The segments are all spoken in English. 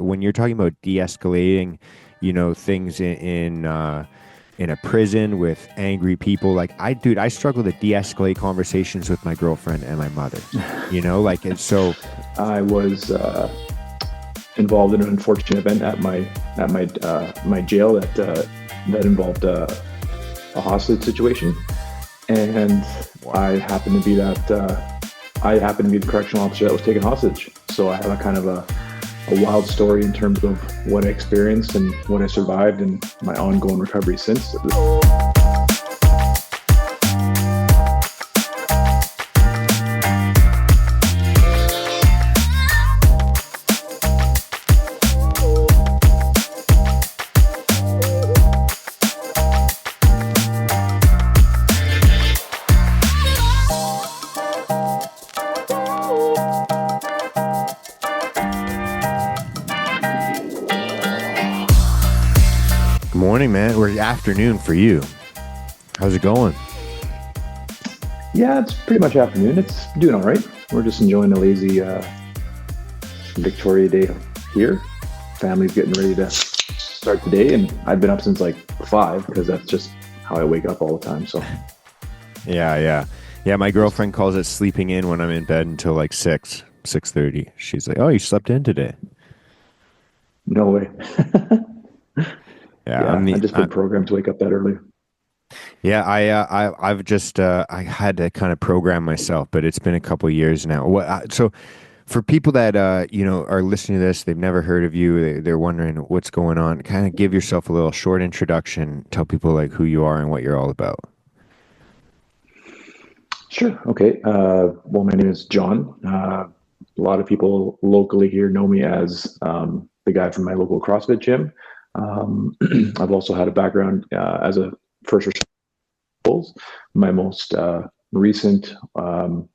when you're talking about de-escalating, things in a prison with angry people, like I struggle to de-escalate conversations with my girlfriend and my mother, like, and so I was involved in an unfortunate event at my jail that involved a hostage situation, and I happened to be the correctional officer that was taken hostage. So I have a kind of a wild story in terms of what I experienced and what I survived and my ongoing recovery since. Morning, man, or afternoon for you. How's it going? Yeah, it's pretty much afternoon. It's doing all right. We're just enjoying a lazy Victoria day here. Family's getting ready to start the day, and I've been up since like 5 because that's just how I wake up all the time. So yeah. My girlfriend calls it sleeping in when I'm in bed until like 6:30. She's like, "Oh, you slept in today?" No way. Yeah, I've just been programmed to wake up that early. Yeah, I've just I had to kind of program myself, but it's been a couple of years now. So for people that are listening to this, they've never heard of you, they're wondering what's going on. Kind of give yourself a little short introduction, tell people like who you are and what you're all about. Sure. Okay. Well, my name is John. A lot of people locally here know me as the guy from my local CrossFit gym. I've also had a background as a first responder. My most recent role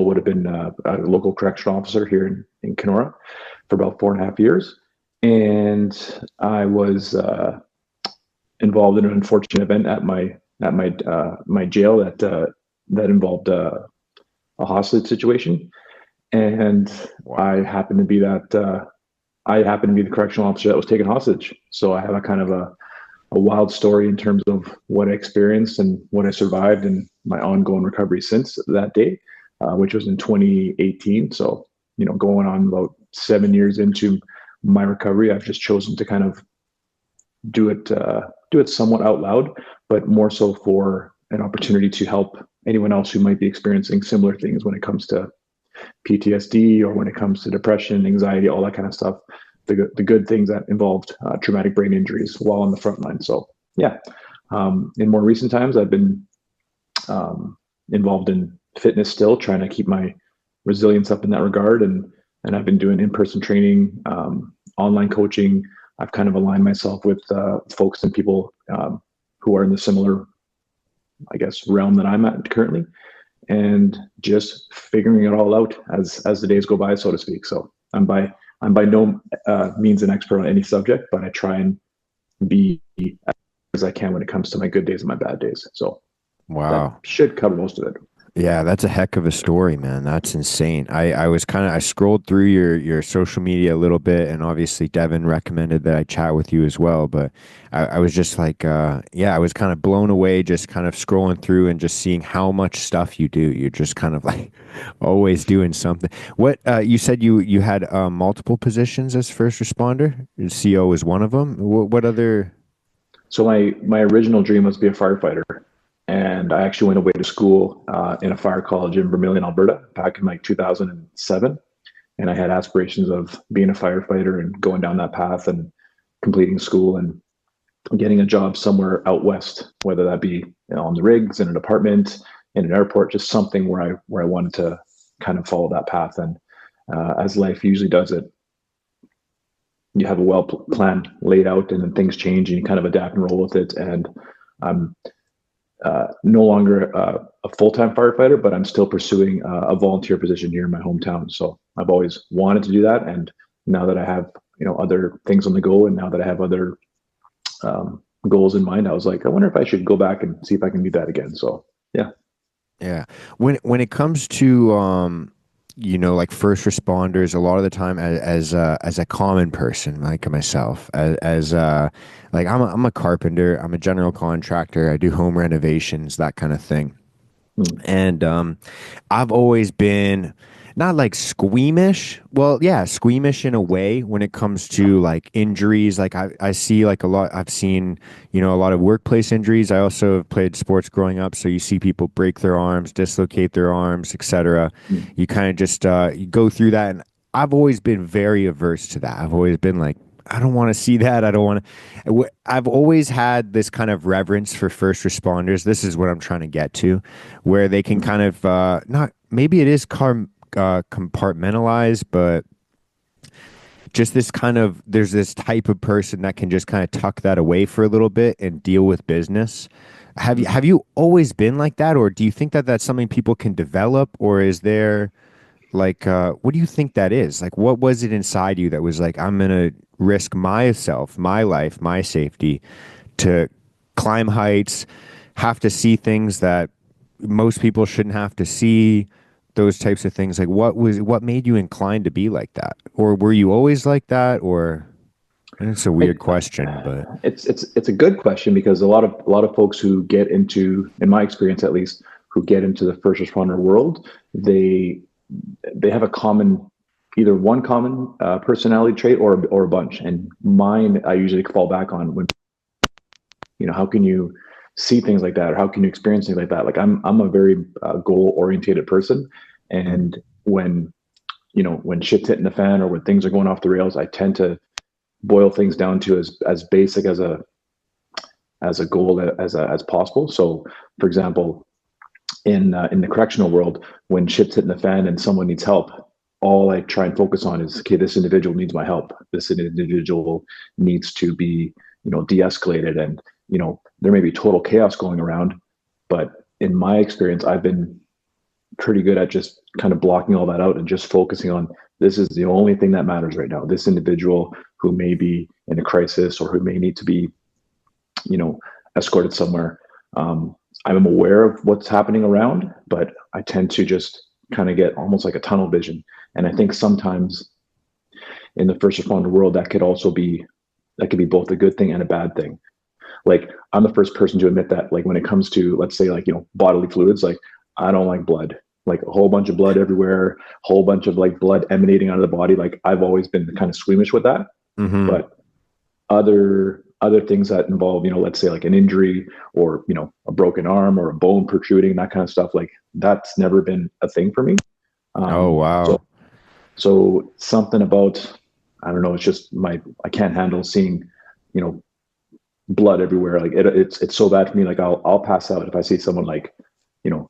would have been a local correctional officer here in Kenora for about 4.5 years. And I was involved in an unfortunate event at my jail that involved a hostage situation. And I happened to be the correctional officer that was taken hostage. So I have a kind of a wild story in terms of what I experienced and what I survived and my ongoing recovery since that day, which was in 2018. So, going on about 7 years into my recovery, I've just chosen to kind of do it somewhat out loud, but more so for an opportunity to help anyone else who might be experiencing similar things when it comes to PTSD or when it comes to depression, anxiety, all that kind of stuff. The good things that involved traumatic brain injuries while on the front line. So yeah, in more recent times, I've been involved in fitness still, trying to keep my resilience up in that regard. And I've been doing in-person training, online coaching. I've kind of aligned myself with folks and people who are in the similar, I guess, realm that I'm at currently, and just figuring it all out as the days go by, so to speak. So I'm by no means an expert on any subject, but I try and be as I can when it comes to my good days and my bad days. So wow, that should cover most of it. Yeah, that's a heck of a story, man. That's insane. I scrolled through your social media a little bit, and obviously Deven recommended that I chat with you as well. But I was just like, I was kind of blown away just kind of scrolling through and just seeing how much stuff you do. You're just kind of like always doing something. What you said you had multiple positions as first responder? CO is one of them. What other? So my original dream was to be a firefighter. And I actually went away to school in a fire college in Vermilion, Alberta, back in like 2007. And I had aspirations of being a firefighter and going down that path and completing school and getting a job somewhere out west, whether that be on the rigs, in an apartment, in an airport, just something where I wanted to kind of follow that path. And as life usually does it, you have a well plan laid out, and then things change, and you kind of adapt and roll with it. And I'm no longer a full-time firefighter, but I'm still pursuing a volunteer position here in my hometown. So I've always wanted to do that, and now that I have other things on the go, and now that I have other goals in mind, I was like, I wonder if I should go back and see if I can do that again. So yeah. When it comes to like first responders a lot of the time as a common person like myself, like I'm a carpenter, I'm a general contractor, I do home renovations, that kind of thing. Mm, And I've always been not like squeamish. Well, yeah, squeamish in a way when it comes to like injuries. Like I see like a lot, I've seen, a lot of workplace injuries. I also have played sports growing up. So you see people break their arms, dislocate their arms, etc. mm, You kind of just, you go through that. And I've always been very averse to that. I've always been like, I don't want to see that. I don't want to. I've always had this kind of reverence for first responders. This is what I'm trying to get to, where they can mm. kind of not maybe it is compartmentalized, but just this kind of there's this type of person that can just kind of tuck that away for a little bit and deal with business. Have Mhm. you always been like that, or do you think that that's something people can develop, or is there like what do you think that is? Like what was it inside you that was like I'm gonna risk myself, my life, my safety to climb heights, have to see things that most people shouldn't have to see, those types of things. Like what made you inclined to be like that? Or were you always like that? Or and it's a I, weird question, but it's a good question because a lot of folks who get into, in my experience at least, who get into the first responder world, they have a common, either one common personality trait or a bunch. And mine, I usually fall back on when, how can you see things like that, or how can you experience things like that? Like I'm a very goal orientated person, mm, and when shit's hitting the fan or when things are going off the rails, I tend to boil things down to as basic as a goal as possible. So, for example, in the correctional world, when shit's hitting the fan and someone needs help, all I try and focus on is, okay, this individual needs my help. This individual needs to be, de-escalated, and there may be total chaos going around, but in my experience, I've been pretty good at just kind of blocking all that out and just focusing on, this is the only thing that matters right now. This individual who may be in a crisis or who may need to be, you know, escorted somewhere. I'm aware of what's happening around, but I tend to just kind of get almost like a tunnel vision. And I think sometimes in the first responder world, that could be both a good thing and a bad thing. Like, I'm the first person to admit that, like, when it comes to, let's say, like, bodily fluids, like, I don't like blood, like a whole bunch of blood everywhere, whole bunch of like blood emanating out of the body. Like, I've always been kind of squeamish with that. mm-hmm. But other things that involve, let's say like an injury, or a broken arm or a bone protruding, that kind of stuff, like, that's never been a thing for me. Oh So wow. something about, I don't know, it's just I can't handle seeing, you know blood everywhere. Like, it's so bad for me. Like, I'll pass out if I see someone, like,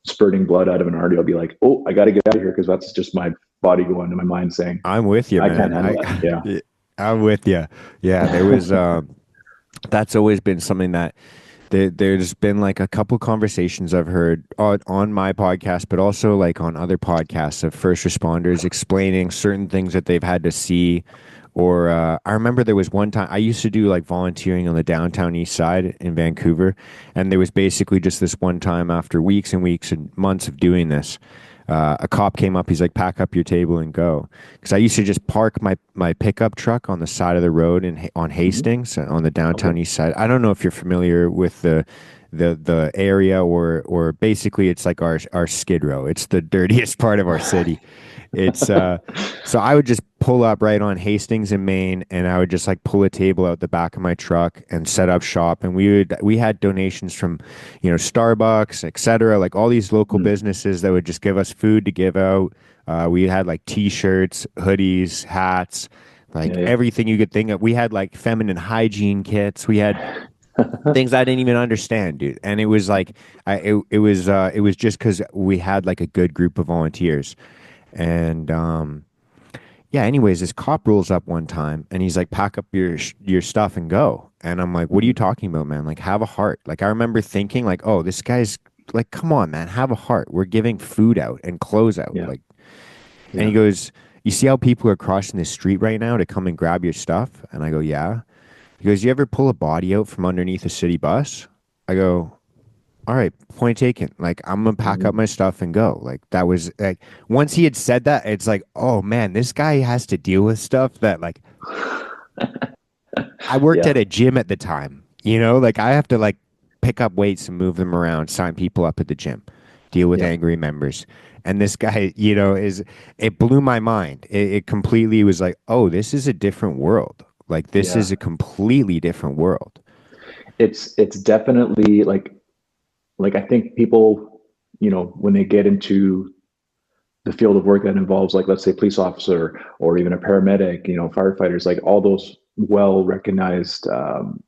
spurting blood out of an artery. I'll be like, oh, I got to get out of here, because that's just my body going to my mind saying, I'm with you, I can't man. handle that. Yeah. I'm with you. Yeah, there was that's always been something that there's been like a couple conversations I've heard on my podcast, but also like on other podcasts of first responders explaining certain things that they've had to see. Or I remember there was one time I used to do like volunteering on the downtown east side in Vancouver, and there was basically just this one time after weeks and weeks and months of doing this. A cop came up. He's like, "Pack up your table and go." Because I used to just park my pickup truck on the side of the road on Hmm. Hastings on the Okay. downtown east side. I don't know if you're familiar with the area, or basically it's like our Skid Row. It's the dirtiest part of our city. It's so I would just pull up right on Hastings in Maine, and I would just like pull a table out the back of my truck and set up shop. And we had donations from, Starbucks, etc. Like all these local Mm. businesses that would just give us food to give out. We had like T-shirts, hoodies, hats, like Yeah. everything you could think of. We had like feminine hygiene kits. We had Yeah. things I didn't even understand, dude. And it was like, it was just because we had like a good group of volunteers. And yeah, anyways, this cop rolls up one time and he's like, pack up your stuff and go. And I'm like, what are you Hmm. talking about, man? Like, have a heart. Like, I remember thinking, like, oh, this guy's like, come on, man, have a heart. We're giving food out and clothes out. Yeah. Like, and he Yeah. goes, you see how people are crossing the street right now to come and grab your stuff? And I go, yeah. He goes, you ever pull a body out from underneath a city bus? I go, all right, point taken. Like, I'm gonna pack up Mhm. my stuff and go. Like, that was like, once he had said that, it's like, oh man, this guy has to deal with stuff that, like, I worked Yeah, at a gym at the time, like I have to like pick up weights and move them around, sign people up at the gym, deal with yeah, angry members. And this guy, it blew my mind. It completely was like, oh, this is a different world. Like, this yeah. is a completely different world. It's definitely like I think people, when they get into the field of work that involves, like, let's say police officer or even a paramedic, firefighters, like all those well recognized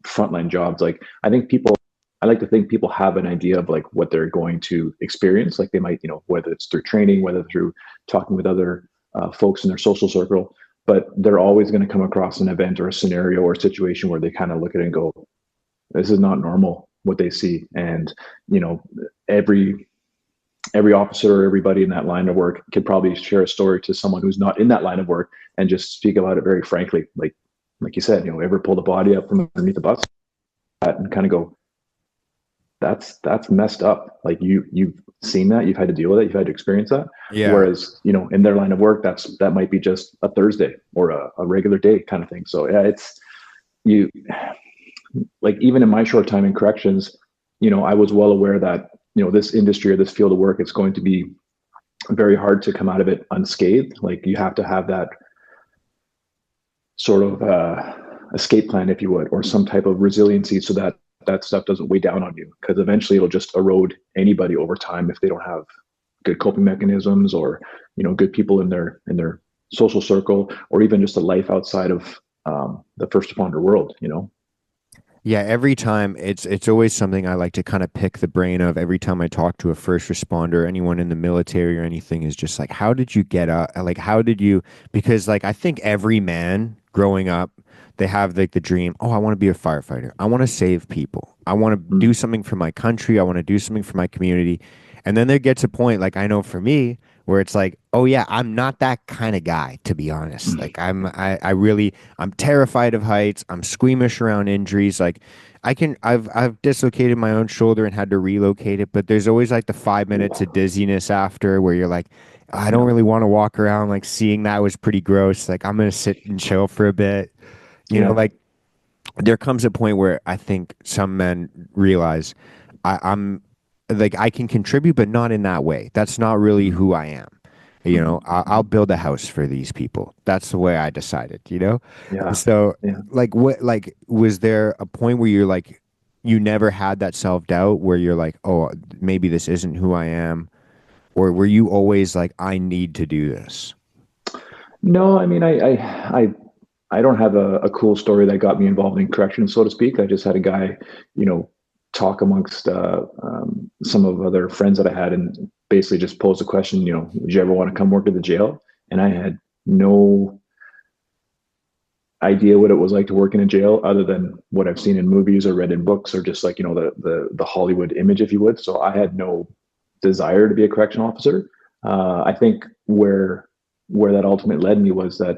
frontline jobs, like I like to think people have an idea of like what they're going to experience. Like they might, whether it's through training, whether through talking with other folks in their social circle, but they're always going to come across an event or a scenario or a situation where they kind of look at it and go, this is not normal what they see. And, you know, every every officer or everybody in that line of work could probably share a story to someone who's not in that line of work and just speak about it very frankly. Like you said, ever pull the body up from underneath the bus and kind of go, that's messed up. Like you've seen that, you've had to deal with it, you've had to experience that. Yeah. Whereas, in their line of work, that might be just a Thursday or a regular day kind of thing. So yeah, it's you like, even in my short time in corrections, I was well aware that, this industry or this field of work, it's going to be very hard to come out of it unscathed. Like you have to have that sort of escape plan, if you would, or some type of resiliency so that that stuff doesn't weigh down on you, because eventually it'll just erode anybody over time if they don't have good coping mechanisms, or good people in their social circle, or even just a life outside of the first responder world. Yeah, every time it's always something I like to kind of pick the brain of every time I talk to a first responder, anyone in the military or anything, is just like, how did you get up? Like, how did you? Because like I think every man growing up, they have like the dream, oh, I want to be a firefighter. I want to save people. I want to do Mm, something for my country. I want to do something for my community. And then there gets a point, like I know for me, where it's like, oh yeah, I'm not that kind of guy, to be honest. mm, Like I really, I'm terrified of heights. I'm squeamish around injuries. Like I've dislocated my own shoulder and had to relocate it, but there's always like the 5 minutes of dizziness after where you're like, I don't yeah, really want to walk around. Like seeing that was pretty gross. Like I'm gonna sit and chill for a bit. yeah, Like there comes a point where I think some men realize I'm like I can contribute, but not in that way. That's not really mm, who I am. mm, I'll build a house for these people. That's the way I decided. yeah, So, yeah. like, was there a point where you're like, you never had that self doubt where you're like, oh, maybe this isn't who I am? Or were you always like, I need to do this? No, I mean, I don't have a cool story that got me involved in corrections, so to speak. I just had a guy, you know, talk amongst some of other friends that I had, and basically just posed the question, would you ever want to come work at the jail? And I had no idea what it was like to work in a jail, other than what I've seen in movies or read in books, or just like, the Hollywood image, if you would. So I had no desire to be a correction officer. I think where that ultimately led me was that,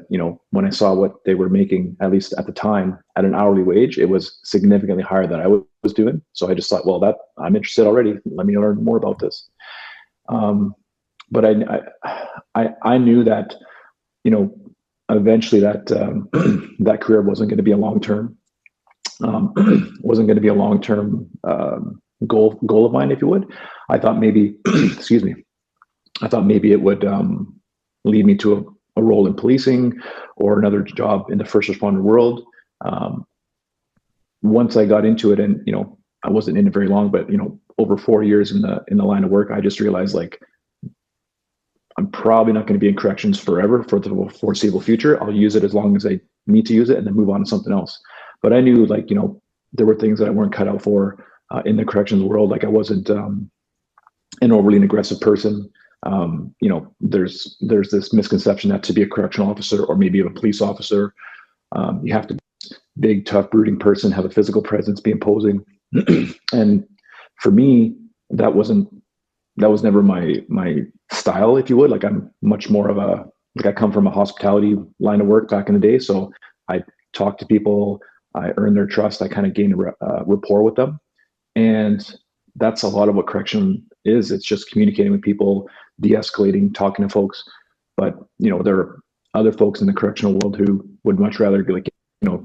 when I saw what they were making, at least at the time, at an hourly wage, it was significantly higher than I was doing. So I just thought, well, that I'm interested already. Let me learn more about this. Um, but I knew that, you know eventually that that career wasn't going to be a long term, um, wasn't going to be a long term goal of mine, if you would. I thought maybe, excuse me, I thought maybe it would lead me to a role in policing or another job in the first responder world. Um, Once I got into it, and I wasn't in it very long, but over 4 years in the line of work, I just realized, like, I'm probably not going to be in corrections forever for the foreseeable future. I'll use it as long as I need to use it, and then move on to something else. But I knew, like, there were things that I weren't cut out for in the corrections world. Like, I wasn't an overly aggressive person. There's this misconception that to be a correctional officer, or maybe a police officer, you have to be a big, tough, brooding person, have a physical presence, be imposing. And for me, that wasn't that was never my style, if you would. Like, I'm much more of a, like, I come from a hospitality line of work back in the day, so I talk to people, I earn their trust, I kind of gain rapport with them. And that's a lot of what correction is. It's just communicating with people, de-escalating, talking to folks. But there are other folks in the correctional world who would much rather like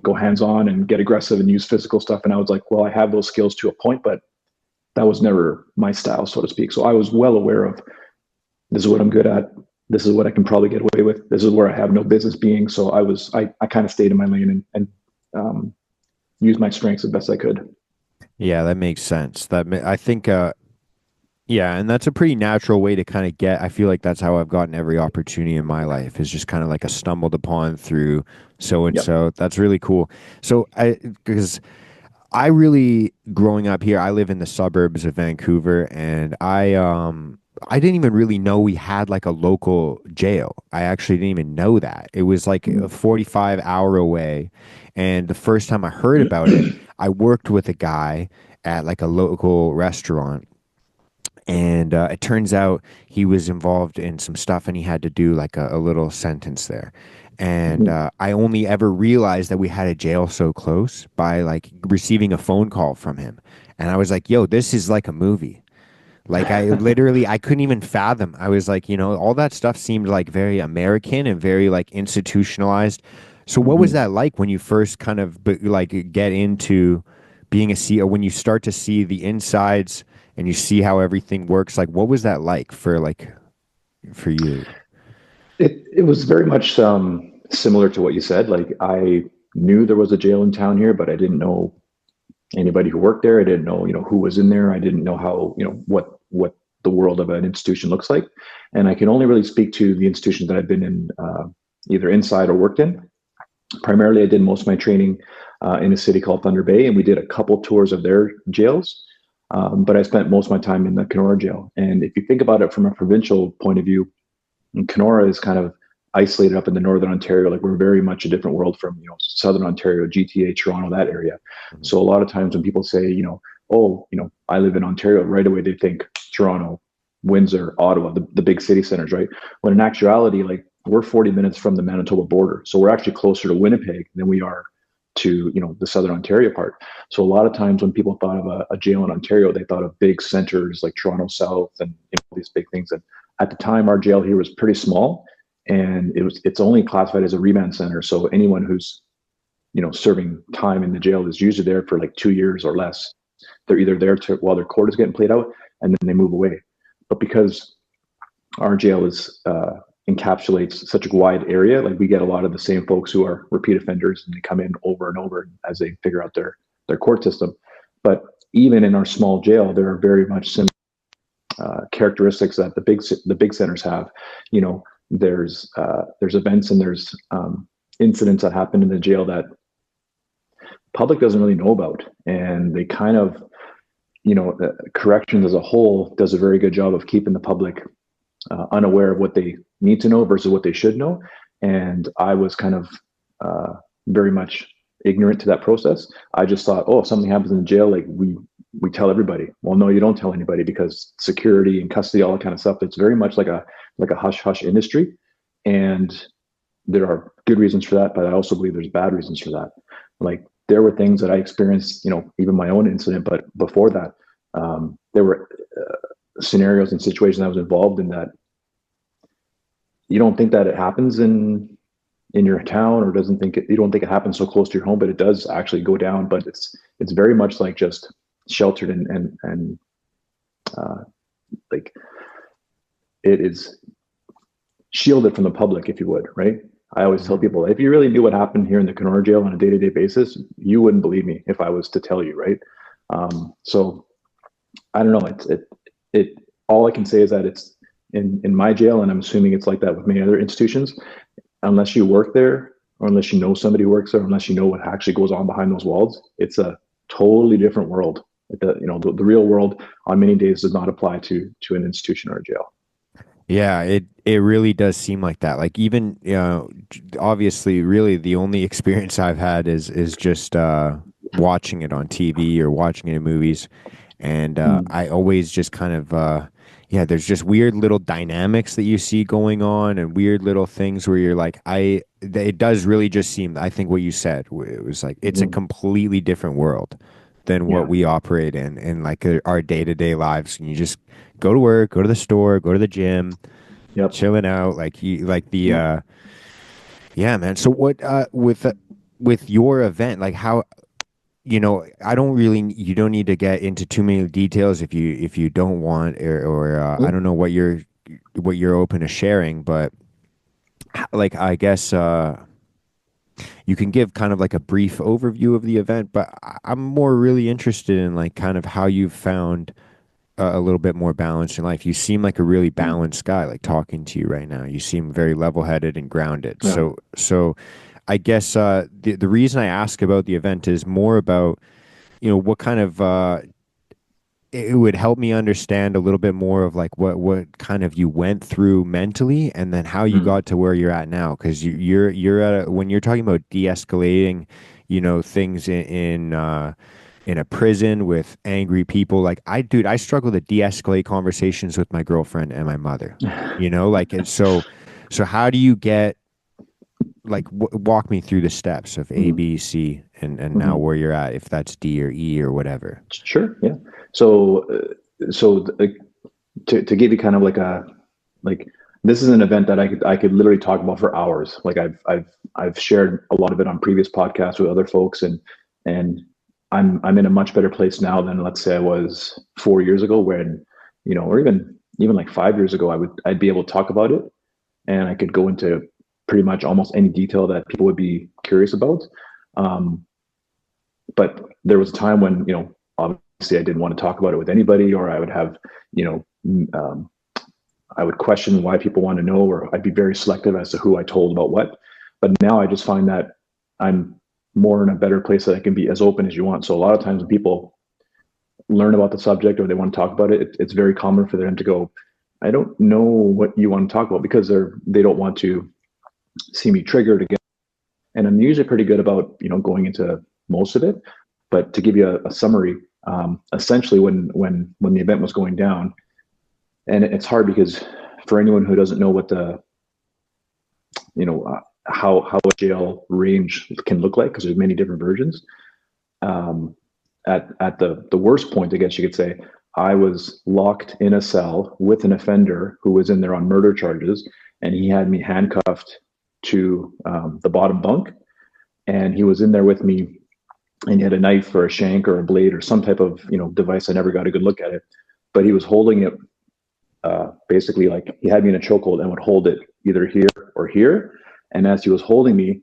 go hands-on and get aggressive and use physical stuff. And I was like, well, I have those skills to a point, but that was never my style, so to speak. So I was well aware of, this is what I'm good at. This is what I can probably get away with. This is where I have no business being. So I kind of stayed in my lane and um, used my strengths the best I could. Yeah, that makes sense. I think yeah, and that's a pretty natural way to kind of get. I feel like that's how I've gotten every opportunity in my life is just kind of like a stumbled upon through so and Yep. so. That's really cool. So because I really growing up here, I live in the suburbs of Vancouver, and I didn't even really know we had like a local jail. I actually didn't even know that. It was like a 45-hour away. And the first time I heard about it, I worked with a guy at like a local restaurant, and it turns out he was involved in some stuff and he had to do like a little sentence there. And I only ever realized that we had a jail so close by like receiving a phone call from him. And I was like, yo, this is like a movie. Like I literally I couldn't even fathom. I was like, all that stuff seemed like very American and very like institutionalized. So what was that like when you first kind of like get into being a CEO, when you start to see the insides and you see how everything works? Like what was that like for you? It was very much similar to what you said. Like I knew there was a jail in town here, but I didn't know anybody who worked there. I didn't know who was in there. I didn't know how what the world of an institution looks like. And I can only really speak to the institutions that I've been in, either inside or worked in. Primarily, I did most of my training in a city called Thunder Bay, and we did a couple tours of their jails. But I spent most of my time in the Kenora jail. And if you think about it from a provincial point of view, and Kenora is kind of isolated up in the northern Ontario. Like we're very much a different world from southern Ontario, GTA, Toronto, that area. Mhm. So a lot of times when people say oh I live in Ontario, right away they think Toronto, Windsor, Ottawa, the big city centers, right? When in actuality, like we're 40 minutes from the Manitoba border, so we're actually closer to Winnipeg than we are to the southern Ontario part. So a lot of times when people thought of a jail in Ontario, they thought of big centers like Toronto South and these big things. And at the time, our jail here was pretty small, and it's only classified as a remand center. So anyone who's serving time in the jail is usually there for like 2 years or less. They're either there while their court is getting played out, and then they move away. But because our jail is encapsulates such a wide area, like we get a lot of the same folks who are repeat offenders, and they come in over and over as they figure out their court system. But even in our small jail, there are very much similar characteristics that the big centers have. There's events and there's incidents that happen in the jail that public doesn't really know about, and they kind of corrections as a whole does a very good job of keeping the public unaware of what they need to know versus what they should know. And I was kind of very much ignorant to that process. I just thought, oh, if something happens in the jail, like we tell everybody. Well, no, you don't tell anybody, because security and custody, all that kind of stuff. It's very much like a hush hush industry, and there are good reasons for that, but I also believe there's bad reasons for that. Like there were things that I experienced, even my own incident, but before that, there were scenarios and situations I was involved in that you don't think that it happens in your town, or you don't think it happens so close to your home, but it does actually go down. But it's very much like just sheltered and like it is shielded from the public, if you would, right? I always tell Mhm. people, if you really knew what happened here in the Kenora jail on a day-to-day basis, you wouldn't believe me if I was to tell you, right? So I don't know. It. All I can say is that it's in my jail, and I'm assuming it's like that with many other institutions. Unless you work there, or unless you know somebody who works there, unless you know what actually goes on behind those walls, it's a totally different world. The real world on many days does not apply to an institution or a jail. Yeah, it really does seem like that. Like even, obviously really the only experience I've had is just watching it on TV or watching it in movies. And Mm, I always just kind of yeah, there's just weird little dynamics that you see going on and weird little things where you're like it does really just seem, I think what you said, it was like it's a mhm. completely different world. than what Yeah. we operate in like our day-to-day lives. And you just go to work, go to the store, go to the gym, Yep. chilling out, like you like the Yep. yeah, man. So what with your event, like how, I don't really, you don't need to get into too many details if you don't want, or I Mm. don't know what you're open to sharing, but like I guess you can give kind of like a brief overview of the event, but I'm more really interested in like kind of how you've found a little bit more balance in life. You seem like a really Mm. balanced guy, like talking to you right now. You seem very level-headed and grounded. Yeah. So I guess the reason I ask about the event is more about, what kind of it would help me understand a little bit more of like what kind of you went through mentally, and then how you Mm. got to where you're at now. Because you're at when you're talking about de-escalating, things in a prison with angry people. Like dude, I struggle to de-escalate conversations with my girlfriend and my mother. Like so how do you get like walk me through the steps of A, Mm. B, C, and now Hmm. where you're at, if that's D or E or whatever. Sure. Yeah. So, to give you kind of like like this is an event that I could literally talk about for hours. Like I've shared a lot of it on previous podcasts with other folks, and I'm in a much better place now than, let's say, I was 4 years ago, when, or even like 5 years ago, I'd be able to talk about it, and I could go into pretty much almost any detail that people would be curious about. Um, but there was a time when, obviously I didn't want to talk about it with anybody, or I would have, you know, I would question why people want to know, or I'd be very selective as to who I told about what. But now I just find that I'm more in a better place that I can be as open as you want. So a lot of times when people learn about the subject or they want to talk about it, it's very common for them to go, I don't know what you want to talk about, because they don't want to see me triggered again. And I'm usually pretty good about, going into most of it. But to give you a summary, essentially when the event was going down, and it's hard because for anyone who doesn't know what how a jail range can look like, because there's many different versions. Um, at the worst point, I guess you could say, I was locked in a cell with an offender who was in there on murder charges, and he had me handcuffed to the bottom bunk, and he was in there with me, and he had a knife or a shank or a blade or some type of device. I never got a good look at it, but he was holding it, basically, like he had me in a chokehold and would hold it either here or here. And as he was holding me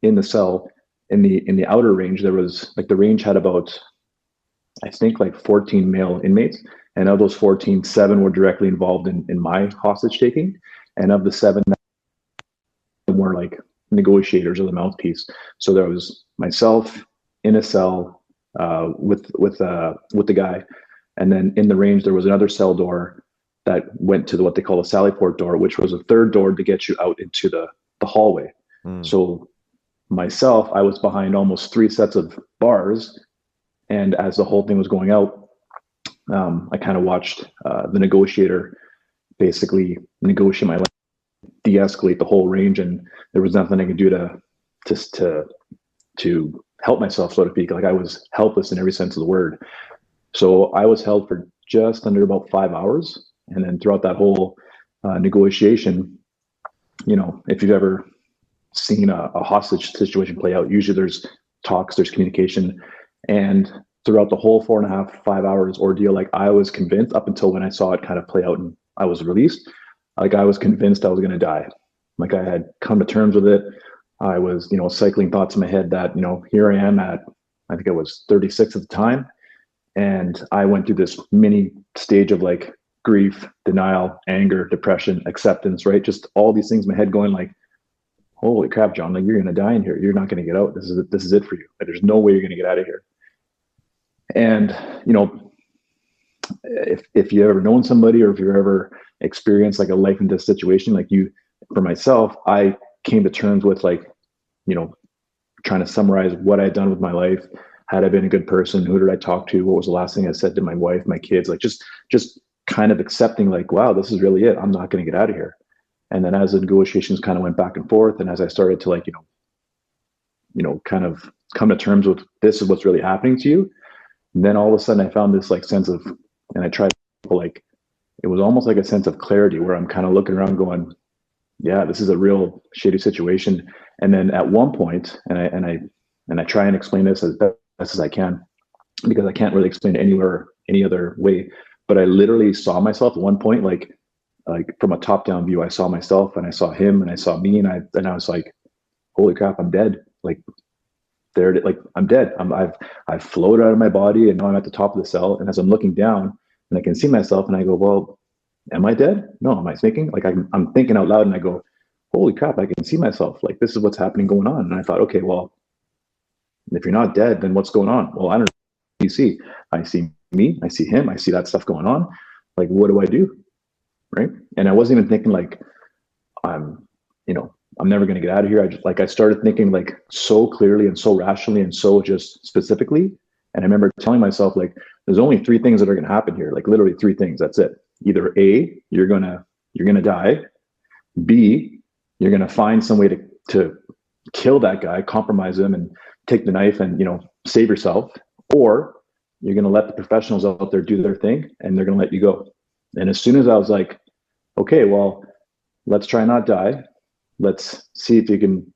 in the cell, in the outer range, there was like, the range had about, I think, like 14 male inmates, and of those 14, 7 were directly involved in my hostage taking, and of the 7 were like negotiators or the mouthpiece. So there was myself in a cell, with the guy, and then in the range there was another cell door that went to what they call a sally port door, which was a third door to get you out into the hallway. Mm. So myself, I was behind almost 3 sets of bars, and as the whole thing was going out, I kind of watched the negotiator basically negotiate my life, de-escalate the whole range, and there was nothing I could do to help myself, so to speak. Like, I was helpless in every sense of the word. So I was held for just under about 5 hours, and then throughout that whole negotiation, if you've ever seen a hostage situation play out, usually there's talks, there's communication, and throughout the whole 4.5, 5 hours ordeal, like, I was convinced, up until when I saw it kind of play out and I was released, like, I was convinced I was going to die. Like, I had come to terms with it. I was, cycling thoughts in my head that, here I am at, I think I was 36 at the time. And I went through this mini stage of like grief, denial, anger, depression, acceptance, right? Just all these things in my head going like, holy crap, John, like, you're going to die in here. You're not going to get out. This is it for you. Like, there's no way you're going to get out of here. And, if you ever known somebody, or if you've ever experienced like a life and death situation, like, for myself, I came to terms with, like, trying to summarize what I had done with my life. Had I been a good person? Who did I talk to? What was the last thing I said to my wife, my kids? Like, just kind of accepting, like, wow, this is really it. I'm not going to get out of here. And then as the negotiations kind of went back and forth, and as I started to, like, kind of come to terms with, this is what's really happening to you, then all of a sudden I found this like sense of, and I tried to like, it was almost like a sense of clarity where I'm kind of looking around going, yeah, this is a real shitty situation. And then at one point, and I try and explain this as best as I can, because I can't really explain it anywhere, any other way. But I literally saw myself at one point, like from a top down view, I saw myself and I saw him and I saw me and I was like, holy crap, I'm dead. Like there, like I'm dead. I've floated out of my body and now I'm at the top of the cell. And as I'm looking down and I can see myself and I go, well, am I dead? No, am I thinking? Like I'm thinking out loud and I go, holy crap, I can see myself. Like this is what's happening going on. And I thought, okay, well, if you're not dead, then what's going on? Well, I don't know. You see, I see me, I see him, I see that stuff going on. Like, what do I do? Right. And I wasn't even thinking like I'm, I'm never going to get out of here. I started thinking like so clearly and so rationally and so just specifically. And I remember telling myself like, there's only three things that are going to happen here. Like literally three things. That's it. Either A, you're going to die. B, you're going to find some way to kill that guy, compromise him and take the knife and, save yourself. Or you're going to let the professionals out there do their thing and they're going to let you go. And as soon as I was like, okay, well, let's try not die. Let's see if you can,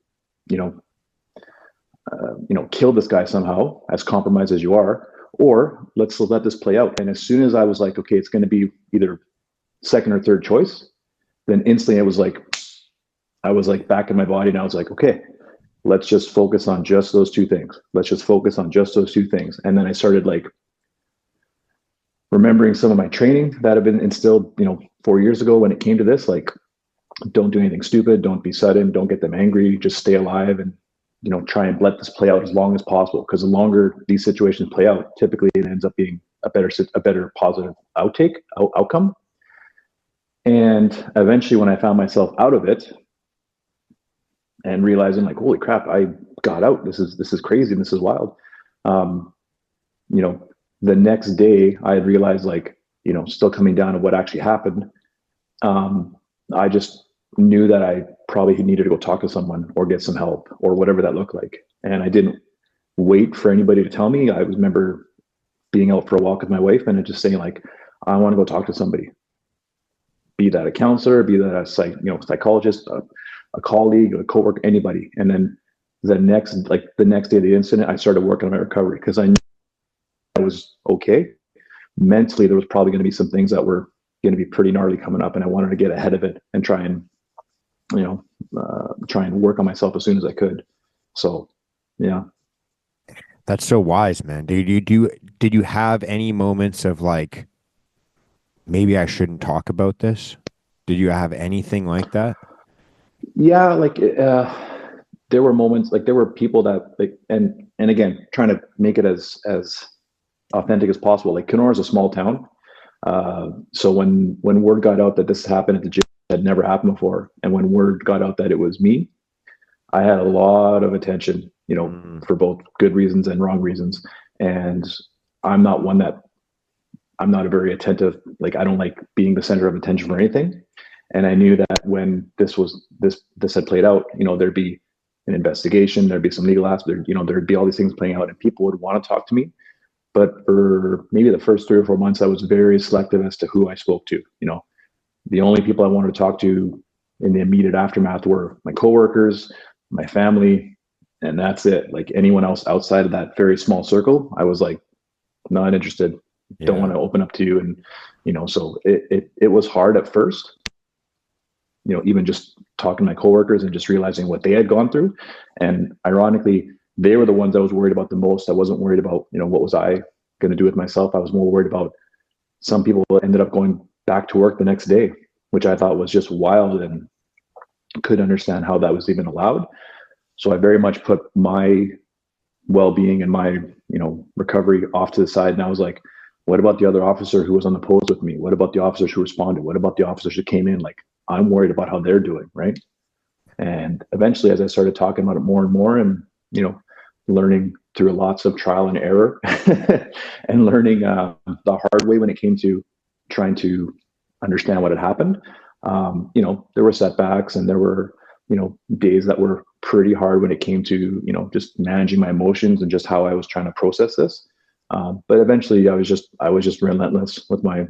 kill this guy somehow, as compromised as you are, or let's let this play out. And as soon as I was like, okay, it's going to be either second or third choice, then instantly I was like back in my body and I was like, okay, let's just focus on just those two things. Let's just focus on just those two things. And then I started like remembering some of my training that had been instilled, 4 years ago when it came to this, like, don't do anything stupid, don't be sudden, don't get them angry, just stay alive and, try and let this play out as long as possible. Because the longer these situations play out, typically it ends up being a better positive outcome. And eventually when I found myself out of it and realizing like, holy crap, I got out. This is crazy. This is wild. The next day I had realized like, still coming down to what actually happened. I just knew that I probably needed to go talk to someone or get some help or whatever that looked like. And I didn't wait for anybody to tell me. I remember being out for a walk with my wife and just saying like, I want to go talk to somebody, be that a counselor, be that a psychologist, a colleague, a coworker, anybody. And then the next day of the incident, I started working on my recovery because I knew I was okay. Mentally, there was probably going to be some things that were going to be pretty gnarly coming up, and I wanted to get ahead of it and try and work on myself as soon as I could. So, yeah. That's so wise, man. Did you have any moments of like, maybe I shouldn't talk about this? Did you have anything like that? Yeah, like there were moments, like there were people that like, and again, trying to make it as authentic as possible. Like Kenora is a small town. So when word got out that this happened at the gym, had never happened before, and when word got out that it was me, I had a lot of attention, for both good reasons and wrong reasons. And I'm not a very attentive, like I don't like being the center of attention for anything. And I knew that when this had played out, there'd be an investigation, there'd be some legal aspect, there'd be all these things playing out and people would want to talk to me. But for maybe the first 3 or 4 months, I was very selective as to who I spoke to. The only people I wanted to talk to in the immediate aftermath were my coworkers, my family, and that's it. Like anyone else outside of that very small circle, I was like, not interested. Don't want to open up to you. And, so it was hard at first, even just talking to my coworkers and just realizing what they had gone through. And ironically, they were the ones I was worried about the most. I wasn't worried about, what was I going to do with myself? I was more worried about some people ended up going back to work the next day, which I thought was just wild and couldn't understand how that was even allowed. So I very much put my well-being and my, recovery off to the side. And I was like, what about the other officer who was on the post with me? What about the officers who responded? What about the officers who came in? Like, I'm worried about how they're doing, right? And eventually, as I started talking about it more and more and, learning through lots of trial and error and learning the hard way when it came to trying to understand what had happened, there were setbacks and there were, days that were pretty hard when it came to, just managing my emotions and just how I was trying to process this. But eventually I was just relentless with my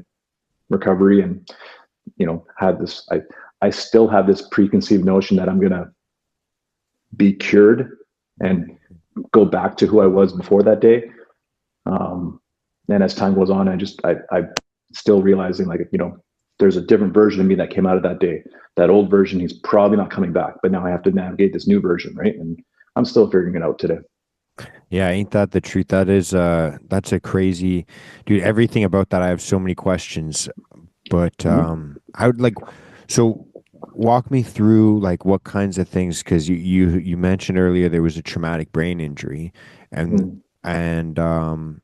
recovery, and, had this, I still have this preconceived notion that I'm going to be cured and go back to who I was before that day. And as time goes on, I still realizing, like, there's a different version of me that came out of that day. That old version, he's probably not coming back, but now I have to navigate this new version. Right. And I'm still figuring it out today. Yeah, ain't that the truth? That's a crazy, dude. Everything about that, I have so many questions. But Mm-hmm. I would like, so walk me through like what kinds of things, because you mentioned earlier there was a traumatic brain injury, and Mm-hmm. and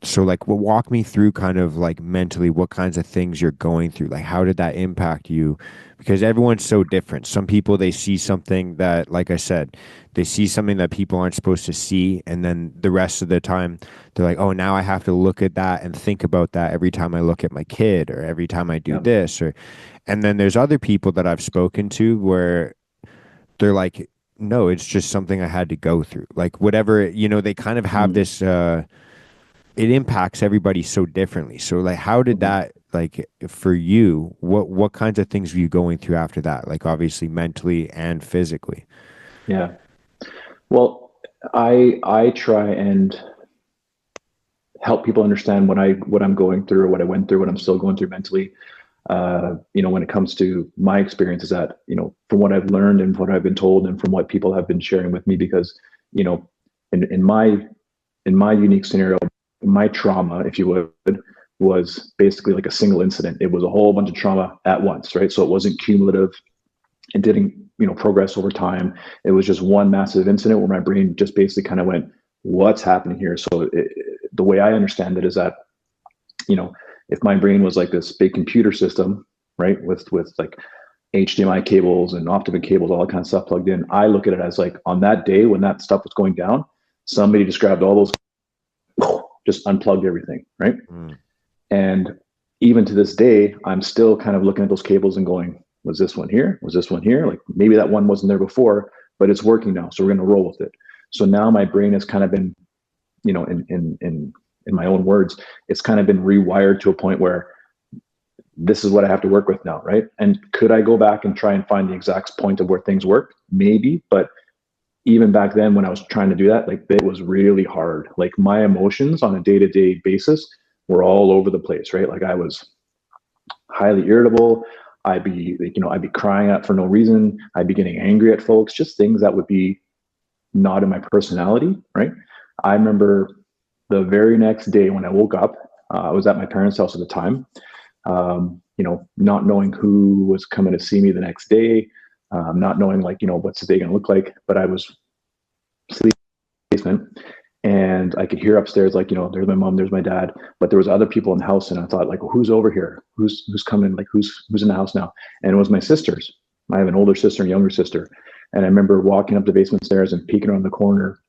so like walk me through kind of like mentally what kinds of things you're going through. Like how did that impact you? Because everyone's so different. Some people they see something that, like I said, they see something that people aren't supposed to see, and then the rest of the time they're like, oh, now I have to look at that and think about that every time I look at my kid or every time I do Yeah. this. Or and then there's other people that I've spoken to where they're like, no, it's just something I had to go through. Like whatever, they kind of have Mm-hmm. this it impacts everybody so differently. So like how did Mm-hmm. that, like for you, what kinds of things were you going through after that? Like obviously mentally and physically. Yeah. Well, I try and help people understand what I'm going through, or what I went through, what I'm still going through mentally. When it comes to my experience, is that, from what I've learned and what I've been told and from what people have been sharing with me, because, you know, in my unique scenario, my trauma, if you would, was basically like a single incident. It was a whole bunch of trauma at once, right? So it wasn't cumulative. It didn't, progress over time. It was just one massive incident where my brain just basically kind of went, what's happening here? So the way I understand it is that, you know, if my brain was like this big computer system, right, with like HDMI cables and optic cables, all that kind of stuff plugged in, I look at it as like, on that day when that stuff was going down, somebody just grabbed all those, just unplugged everything, right? Mm. And even to this day, I'm still kind of looking at those cables and going, was this one here? Was this one here? Like maybe that one wasn't there before, but it's working now, so we're going to roll with it. So now my brain has kind of been, in my own words, it's kind of been rewired to a point where this is what I have to work with now, right? And could I go back and try and find the exact point of where things work? Maybe, but even back then when I was trying to do that, like it was really hard. Like my emotions on a day-to-day basis were all over the place, right? Like I was highly irritable. I'd be crying out for no reason. I'd be getting angry at folks, just things that would be not in my personality, right? I remember the very next day when I woke up, I was at my parents' house at the time, not knowing who was coming to see me the next day, not knowing like, what's the day going to look like, but I was sleeping in the basement and I could hear upstairs, like, there's my mom, there's my dad, but there was other people in the house. And I thought like, well, who's over here? Who's coming? Like who's in the house now? And it was my sisters. I have an older sister and younger sister. And I remember walking up the basement stairs and peeking around the corner,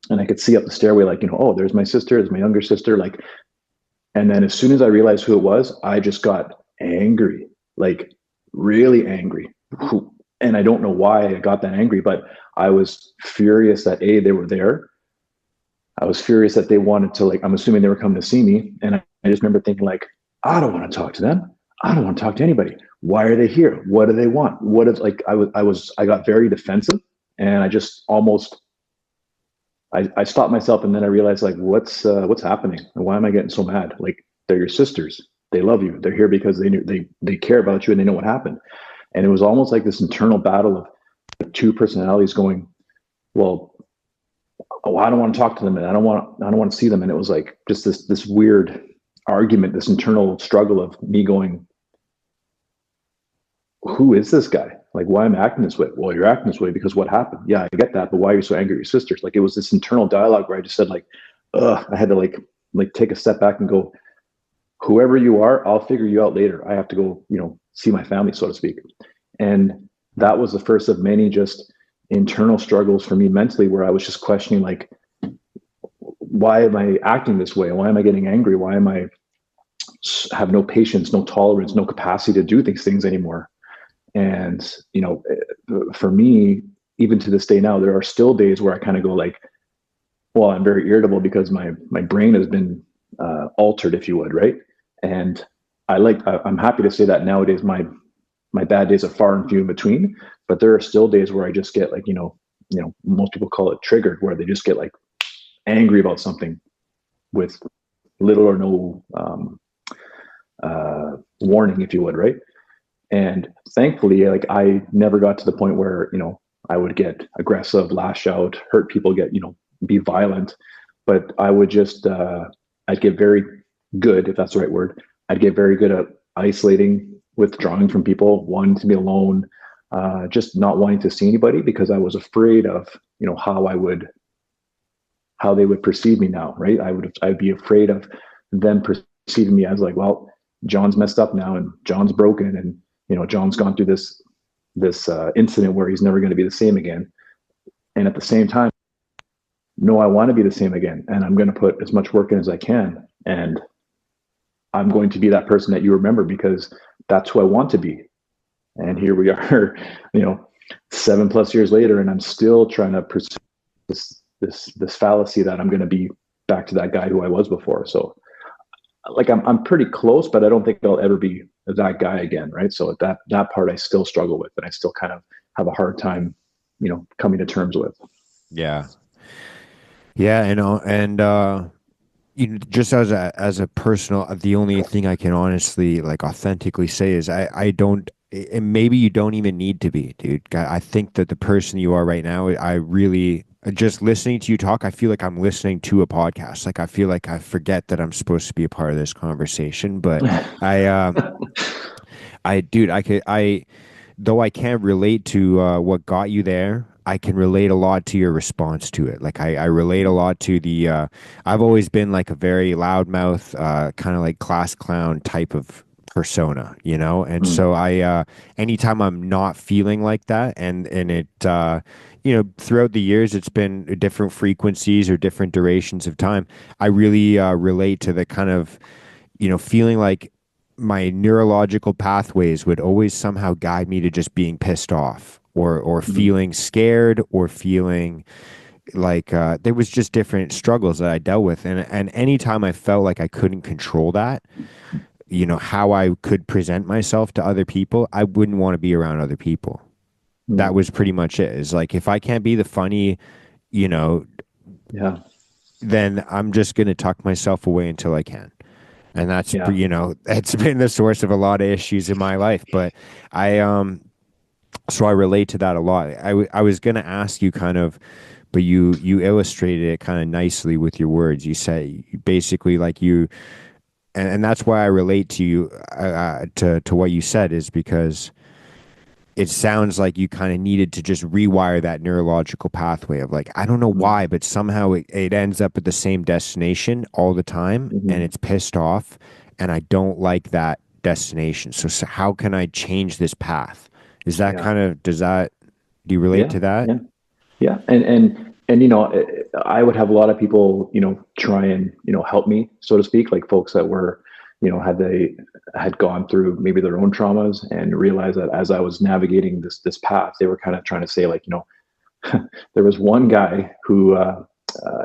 and I could see up the stairway, like, oh, there's my sister, there's my younger sister. Like, and then as soon as I realized who it was, I just got angry, like really angry. And I don't know why I got that angry, but I was furious that they were there. I was furious that they wanted to, like, I'm assuming they were coming to see me. And I just remember thinking like, I don't want to talk to them. I don't want to talk to anybody. Why are they here? What do they want? What is, like, I got very defensive, and I just almost, I stopped myself, and then I realized like, what's happening? And why am I getting so mad? Like, they're your sisters. They love you. They're here because they care about you and they know what happened. And it was almost like this internal battle of two personalities going, well, oh, I don't want to talk to them, and I don't want to see them. And it was like just this weird argument, this internal struggle of me going, who is this guy? Like, why am I acting this way? Well, you're acting this way because what happened? Yeah, I get that, but why are you so angry at your sisters? Like, it was this internal dialogue where I just said like, ugh, I had to like take a step back and go, whoever you are, I'll figure you out later. I have to go, see my family, so to speak. And that was the first of many just internal struggles for me mentally, where I was just questioning like, why am I acting this way? Why am I getting angry? Why am I have no patience, no tolerance, no capacity to do these things anymore? And, for me, even to this day now, there are still days where I kind of go like, well, I'm very irritable because my brain has been altered, if you would, right? And I'm happy to say that nowadays my bad days are far and few in between, but there are still days where I just get like, most people call it triggered, where they just get like angry about something with little or no warning, if you would, right? And thankfully, like I never got to the point where, I would get aggressive, lash out, hurt people, be violent. But I would just, I'd get very good, if that's the right word. I'd get very good at isolating, withdrawing from people, wanting to be alone, just not wanting to see anybody because I was afraid of, how they would perceive me now, right? I'd be afraid of them perceiving me as like, well, John's messed up now and John's broken and, John's gone through this incident where he's never going to be the same again. And at the same time, no, I want to be the same again. And I'm going to put as much work in as I can. And I'm going to be that person that you remember because that's who I want to be. And here we are, 7+ years later, and I'm still trying to pursue this fallacy that I'm going to be back to that guy who I was before. So like I'm pretty close, but I don't think I'll ever be that guy again, right? So that part I still struggle with, and I still kind of have a hard time, coming to terms with. Yeah. Yeah, just as a personal, the only thing I can honestly like authentically say is I don't, and maybe you don't even need to be, dude. I think that the person you are right now, I really just listening to you talk, I feel like I'm listening to a podcast. Like I feel like I forget that I'm supposed to be a part of this conversation, but I dude, though I can't relate to what got you there, I can relate a lot to your response to it. Like I relate a lot to the I've always been like a very loudmouth, kind of like class clown type of persona, you know? And Mm, so I anytime I'm not feeling like that and it throughout the years it's been different frequencies or different durations of time, I really relate to the kind of feeling like my neurological pathways would always somehow guide me to just being pissed off or mm, feeling scared or feeling like there was just different struggles that I dealt with. And anytime I felt like I couldn't control that, how I could present myself to other people, I wouldn't want to be around other people. That mm. was pretty much it. Is like if I can't be the funny, you know, Yeah, then I'm just gonna tuck myself away until I can. And that's yeah. that's been the source of a lot of issues in my life. But I so I relate to that a lot. I was gonna ask you kind of, but you illustrated it kind of nicely with your words. You say basically like you, and that's why I relate to you to what you said is because it sounds like you kind of needed to just rewire that neurological pathway of like, I don't know Mm, why, but somehow it ends up at the same destination all the time and hmm. it's pissed off and I don't like that destination. So how can I change this path? Is that Yeah, kind of, do you relate yeah, to that? yeah. Yeah, and I would have a lot of people, try and help me, so to speak, like folks that were, had gone through maybe their own traumas and realized that as I was navigating this path, they were kind of trying to say like, there was one guy who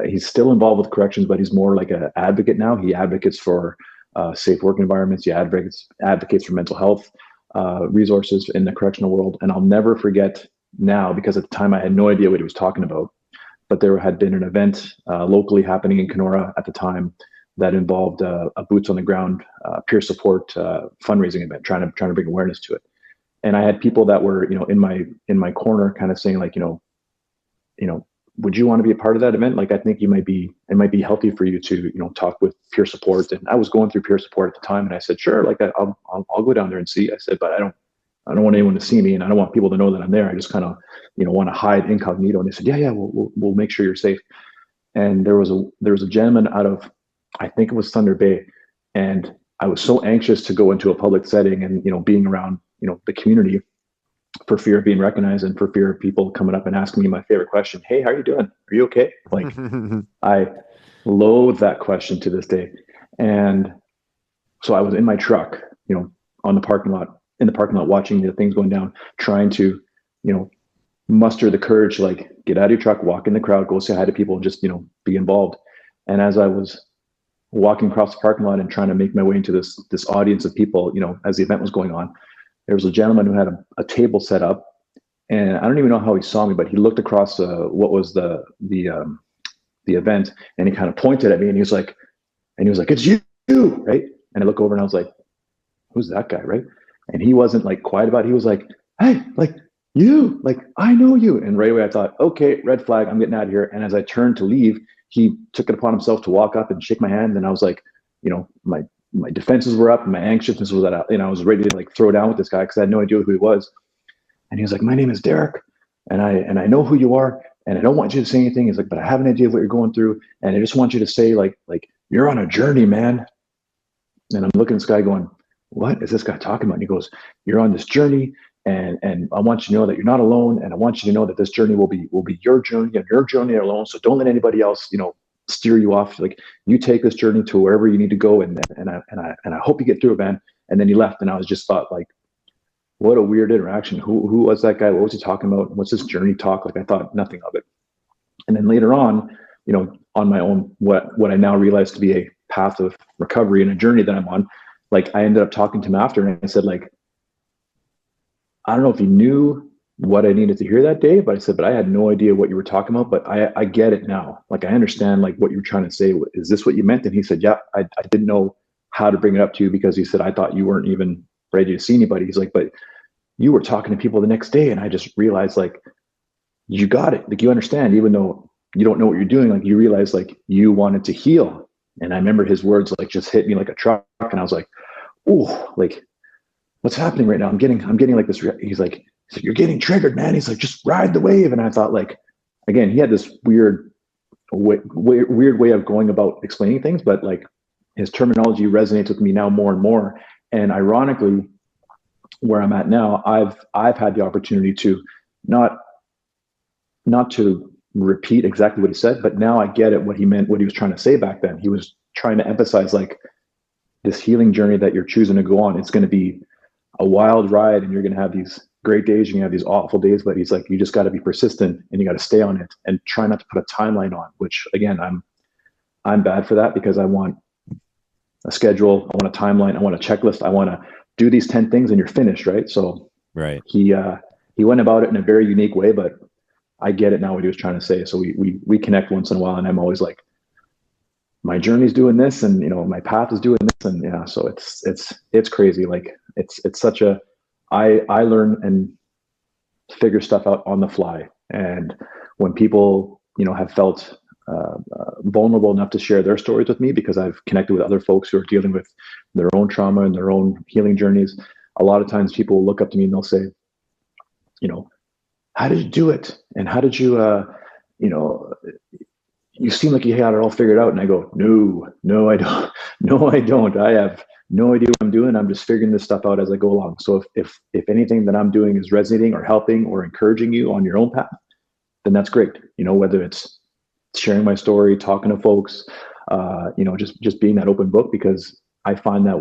he's still involved with corrections, but he's more like an advocate now. He advocates for safe work environments. He advocates for mental health resources in the correctional world. And I'll never forget now because at the time I had no idea what he was talking about. But there had been an event locally happening in Kenora at the time that involved a boots on the ground peer support fundraising event, trying to bring awareness to it. And I had people that were in my corner, kind of saying like you know, would you want to be a part of that event? Like, I think it might be healthy for you to, talk with peer support. And I was going through peer support at the time. And I said, sure, like I'll go down there and see. I said, but I don't want anyone to see me and I don't want people to know that I'm there. I just kind of, want to hide incognito. And they said, yeah, we'll make sure you're safe. And there was a gentleman out of, I think it was Thunder Bay. And I was so anxious to go into a public setting and, being around, the community for fear of being recognized and for fear of people coming up and asking me my favorite question. Hey, how are you doing? Are you okay? Like I loathe that question to this day. And so I was in my truck, on the parking lot, in the parking lot, watching the things going down, trying to, you know, muster the courage to like get out of your truck, walk in the crowd, go say hi to people, and just be involved. And as I was walking across the parking lot and trying to make my way into this audience of people, as the event was going on, there was a gentleman who had a table set up, and I don't even know how he saw me, but he looked across what was the event, and he kind of pointed at me, and he was like, "It's you, right?" And I look over, and I was like, "Who's that guy?" Right? And he wasn't like quiet about it. He was like, "Hey, like you, like I know you." And right away, I thought, "Okay, red flag. I'm getting out of here." And as I turned to leave, he took it upon himself to walk up and shake my hand. And I was like, my defenses were up, and my anxiousness was that I was ready to like throw down with this guy because I had no idea who he was. And he was like, "My name is Derek, and I know who you are, and I don't want you to say anything." He's like, "But I have an idea of what you're going through, and I just want you to say like you're on a journey, man." And I'm looking at this guy going, "What is this guy talking about?" And he goes, "You're on this journey, and I want you to know that you're not alone, and I want you to know that this journey will be your journey, and your journey alone. So don't let anybody else, steer you off. Like you take this journey to wherever you need to go, and I hope you get through it, man." And then he left, and I was just thought like, what a weird interaction. Who was that guy? What was he talking about? What's this journey talk? Like I thought nothing of it. And then later on, on my own, what I now realize to be a path of recovery and a journey that I'm on, like I ended up talking to him after, and I said, like, I don't know if he knew what I needed to hear that day, but I said, but I had no idea what you were talking about, but I get it now. Like I understand like what you were trying to say. Is this what you meant? And he said, yeah, I didn't know how to bring it up to you because he said, I thought you weren't even ready to see anybody. He's like, but you were talking to people the next day. And I just realized like, you got it. Like you understand, even though you don't know what you're doing, like you realize like you wanted to heal. And I remember his words like just hit me like a truck. And I was like, oh, like what's happening right now? I'm getting like this. He's like, you're getting triggered, man. He's like, just ride the wave. And I thought like, again, he had this weird way of going about explaining things, but like his terminology resonates with me now more and more. And ironically, where I'm at now, I've had the opportunity to not to repeat exactly what he said, but now I get it, what he meant, what he was trying to say back then. He was trying to emphasize like this healing journey that you're choosing to go on. It's going to be a wild ride, and you're going to have these great days, you're going to have these awful days, but he's like, you just got to be persistent and you got to stay on it and try not to put a timeline on, which again, I'm bad for that because I want a schedule, I want a timeline, I want a checklist, I want to do these 10 things and you're finished, right? So Right. he went about it in a very unique way, but I get it now what he was trying to say. So we connect once in a while, and I'm always like, my journey's doing this, and my path is doing this, and yeah. So it's crazy. Like it's such a I learn and figure stuff out on the fly, and when people have felt vulnerable enough to share their stories with me because I've connected with other folks who are dealing with their own trauma and their own healing journeys. A lot of times people will look up to me and they'll say, how did you do it? And how did you know, you seem like you had it all figured out. And I go, no, I don't. No, I don't. I have no idea what I'm doing. I'm just figuring this stuff out as I go along. So if anything that I'm doing is resonating or helping or encouraging you on your own path, then that's great. Whether it's sharing my story, talking to folks, just being that open book, because I find that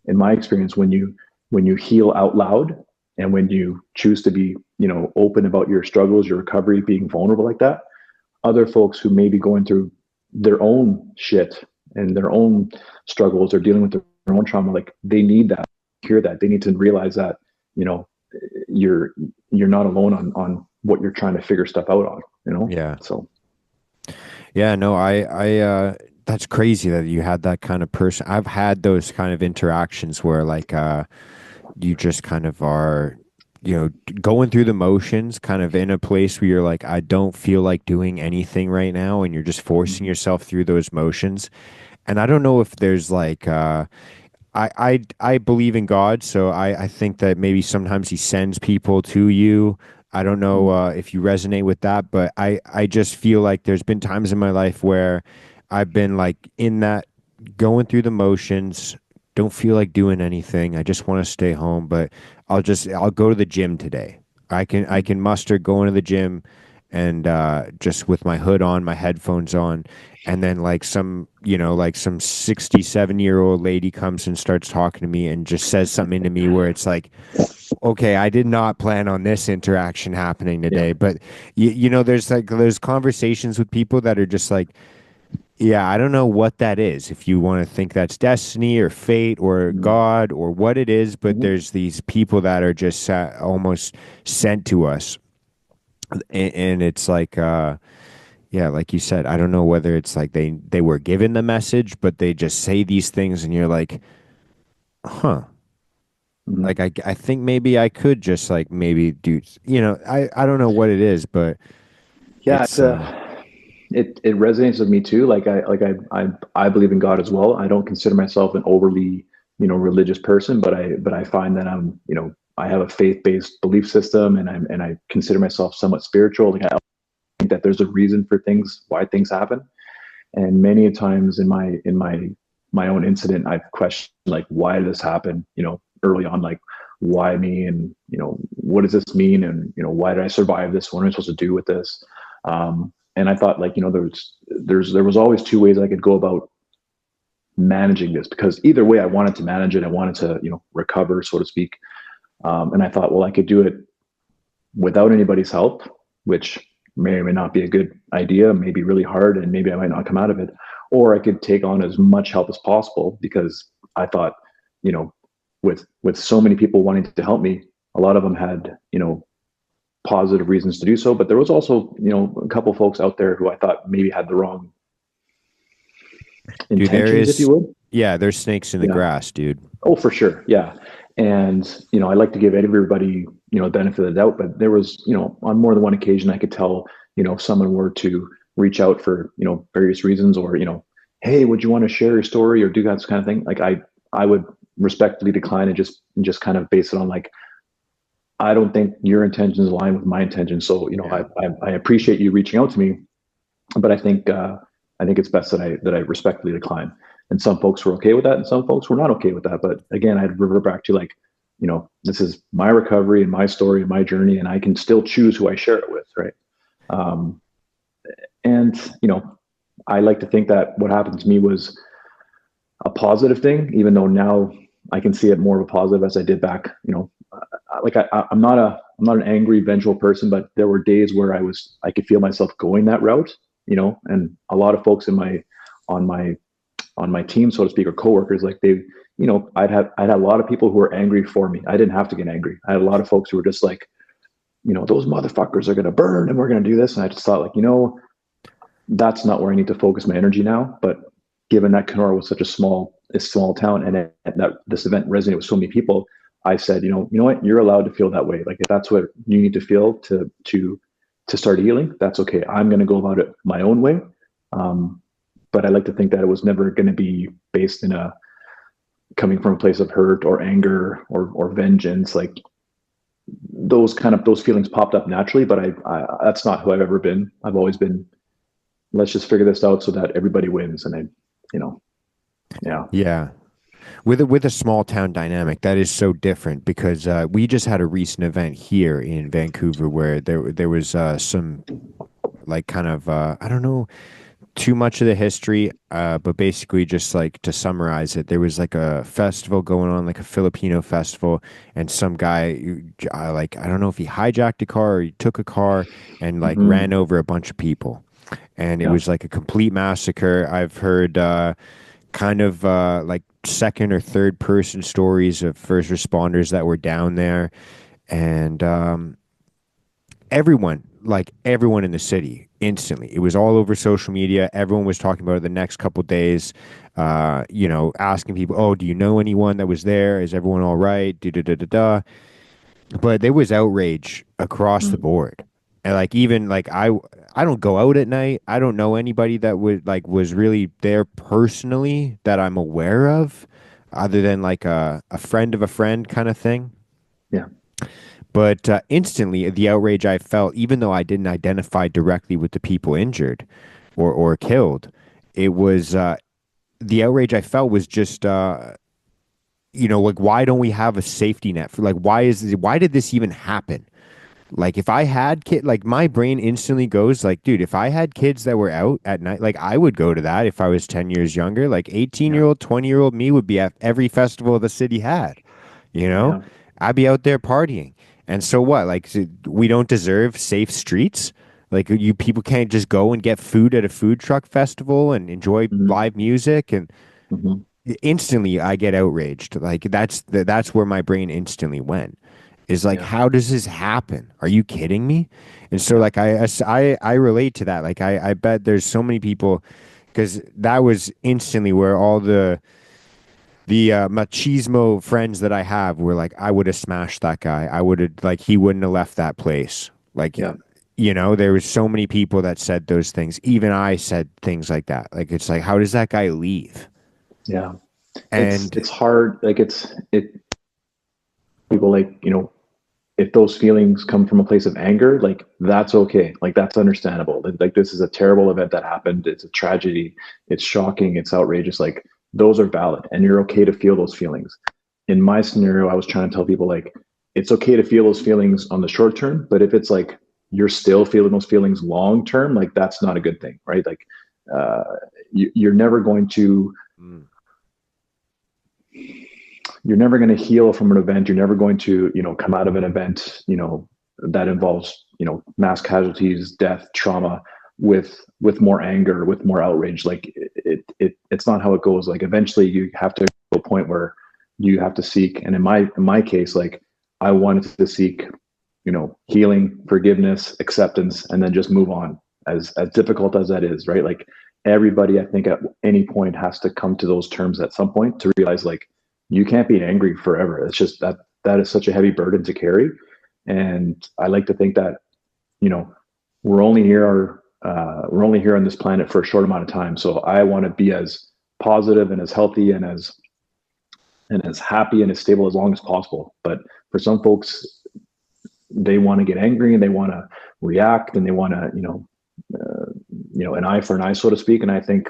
in my experience, when you heal out loud and when you choose to be, open about your struggles, your recovery, being vulnerable like that, other folks who may be going through their own shit and their own struggles or dealing with their own trauma, like they need that, hear that. They need to realize that, you're not alone on what you're trying to figure stuff out on. Yeah. So Yeah, no, that's crazy that you had that kind of person. I've had those kind of interactions where like you just kind of are, going through the motions, kind of in a place where you're like, I don't feel like doing anything right now, and you're just forcing yourself through those motions. And I don't know if there's like I believe in God, so I think that maybe sometimes he sends people to you. I don't know if you resonate with that, but I just feel like there's been times in my life where I've been like in that going through the motions, don't feel like doing anything. I just want to stay home, but I'll go to the gym today. I can muster going to the gym and just with my hood on, my headphones on, and then like some, like some 67-year-old lady comes and starts talking to me and just says something to me where it's like, okay, I did not plan on this interaction happening Yeah. today. But there's like those conversations with people that are just like, yeah, I don't know what that is. If you want to think that's destiny or fate or Mhm. God or what it is, but Mhm. there's these people that are just almost sent to us, and it's like, yeah, like you said, I don't know whether it's like they were given the message, but they just say these things, and you're like, huh. Like Mhm. I think maybe I could just like maybe do, I don't know what it is, but Yeah, it's it resonates with me too. I believe in God as well. I don't consider myself an overly, religious person, but I find that I have a faith-based belief system, and I consider myself somewhat spiritual. Like, I think that there's a reason for things, why things happen. And many times in my own incident, I've questioned, like, why did this happen, early on, like, why me, and what does this mean, and why did I survive this, what am I supposed to do with this. And I thought, like, there was always two ways I could go about managing this, because either way I wanted to manage it, I wanted to recover, so to speak. And I thought, well, I could do it without anybody's help, which may or may not be a good idea, maybe really hard, and maybe I might not come out of it. Or I could take on as much help as possible, because I thought, you know, with so many people wanting to help me, a lot of them had, positive reasons to do so. But there was also, a couple folks out there who I thought maybe had the wrong dude, there intentions, if you is, would. yeah, there's snakes in the Yeah. grass, dude. Oh, for sure. Yeah. And, I like to give everybody, the benefit of the doubt, but there was, on more than one occasion, I could tell, if someone were to reach out for, various reasons, or, hey, would you want to share your story or do that kind of thing? Like, I would respectfully decline, and just kind of base it on, like, I don't think your intentions align with my intentions. So, Yeah. I appreciate you reaching out to me, but I think it's best that I respectfully decline. And some folks were okay with that, and some folks were not okay with that. But again, I'd revert back to, like, this is my recovery and my story and my journey, and I can still choose who I share it with, right? Um, and I like to think that what happened to me was a positive thing, even though now I can see it more of a positive as I did back. Like, I'm not an angry, vengeful person, but there were days where I could feel myself going that route, and a lot of folks on my on my team, so to speak, or coworkers, like, I'd had a lot of people who were angry for me. I didn't have to get angry. I had a lot of folks who were just like, those motherfuckers are going to burn, and we're going to do this. And I just thought, like, that's not where I need to focus my energy now. But given that Kenora was such a small town, and that this event resonated with so many people, I said, you know what, you're allowed to feel that way. Like, if that's what you need to feel to start healing, that's okay. I'm going to go about it my own way. Um, but I like to think that it was never going to be based in a coming from a place of hurt or anger or vengeance. Like, those feelings popped up naturally, but I that's not who I've ever been. I've always been, let's just figure this out so that everybody wins. And you know, yeah. Yeah. With a small town dynamic, that is so different because we just had a recent event here in Vancouver where there was some like kind of I don't know too much of the history, but basically just like to summarize it, there was like a festival going on, like a Filipino festival, and some guy, like I don't know if he hijacked a car or he took a car and like ran Mm-hmm. over a bunch of people, and it Yeah. was like a complete massacre. I've heard kind of like second or third person stories of first responders that were down there, and everyone in the city instantly. It was all over social media. Everyone was talking about it the next couple days. Asking people, "Oh, do you know anyone that was there? Is everyone all right?" Da da da da da. But there was outrage across the Mm. board, and like even like I don't go out at night. I don't know anybody that would like was really there personally that I'm aware of, other than like a friend of a friend kind of thing. Yeah. But instantly, the outrage I felt, even though I didn't identify directly with the people injured or killed, it was the outrage I felt was just, like, why don't we have a safety net for, like, why did this even happen? Like if I had kid, like my brain instantly goes like, dude, if I had kids that were out at night, like I would go to that if I was 10 years younger. Like 18-year Yeah. old, 20-year old me would be at every festival the city had, you know? Yeah. I'd be out there partying. And so what? Like we don't deserve safe streets? Like you people can't just go and get food at a food truck festival and enjoy Hmm. live music and Hmm. instantly I get outraged. Like that's where my brain instantly went. Is like, Yeah. how does this happen? Are you kidding me? And so Yeah. like I relate to that. Like I bet there's so many people because that was instantly where all the machismo friends that I have were like, I would have smashed that guy. I would have like he wouldn't have left that place. Like Yeah. there was so many people that said those things. Even I said things like that. Like it's like, how does that guy leave? Yeah. And It's hard. Like people like, if those feelings come from a place of anger, like that's okay. Like that's understandable. Like this is a terrible event that happened. It's a tragedy. It's shocking. It's outrageous. Like those are valid and you're okay to feel those feelings. In my scenario, I was trying to tell people like it's okay to feel those feelings on the short term, but if it's like you're still feeling those feelings long term, like that's not a good thing, right? Like uh, you're never going to mm, heal from an event. You're never going to, come out of an event, that involves, mass casualties, death, trauma with more anger, with more outrage. Like it's not how it goes. Like eventually you have to go to a point where you have to seek. And in my case, like I wanted to seek, healing, forgiveness, acceptance, and then just move on as difficult as that is, right? Like everybody, I think at any point has to come to those terms at some point to realize like, you can't be angry forever. It's just that is such a heavy burden to carry. And I like to think that, you know, we're only here on this planet for a short amount of time. So I want to be as positive and as healthy and as happy and as stable as long as possible. But for some folks, they want to get angry and they want to react and they want to, an eye for an eye, so to speak. And I think,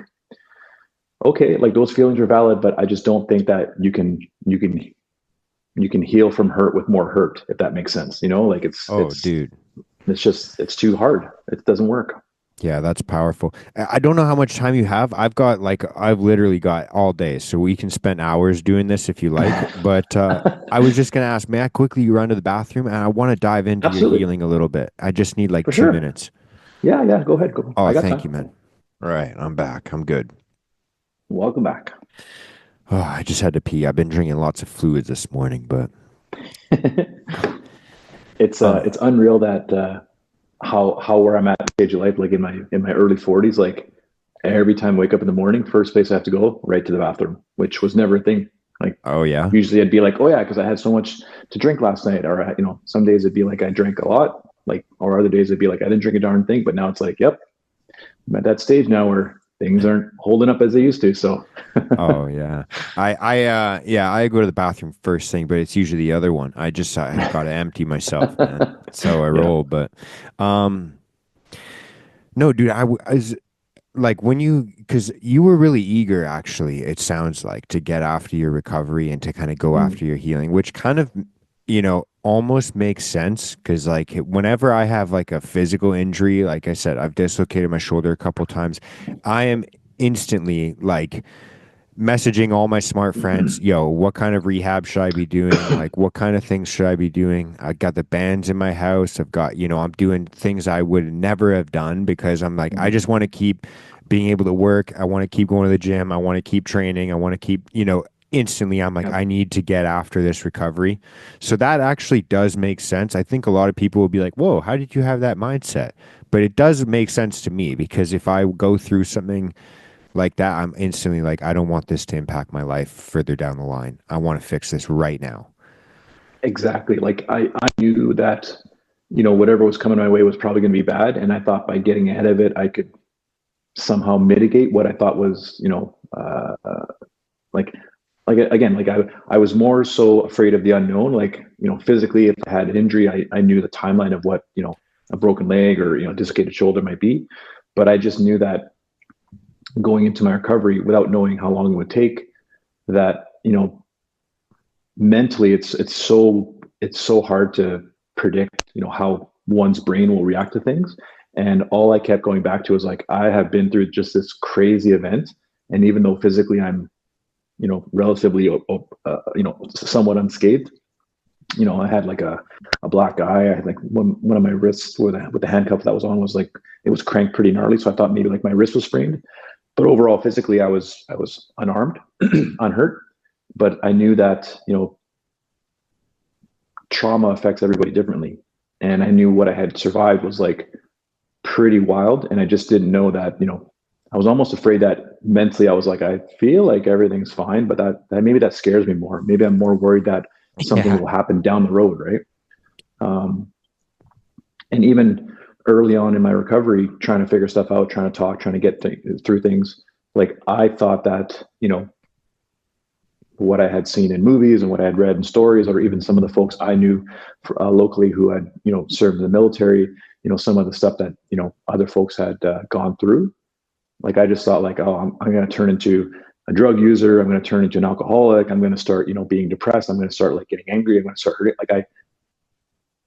okay, like those feelings are valid, but I just don't think that you can heal from hurt with more hurt, if that makes sense. Like it's oh, it's dude. it's just it's too hard. It doesn't work. Yeah, that's powerful. I don't know how much time you have. I've literally got all day, so we can spend hours doing this if you like. But I was just gonna ask, may I quickly run to the bathroom? And I want to dive into your Absolutely, healing a little bit. I just need like for two sure. minutes. Yeah, yeah. Go ahead. Go. Oh, I got thank time. you, man. All right, I'm back. I'm good. Welcome back. Oh, I just had to pee. I've been drinking lots of fluids this morning, but It's unreal that how where I'm at in the stage of life, like in my early 40s, like every time I wake up in the morning, first place I have to go right to the bathroom, which was never a thing. Like oh yeah. usually I'd be like, oh yeah, because I had so much to drink last night, or some days it'd be like I drank a lot, like, or other days it'd be like I didn't drink a darn thing. But now it's like, yep, I'm at that stage now where things aren't holding up as they used to. So Oh yeah. Yeah, I go to the bathroom first thing, but it's usually the other one. I got to empty myself, man. That's how I yeah. roll, but um no, dude, I was like when because you were really eager actually, it sounds like, to get after your recovery and to kind of go Mm, after your healing, which kind of, almost makes sense because like whenever I have like a physical injury, like I said, I've dislocated my shoulder a couple times, I am instantly like messaging all my smart friends, yo, what kind of rehab should I be doing? Like, what kind of things should I be doing? I got the bands in my house. I've got, I'm doing things I would never have done because I'm like, I mm, just want to keep being able to work. I want to keep going to the gym. I want to keep training. I want to keep, instantly I'm like, yep. I need to get after this recovery. So that actually does make sense. I think a lot of people will be like, whoa, how did you have that mindset? But it does make sense to me because if I go through something like that, I'm instantly like, I don't want this to impact my life further down the line. I want to fix this right now. Exactly. Like I knew that, whatever was coming my way was probably going to be bad. And I thought by getting ahead of it, I could somehow mitigate what I thought was, like, again, like I was more so afraid of the unknown. Like, physically, if I had an injury, I knew the timeline of what, a broken leg or, dislocated shoulder might be. But I just knew that going into my recovery without knowing how long it would take, that, mentally it's so hard to predict, how one's brain will react to things. And all I kept going back to was like, I have been through just this crazy event. And even though physically I'm, relatively, somewhat unscathed, I had like a black eye. I had like one of my wrists with the handcuff that was on was like, it was cranked pretty gnarly. So I thought maybe like my wrist was sprained, but overall physically I was unarmed, unhurt. But I knew that, trauma affects everybody differently. And I knew what I had survived was like pretty wild. And I just didn't know that, I was almost afraid that mentally I was like, I feel like everything's fine, but that maybe that scares me more. Maybe I'm more worried that something Yeah. will happen down the road. Right. Um, and even early on in my recovery, trying to figure stuff out, trying to talk, trying to get through things, like I thought that, what I had seen in movies and what I had read in stories, or even some of the folks I knew locally who had, served in the military, some of the stuff that, other folks had gone through. Like, I just thought like, oh, I'm going to turn into a drug user. I'm going to turn into an alcoholic. I'm going to start, being depressed. I'm going to start like getting angry. I'm going to start hurting.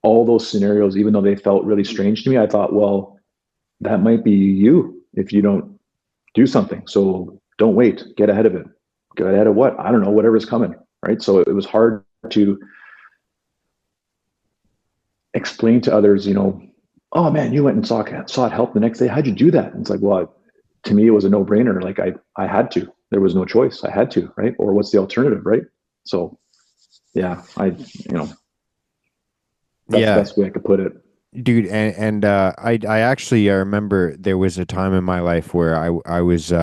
All those scenarios, even though they felt really strange to me, I thought, well, that might be you if you don't do something. So don't wait, get ahead of it. Get ahead of what? I don't know, whatever's coming. Right. So it was hard to explain to others, oh man, you went and sought help the next day. How'd you do that? And it's like, well, to me, it was a no brainer. Like I had to, there was no choice. I had to, right. Or what's the alternative? Right. So yeah, that's the Yeah. best way I could put it. Dude, I actually I remember there was a time in my life where I was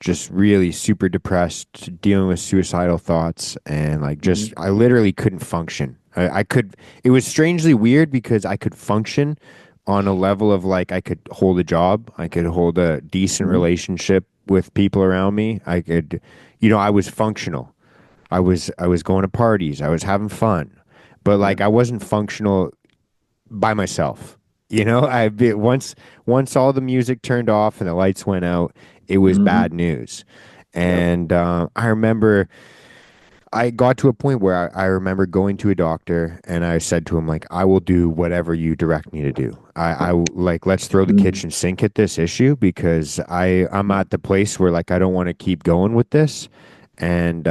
just really super depressed, dealing with suicidal thoughts, and like just Mm-hmm. I literally couldn't function. I could, it was strangely weird because I could function on a level of like I could hold a job, I could hold a decent Mm-hmm. relationship with people around me. I could, I was functional. I was going to parties, I was having fun. But Yeah. like I wasn't functional by myself. Once all the music turned off and the lights went out, it was bad Mm-hmm. news. Yep. And I remember I got to a point where I remember going to a doctor and I said to him like, I will do whatever you direct me to do. Like, let's throw the Mm-hmm. kitchen sink at this issue because I'm at the place where like I don't want to keep going with this. And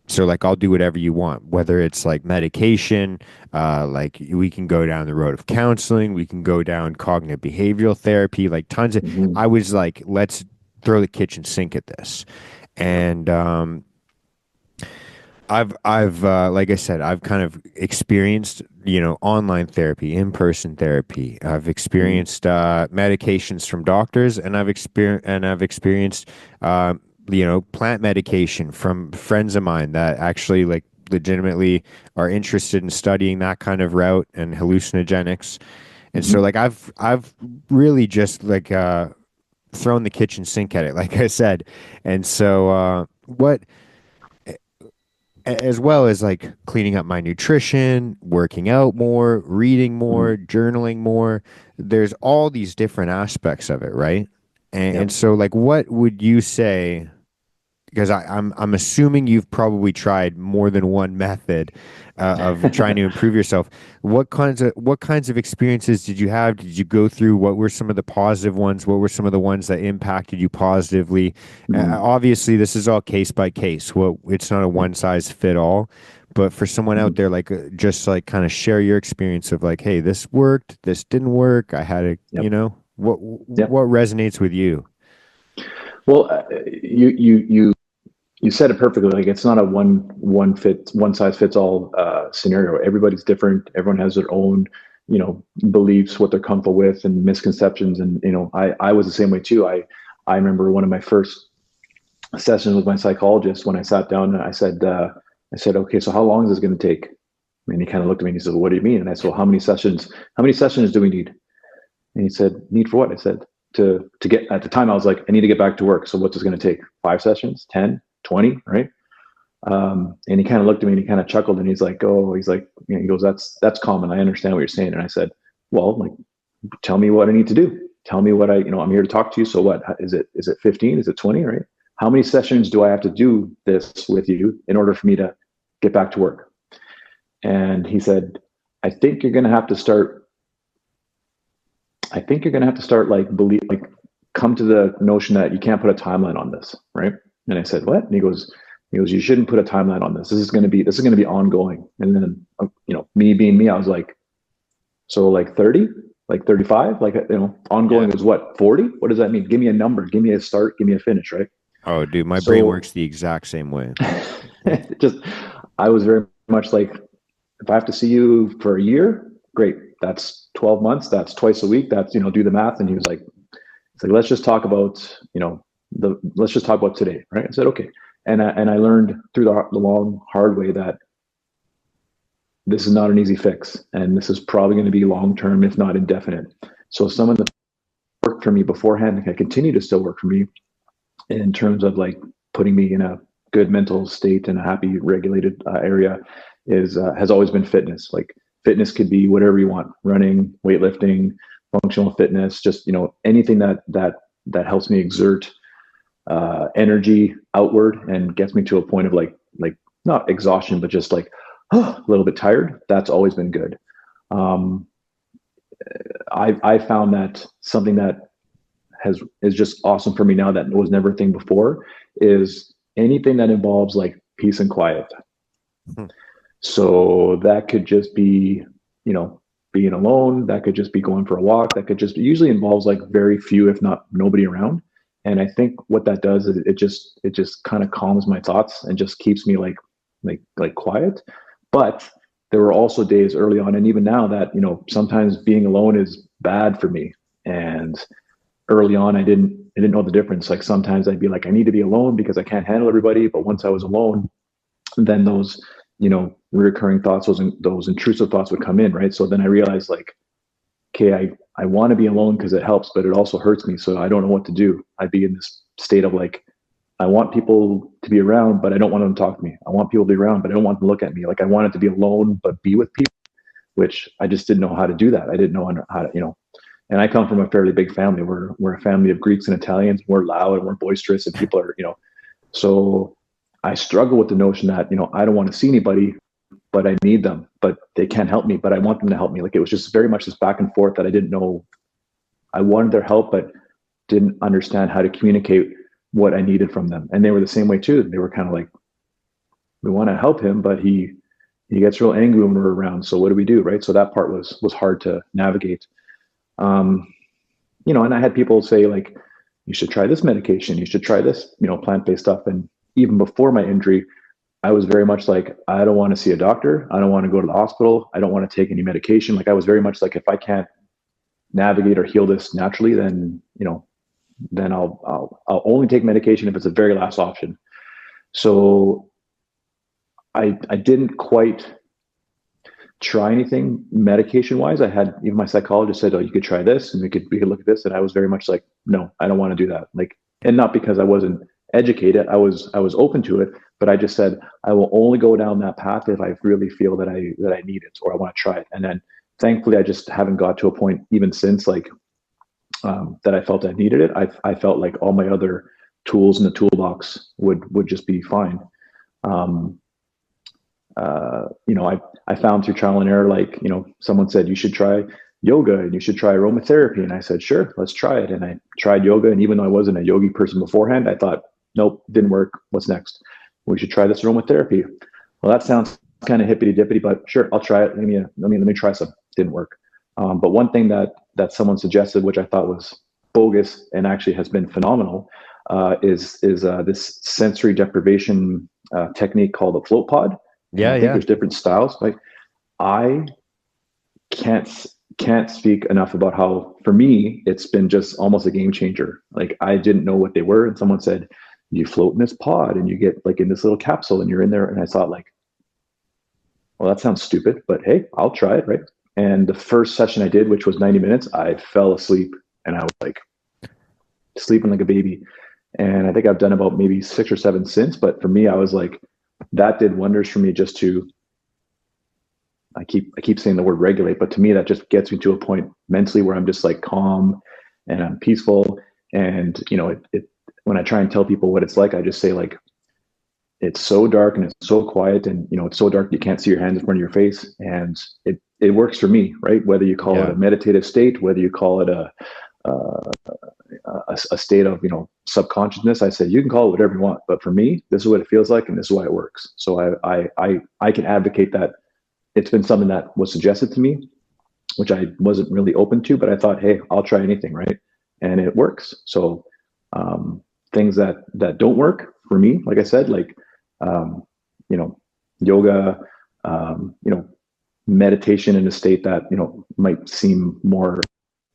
so like I'll do whatever you want, whether it's like medication, like we can go down the road of counseling, we can go down cognitive behavioral therapy, like tons of. Mm-hmm. I was like, let's throw the kitchen sink at this, and I've like I said, I've kind of experienced online therapy, in person therapy. I've Mm-hmm. experienced medications from doctors, and I've experienced plant medication from friends of mine that actually like legitimately are interested in studying that kind of route and hallucinogenics. And so Mm-hmm. like I've really just like thrown the kitchen sink at it, like I said. And so what as well as like cleaning up my nutrition, working out more, reading Mm-hmm. more, journaling more. There's all these different aspects of it, right? And Yep. so, like, what would you say? Because I'm assuming you've probably tried more than one method of trying to improve yourself. What kinds of experiences did you have? Did you go through? What were some of the positive ones? What were some of the ones that impacted you positively? Mm-hmm. Obviously, this is all case by case. Well, it's not a Yep. one size fit all. But for someone out Mm-hmm. there, like just like kind of share your experience of like, hey, this worked, this didn't work. I had a, Yep. what Yep. what resonates with you? Well, you said it perfectly. Like, it's not a one size fits all scenario. Everybody's different. Everyone has their own, beliefs, what they're comfortable with, and misconceptions. And I was the same way too. I remember one of my first sessions with my psychologist when I sat down and I said, okay, so how long is this going to take? And he kind of looked at me and he said, well, what do you mean? And I said, well, how many sessions do we need? And he said, need for what? I said, to get, at the time I was like, I need to get back to work. So what's this going to take? 5 sessions, 10, 20, right? And he kind of looked at me and he kind of chuckled and he's like, he goes, that's common. I understand what you're saying. And I said, well, like, tell me what I need to do. Tell me what I'm here to talk to you. So what is it? Is it 15? Is it 20? Right? How many sessions do I have to do this with you in order for me to get back to work? And he said, I think you're going to have to start, like come to the notion that you can't put a timeline on this. Right. And I said, what? And he goes, you shouldn't put a timeline on this. This is going to be ongoing. And then, me being me, I was like, so like 30, like 35, like, Yeah. ongoing is what, 40? What does that mean? Give me a number, give me a start, give me a finish. Right. Oh, dude, my brain So works the exact same way. just, I was very much like, if I have to see you for a year, great. That's 12 months. That's twice a week. That's, do the math. And he was like, let's just talk about, let's just talk about today. Right. I said, okay. And I learned through the long, hard way that this is not an easy fix. And this is probably going to be long-term, if not indefinite. So some of the work for me beforehand can continue to still work for me in terms of like putting me in a good mental state and a happy, regulated area has always been fitness. Like fitness could be whatever you want: running, weightlifting, functional fitness, just anything that helps me exert energy outward and gets me to a point of like not exhaustion, but just like a little bit tired. That's always been good. Um, I found that something that is just awesome for me now that was never a thing before is anything that involves like peace and quiet. Hmm. So that could just be, being alone. That could just be going for a walk. That could just usually involves like very few, if not nobody around. And I think what that does is it just kind of calms my thoughts and just keeps me like quiet. But there were also days early on, and even now, that sometimes being alone is bad for me. And early on, I didn't know the difference. Like sometimes I'd be like, I need to be alone because I can't handle everybody. But once I was alone, then those recurring thoughts, those intrusive thoughts would come in, right? So then I realized like, okay, I want to be alone because it helps, but it also hurts me. So I don't know what to do. I'd be in this state of like, I want people to be around, but I don't want them to talk to me. I want people to be around, but I don't want them to look at me. Like I wanted to be alone, but be with people, which I just didn't know how to do that. I didn't know how to, and I come from a fairly big family. We're a family of Greeks and Italians. We're loud and we're boisterous, and people are, so I struggle with the notion that, I don't want to see anybody, but I need them, but they can't help me, but I want them to help me. Like it was just very much this back and forth that I didn't know. I wanted their help, but didn't understand how to communicate what I needed from them. And they were the same way too. They were kind of like, we want to help him, but he gets real angry when we're around. So what do we do? Right. So that part was hard to navigate. Um, and I had people say like, you should try this medication, you should try this, plant-based stuff. And even before my injury, I was very much like, I don't want to see a doctor. I don't want to go to the hospital. I don't want to take any medication. Like I was very much like, if I can't navigate or heal this naturally, then, then I'll only take medication if it's the very last option. So I didn't quite try anything medication wise. I had, even my psychologist said, oh, you could try this and we could look at this. And I was very much like, no, I don't want to do that. Like, and not because I wasn't educated. I was open to it, but I just said, I will only go down that path if I really feel that I need it or I want to try it. And then thankfully I just haven't got to a point even since like, that I felt I needed it. I felt like all my other tools in the toolbox would just be fine. Um, I found through trial and error, like, someone said you should try yoga and you should try aromatherapy. And I said, sure, let's try it. And I tried yoga. And even though I wasn't a yogi person beforehand, I thought, nope, didn't work. What's next? We should try this aromatherapy. Well, that sounds kind of hippity dippity, but sure, I'll try it. Let me try some. Didn't work. But one thing that someone suggested, which I thought was bogus and actually has been phenomenal, is this sensory deprivation technique called a float pod. And Yeah, I think yeah. there's different styles. Like I can't speak enough about how, for me, it's been just almost a game changer. Like I didn't know what they were, and someone said, you float in this pod and you get like in this little capsule and you're in there. And I thought like, well, that sounds stupid, but hey, I'll try it, right? And the first session I did, which was 90 minutes, I fell asleep and I was like sleeping like a baby. And I think I've done about maybe 6 or 7 since. But for me, I was like, that did wonders for me just to, I keep saying the word regulate, but to me, that just gets me to a point mentally where I'm just like calm and I'm peaceful. And, when I try and tell people what it's like, I just say like, it's so dark and it's so quiet and, it's so dark you can't see your hands in front of your face. And it works for me, right? Whether you call it a Yeah. meditative state, whether you call it a state of, subconsciousness. I said, you can call it whatever you want, but for me, this is what it feels like, and this is why it works. So I can advocate that. It's been something that was suggested to me, which I wasn't really open to, but I thought, hey, I'll try anything, right? And it works. So things that don't work for me, like I said, like um, you know, yoga, meditation in a state that might seem more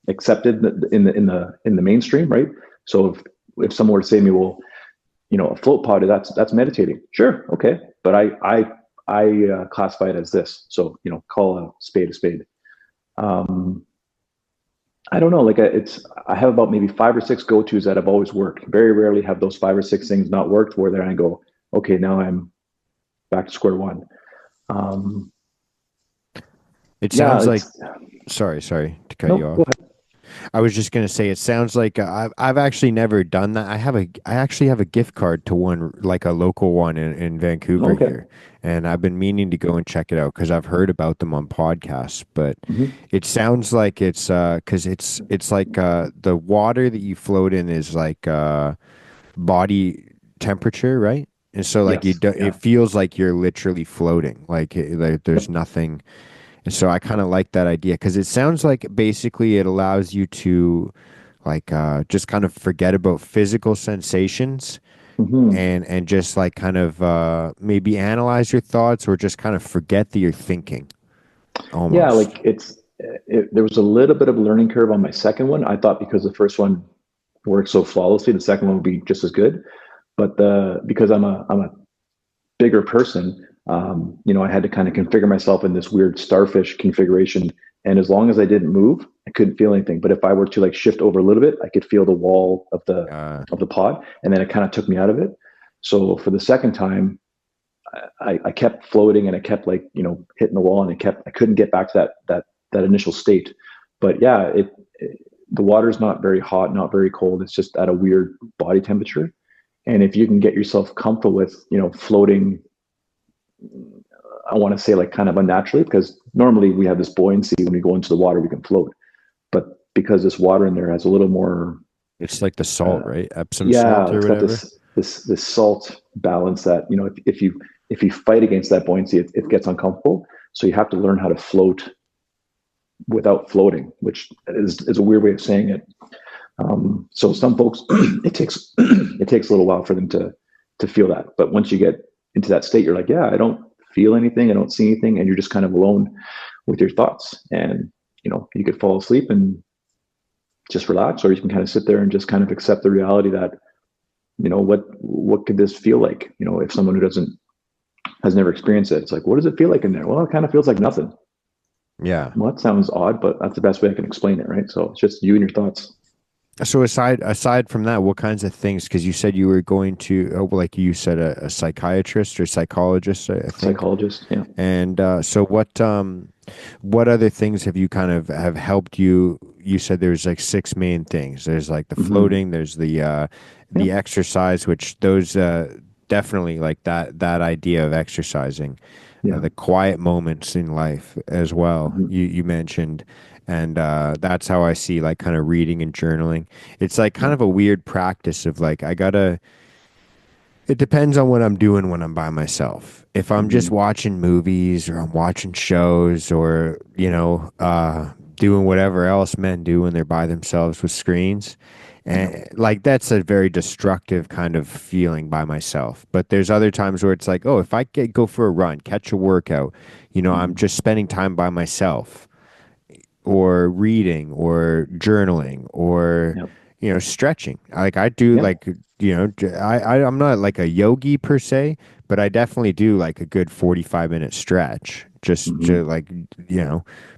accepted in the mainstream, right? So if someone were to say to me, well, a float pod, that's meditating. Sure, okay, but I classify it as this. So call a spade a spade. Um, I don't know. Like I have about maybe 5 or 6 go-tos that have always worked. Very rarely have those 5 or 6 things not worked. Where then I go, okay, now I'm back to square one. Um, It yeah, sounds like, it's sorry to cut you no. Go off. I was just gonna say, it sounds like I've actually never done that. I actually have a gift card to one, like a local one in ahead. Vancouver Okay. here, and I've been meaning to go and check it out because I've heard about them on podcasts. But Hmm. it sounds like it's because it's like the water that you float in is like body temperature, right? And so like Yes. it Yeah. feels like you're literally floating, like there's Yep. nothing. And so I kind of like that idea because it sounds like basically it allows you to like just kind of forget about physical sensations Hmm. and just like kind of maybe analyze your thoughts or just kind of forget that you're thinking Yeah, almost. like there was a little bit of a learning curve on my second one. I thought because the first one worked so flawlessly, the second one would be just as good. But because I'm a bigger person, I had to kind of configure myself in this weird starfish configuration. And as long as I didn't move, I couldn't feel anything. But if I were to like shift over a little bit, I could feel the wall of the Uh, of the pod, and then it kind of took me out of it. So for the second time, I kept floating and I kept like hitting the wall, and I couldn't get back to that initial state. But yeah, the water's not very hot, not very cold. It's just at a weird body temperature. And if you can get yourself comfortable with floating, I want to say like kind of unnaturally, because normally we have this buoyancy when we go into the water, we can float. But because this water in there has a little more, it's like the salt, uh, right? Epsom yeah, salt or it's got whatever. this salt balance that if you fight against that buoyancy, it gets uncomfortable. So you have to learn how to float without floating, which is a weird way of saying it. So some folks, it takes a little while for them to feel that. But once you get into that state, you're like, yeah, I don't feel anything, I don't see anything, and you're just kind of alone with your thoughts. And you could fall asleep and just relax, or you can kind of sit there and just kind of accept the reality that what could this feel like? If someone who doesn't has never experienced it, it's like, what does it feel like in there? Well, it kind of feels like nothing. Yeah. Well, that sounds odd, but that's the best way I can explain it, right? So it's just you and your thoughts. So aside from that, what kinds of things? Because you said you were going to, like you said, a psychiatrist or psychologist, I think. Psychologist, yeah. And so what other things have you kind of have helped you? You said there's like six main things. There's like the Hmm. floating, there's Yeah. the exercise, which those definitely like that idea of exercising, Yeah. the quiet moments in life as well. Hmm. You mentioned, and that's how I see like kind of reading and journaling. It's like kind Yeah. of a weird practice of like I gotta it depends on what I'm doing when I'm by myself. If I'm just Hmm. watching movies or I'm watching shows or, doing whatever else men do when they're by themselves with screens, Yeah. and like that's a very destructive kind of feeling by myself. But there's other times where it's like, oh, if I go for a run, catch a workout, I'm Hmm. just spending time by myself or reading or journaling or Yeah. stretching like I do Yeah. like I'm not like a yogi per se, but I definitely do like a good 45-minute stretch just to Hmm. like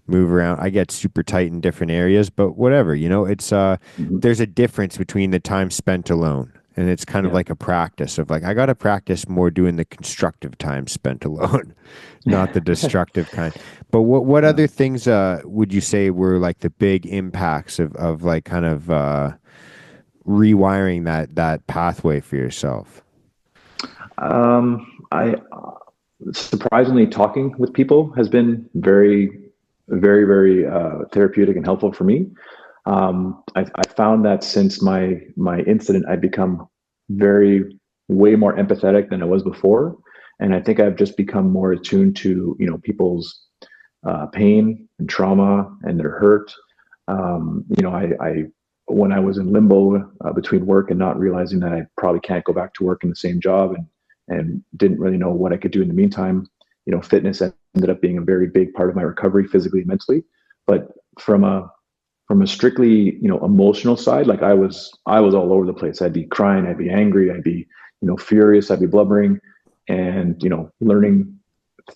move around. I get super tight in different areas, but whatever, it's Hmm. there's a difference between the time spent alone, and it's kind of Yeah. like a practice of like I got to practice more doing the constructive time spent alone, not the destructive kind. But what Yeah. other things would you say were like the big impacts of like kind of rewiring that pathway for yourself? I surprisingly talking with people has been very. very, very therapeutic and helpful for me. I found that since my incident, I've become way more empathetic than I was before, and I think I've just become more attuned to people's pain and trauma and their hurt. I when I was in limbo between work and not realizing that I probably can't go back to work in the same job, and didn't really know what I could do in the meantime. Fitness ended up being a very big part of my recovery, physically and mentally. But from a strictly emotional side, like I was all over the place. I'd be crying, I'd be angry, I'd be furious, I'd be blubbering, and learning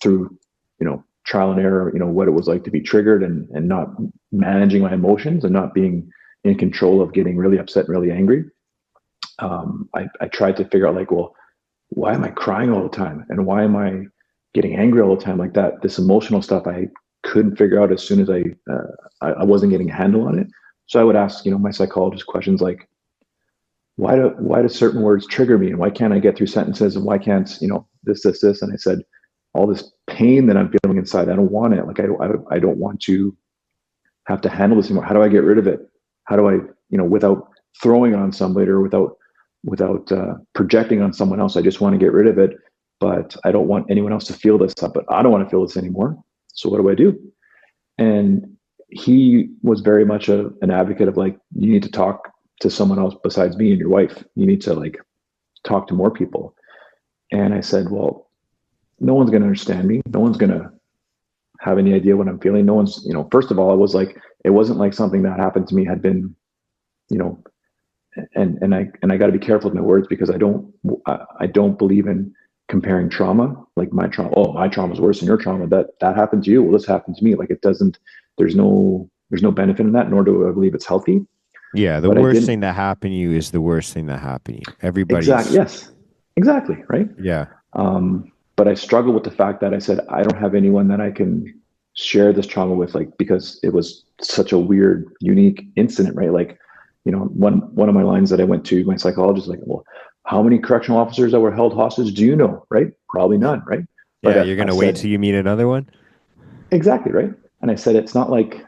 through trial and error, what it was like to be triggered, and not managing my emotions and not being in control of getting really upset and really angry. I tried to figure out, like, well, why am I crying all the time, and why am I getting angry all the time like that? This emotional stuff I couldn't figure out as soon as I wasn't getting a handle on it. So I would ask my psychologist questions like, why do certain words trigger me, and why can't I get through sentences, and why can't this? And I said, all this pain that I'm feeling inside, I don't want it. Like, I don't want to have to handle this anymore. How do I get rid of it? How do I, without throwing it on somebody, or without projecting on someone else? I just want to get rid of it, but I don't want anyone else to feel this stuff. But I don't want to feel this anymore. So what do I do? And he was very much an advocate of, like, you need to talk to someone else besides me and your wife. You need to, like, talk to more people. And I said, well, no one's going to understand me. No one's going to have any idea what I'm feeling. No one's, first of all, it wasn't like something that happened to me had been, and I got to be careful with my words, because I don't believe in comparing trauma. Like, my trauma, oh, my trauma is worse than your trauma. That happened to you. Well, this happened to me. Like, it doesn't, there's no benefit in that, nor do I believe it's healthy. Yeah, the But worst thing that happened to you is the worst thing that happened to you. exactly. Everybody's, Yes, exactly. Right. yeah. But I struggle with the fact that I said, I don't have anyone that I can share this trauma with, like, because it was such a weird, unique incident, right? Like, one of my lines that I went to my psychologist, like, well, how many correctional officers that were held hostage do you know? Right? Probably none, right? But Yeah, you're I gonna wait said, till you meet another one? exactly, right? And I said, it's not like,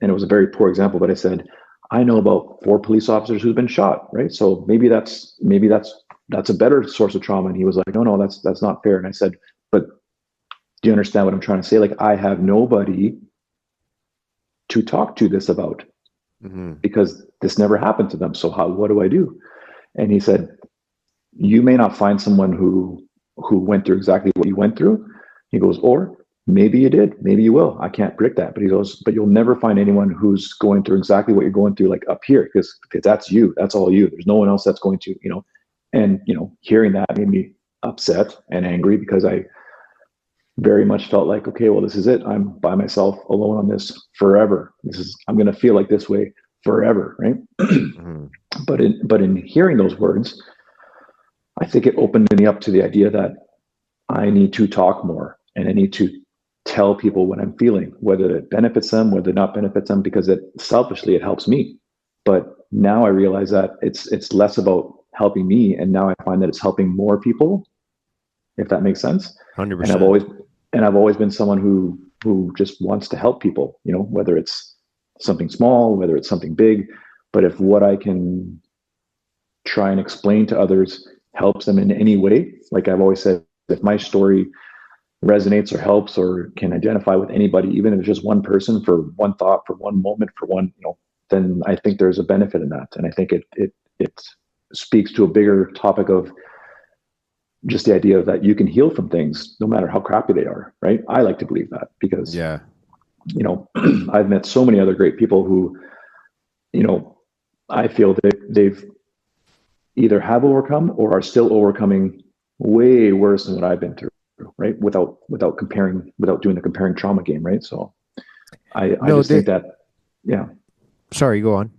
and it was a very poor example, but I said, I know about 4 police officers who've been shot, right? So maybe that's a better source of trauma. And he was like, no, that's not fair. And I said, but do you understand what I'm trying to say? Like, I have nobody to talk to this about, because this never happened to them. So what do I do? And he said, you may not find someone who went through exactly what you went through. He goes, or maybe you did, maybe you will. I can't predict that. But he goes, but you'll never find anyone who's going through exactly what you're going through, like, up here, because that's you. That's all you. There's no one else that's going to, and, hearing that made me upset and angry, because I very much felt like, okay, well, this is it. I'm by myself, alone on this forever. I'm going to feel like this way forever. Right. Mm-hmm. But in hearing those words, I think it opened me up to the idea that I need to talk more, and I need to tell people what I'm feeling, whether it benefits them, whether it not benefits them, because selfishly it helps me. But now I realize that it's less about helping me, and now I find that it's helping more people, if that makes sense. And I've 100%. always been someone who just wants to help people, whether it's something small, whether it's something big. But if what I can try and explain to others helps them in any way, like I've always said, if my story resonates or helps or can identify with anybody, even if it's just one person, for one thought, for one moment, for one, then I think there's a benefit in that. And I think it speaks to a bigger topic of just the idea that you can heal from things no matter how crappy they are, right? I like to believe that, because Yeah. I've met so many other great people who, I feel that they've either have overcome or are still overcoming way worse than what I've been through, right? Without doing the comparing trauma game, right? So I just think that, yeah. Sorry, go on.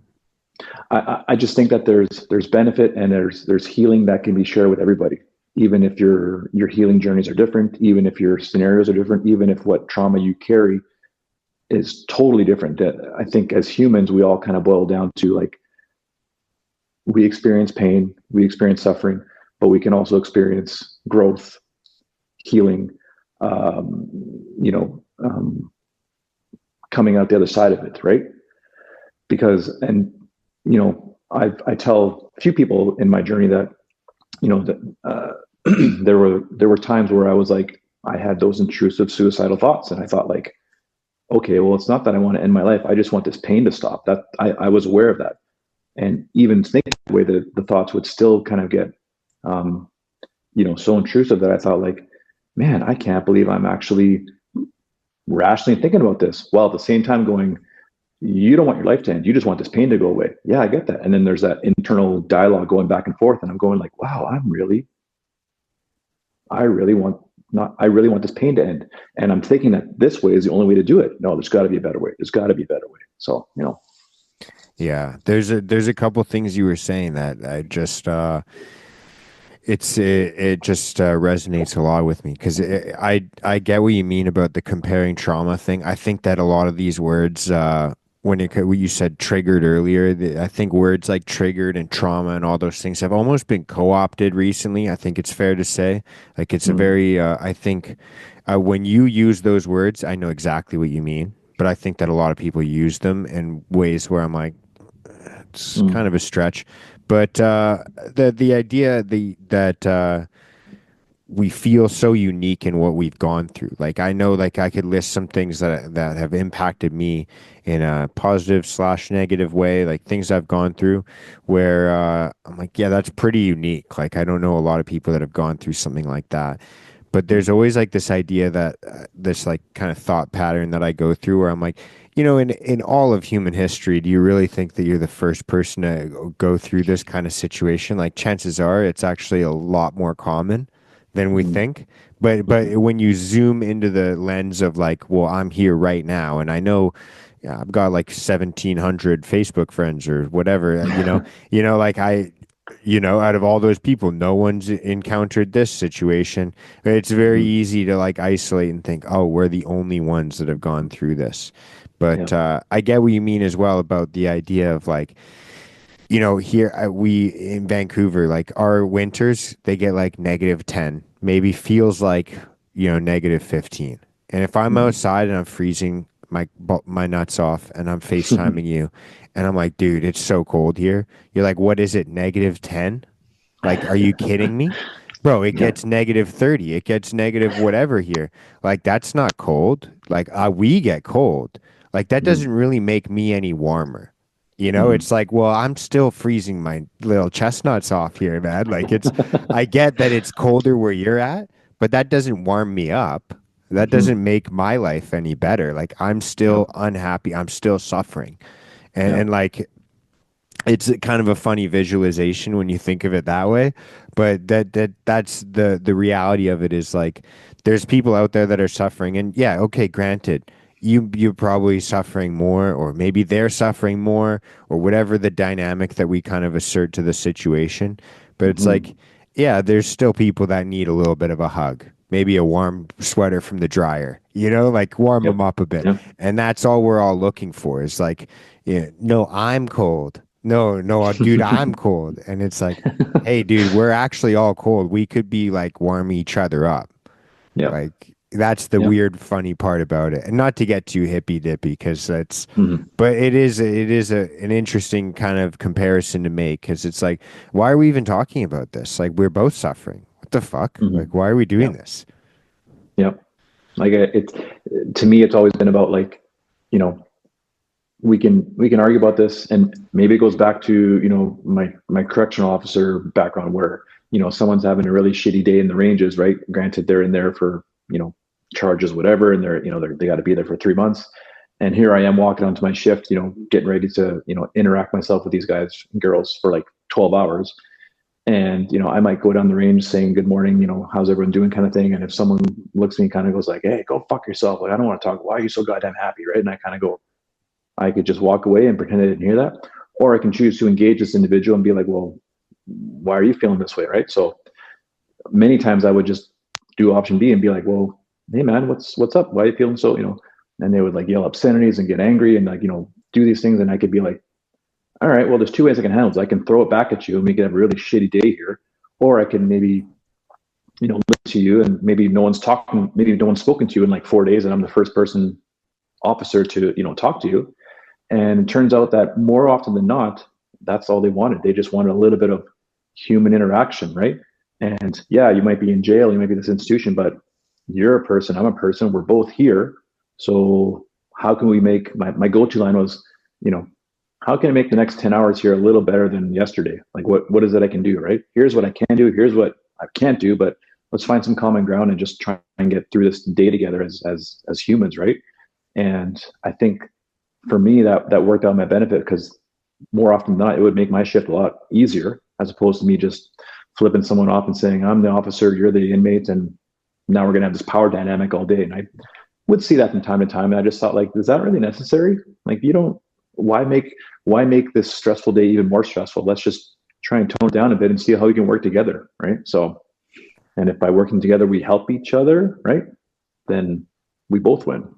I just think that there's benefit, and there's healing that can be shared with everybody, even if your healing journeys are different, even if your scenarios are different, even if what trauma you carry is totally different. I think as humans, we all kind of boil down to, like, we experience pain, we experience suffering, but we can also experience growth, healing, um, you know, coming out the other side of it, right? Because, and I tell a few people in my journey that that there were times where I was like, I had those intrusive suicidal thoughts, and I thought like, okay, well, it's not that I want to end my life. I just want this pain to stop. That I was aware of that, and even thinking the way that the thoughts would still kind of get, um, so intrusive that I thought like, man, I can't believe I'm actually rationally thinking about this, while at the same time going, you don't want your life to end. You just want this pain to go away. Yeah, I get that. And then there's that internal dialogue going back and forth, and I'm going like, wow, I really want not, I really want this pain to end. And I'm thinking that this way is the only way to do it. No, there's got to be a better way. There's got to be a better way. So, Yeah, there's a couple things you were saying that I just it just resonates a lot with me because I get what you mean about the comparing trauma thing. I think that a lot of these words, when you said triggered earlier, I think words like triggered and trauma and all those things have almost been co-opted recently. I think it's fair to say, like it's a mm, very I think when you use those words, I know exactly what you mean, but I think that a lot of people use them in ways where I'm like, it's kind mm, of a stretch. But the idea that we feel so unique in what we've gone through. Like I know, like I could list some things that have impacted me in a positive slash negative way, like things I've gone through, where I'm like, yeah, that's pretty unique. Like I don't know a lot of people that have gone through something like that. But there's always like this idea that this like kind of thought pattern that I go through where I'm like, in all of human history, do you really think that you're the first person to go through this kind of situation? Like chances are it's actually a lot more common than we mm, think. But mm, when you zoom into the lens of like, well, I'm here right now, and I know, yeah, I've got like 1,700 Facebook friends or whatever, like out of all those people, no one's encountered this situation. It's very mm, easy to like isolate and think, oh, we're the only ones that have gone through this. yeah. But I get what you mean as well about the idea of like, here we in Vancouver, like our winters, they get like -10, maybe feels like, -15. And if I'm Mm. outside and I'm freezing my nuts off and I'm FaceTiming you and I'm like, dude, it's so cold here. You're like, what is it, -10? Like, are you kidding me? Bro, it Yeah. gets -30. It gets negative whatever here. Like, that's not cold. Like, we get cold. Like, that Mm, doesn't really make me any warmer. mm, It's like, well, I'm still freezing my little chestnuts off here, man. Like, I get that it's colder where you're at, but that doesn't warm me up. That mhm. doesn't make my life any better. Like, I'm Yeah. still unhappy. I'm still suffering. And, Yeah. and like, it's kind of a funny visualization when you think of it that way, but that's the reality of it is like there's people out there that are suffering, and yeah, okay, granted, you're probably suffering more, or maybe they're suffering more, or whatever the dynamic that we kind of assert to the situation. But it's like, Mhm. yeah, there's still people that need a little bit of a hug, maybe a warm sweater from the dryer, like warm them Yep. up a bit. Yeah. And that's all we're all looking for is like, yeah, no, I'm cold. No, no, dude, I'm cold. And it's like, hey, dude, we're actually all cold. We could be like warm each other up. Yeah. Like that's the Yeah. weird, funny part about it. And not to get too hippy dippy, because Mhm. but an interesting kind of comparison to make, because it's like, why are we even talking about this? Like we're both suffering. What the fuck? Like Mhm. why are we Yeah. doing this? Yeah. Like it's to me, it's always been about like, you know, we can argue about this, and maybe it goes back to my correctional officer background, where someone's having a really shitty day in the ranges, right? Granted, they're in there for charges, whatever, and they got to be there for 3 months, and here I am walking onto my shift, getting ready to interact myself with these guys and girls for like 12 hours. And I might go down the range saying good morning, how's everyone doing, kind of thing. And if someone looks at me, kind of goes like, hey, go fuck yourself, like I don't want to talk, why are you so goddamn happy, right? And I kind of go, I could just walk away and pretend I didn't hear that, or I can choose to engage this individual and be like, well, why are you feeling this way, right? So many times I would just do option B and be like, well, hey man, what's up? Why are you feeling so, And they would like yell obscenities and get angry and like, do these things. And I could be like, all right, well, there's two ways I can handle this. I can throw it back at you and we can have a really shitty day here, or I can maybe listen to you, and maybe no one's talking, maybe no one's spoken to you in like 4 days, and I'm the first person officer to, talk to you. And it turns out that more often than not, that's all they wanted. They just wanted a little bit of human interaction, right? And yeah, you might be in jail, you might be this institution, but you're a person, I'm a person, we're both here. So how can we make my go-to line was, you know, how can I make the next 10 hours here a little better than yesterday? Like what is it I can do, right? Here's what I can do, here's what I can't do, but let's find some common ground and just try and get through this day together as humans, right? And I think for me that worked out my benefit, because more often than not, it would make my shift a lot easier, as opposed to me just flipping someone off and saying, I'm the officer, you're the inmate, and now we're going to have this power dynamic all day. And I would see that from time to time. And I just thought, like, is that really necessary? Like, you don't, why make this stressful day even more stressful? Let's just try and tone it down a bit and see how we can work together. Right. So, and if by working together, we help each other, right, then we both win.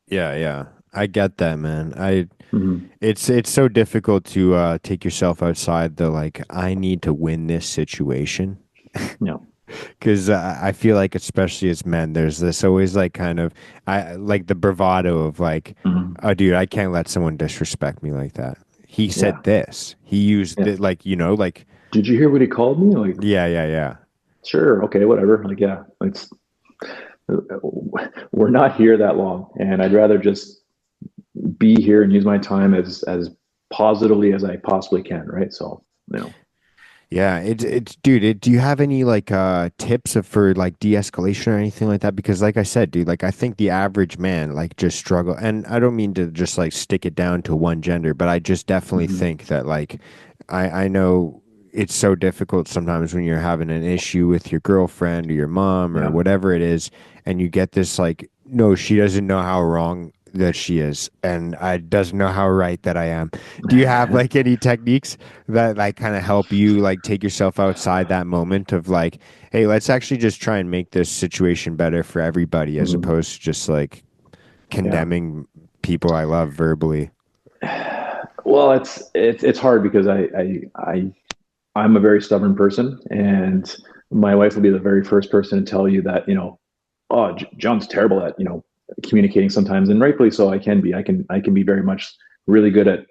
Yeah, yeah. I get that, man. I Mm-hmm. it's so difficult to take yourself outside the like I need to win this situation. Yeah. Because I feel like, especially as men, there's this always like kind of I like the bravado of like, Mm-hmm. oh, dude, I can't let someone disrespect me like that. He Yeah. said this. He used Yeah. it like like Did you hear what he called me? Like, yeah, yeah, yeah, sure. Okay. Whatever. Like, yeah, it's, we're not here that long, and I'd rather just be here and use my time as positively as I possibly can. Right. So, yeah. It's dude. Do you have any like tips for like de-escalation or anything like that? Because like I said, dude, like I think the average man like just struggle, and I don't mean to just like stick it down to one gender, but I just definitely mm-hmm. think that like I know it's so difficult sometimes when you're having an issue with your girlfriend or your mom or Yeah. whatever it is, and you get this like, no, she doesn't know how wrong that she is, and I doesn't know how right that I am. Do you have like any techniques that like kind of help you like take yourself outside that moment of like, hey, let's actually just try and make this situation better for everybody as Mm-hmm. opposed to just like Yeah. condemning people I love verbally? Well, it's hard because I'm a very stubborn person, and my wife will be the very first person to tell you that, oh, John's terrible at, communicating sometimes, and rightfully so. I can be very much really good at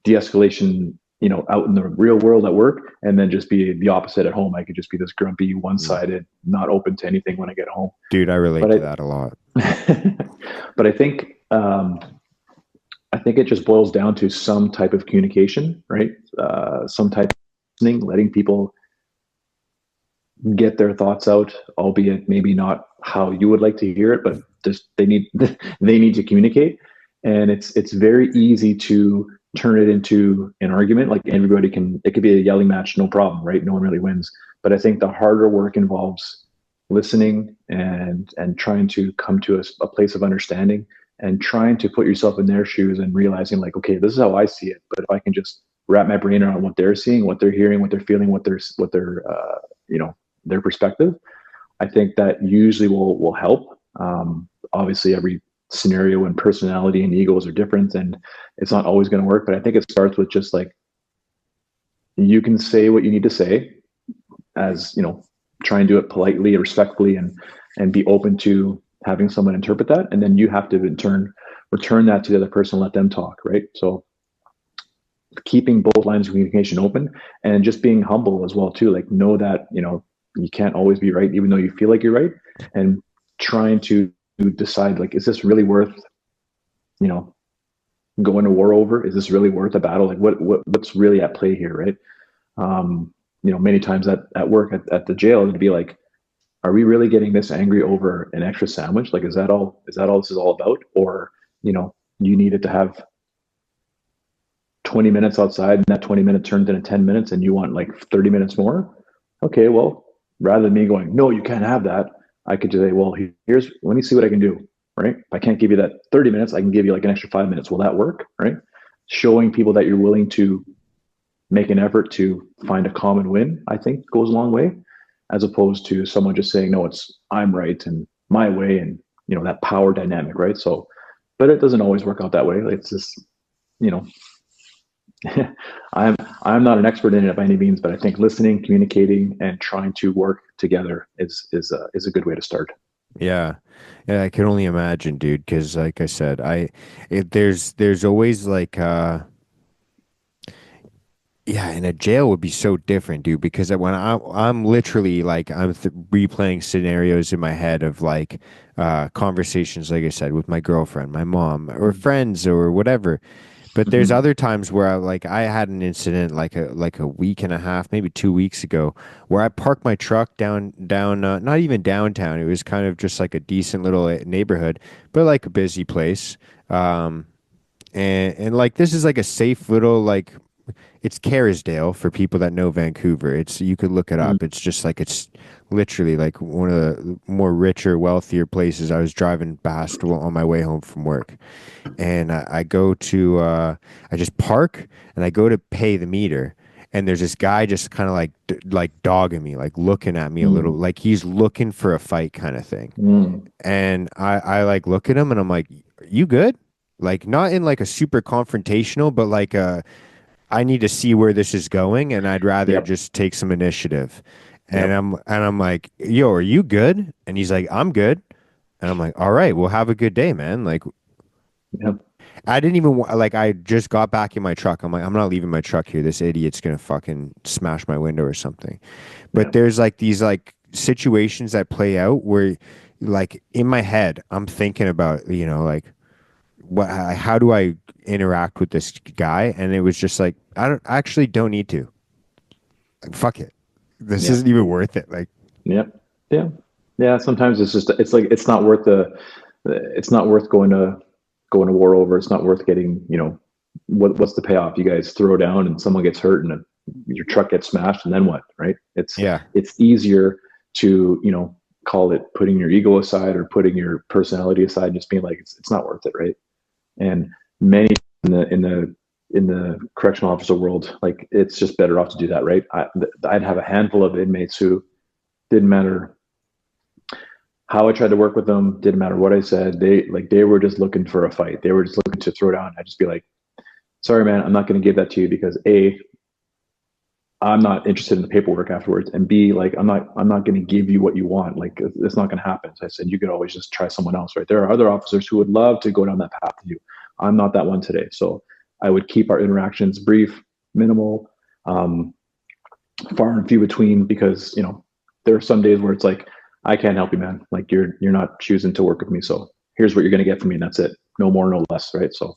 de-escalation, out in the real world at work, and then just be the opposite at home. I could just be this grumpy, Mm. one-sided, not open to anything when I get home. Dude, I relate But to that a lot. but I think it just boils down to some type of communication, right? Some type of listening, letting people get their thoughts out, albeit maybe not how you would like to hear it, but just they need they need to communicate. And it's very easy to turn it into an argument. Like, everybody can, it could be a yelling match, no problem, right? No one really wins. But I think the harder work involves listening and trying to come to a place of understanding, and trying to put yourself in their shoes and realizing, like, okay, this is how I see it, but if I can just wrap my brain around what they're seeing, what they're hearing, what they're feeling, what they're you know their perspective, I think that usually will help. Obviously, every scenario and personality and egos are different, and it's not always going to work. But I think it starts with just like, you can say what you need to say, as try and do it politely and respectfully, and be open to having someone interpret that, and then you have to in turn return that to the other person, let them talk, right? So keeping both lines of communication open, and just being humble as well too. Like, know that you can't always be right, even though you feel like you're right, and trying to decide, like, is this really worth you know going to war over? Is this really worth a battle? Like, what's really at play here, right? Many times at work, at the jail, it'd be like, are we really getting this angry over an extra sandwich? Like, is that all this is all about? Or you needed to have 20 minutes outside, and that 20 minutes turned into 10 minutes, and you want like 30 minutes more. Okay, well, rather than me going, no, you can't have that, I could just say, well, let me see what I can do, right? If I can't give you that 30 minutes, I can give you like an extra 5 minutes. Will that work, right? Showing people that you're willing to make an effort to find a common win, I think, goes a long way, as opposed to someone just saying, no, I'm right and my way, and that power dynamic, right? So, but it doesn't always work out that way. It's just, you know I'm I'm not an expert in it by any means, but I think listening, communicating, and trying to work together is a good way to start. Yeah. Yeah, I can only imagine, dude, because like I said, there's always like yeah, and a jail would be so different, dude, because when I'm literally like replaying scenarios in my head of like conversations, like I said, with my girlfriend, my mom, or friends or whatever. But there's Mm-hmm. other times where I had an incident like a week and a half, maybe 2 weeks ago, where I parked my truck down not even downtown. It was kind of just like a decent little neighborhood, but like a busy place. Um, and like this is like a safe little like it's Kerrisdale for people that know Vancouver. It's you could look it up. It's just like it's literally like one of the more richer, wealthier places. I was driving past on my way home from work, and I go to I just park and I go to pay the meter, and there's this guy just kind of like like dogging me, like looking at me a little, Mm-hmm. like he's looking for a fight kind of thing. Mm-hmm. And I like look at him and I'm like, you good? Like not in like a super confrontational, but like I need to see where this is going, and I'd rather Yep. just take some initiative. And Yep. I'm like, yo, are you good? And he's like, I'm good. And I'm like, all right, well, have a good day, man. Like, Yep. I didn't even like, I just got back in my truck. I'm like, I'm not leaving my truck here. This idiot's gonna fucking smash my window or something. But Yep. there's like these like situations that play out where, like, in my head, I'm thinking about, like, how do I interact with this guy? And it was just like, I actually don't need to. Like, fuck it. This Yep. isn't even worth it. Like, Yep. Yeah. Yeah. Sometimes it's like it's not worth it's not worth going to war over. It's not worth getting, what's the payoff? You guys throw down and someone gets hurt and your truck gets smashed, and then what, right? yeah, It's easier to, call it putting your ego aside or putting your personality aside, just being like, it's not worth it, right? And many in the correctional officer world, like it's just better off to do that, right? I'd have a handful of inmates who didn't matter how I tried to work with them, didn't matter what I said. They were just looking for a fight. They were just looking to throw down. I'd just be like, sorry, man, I'm not going to give that to you because A, I'm not interested in the paperwork afterwards, and B, like I'm not going to give you what you want. Like it's not going to happen. So I said, you could always just try someone else, right? There are other officers who would love to go down that path with you. I'm not that one today, so I would keep our interactions brief, minimal, um, far and few between, because there are some days where it's like, I can't help you, man. Like you're not choosing to work with me, so here's what you're going to get from me, and that's it. No more, no less, right? So.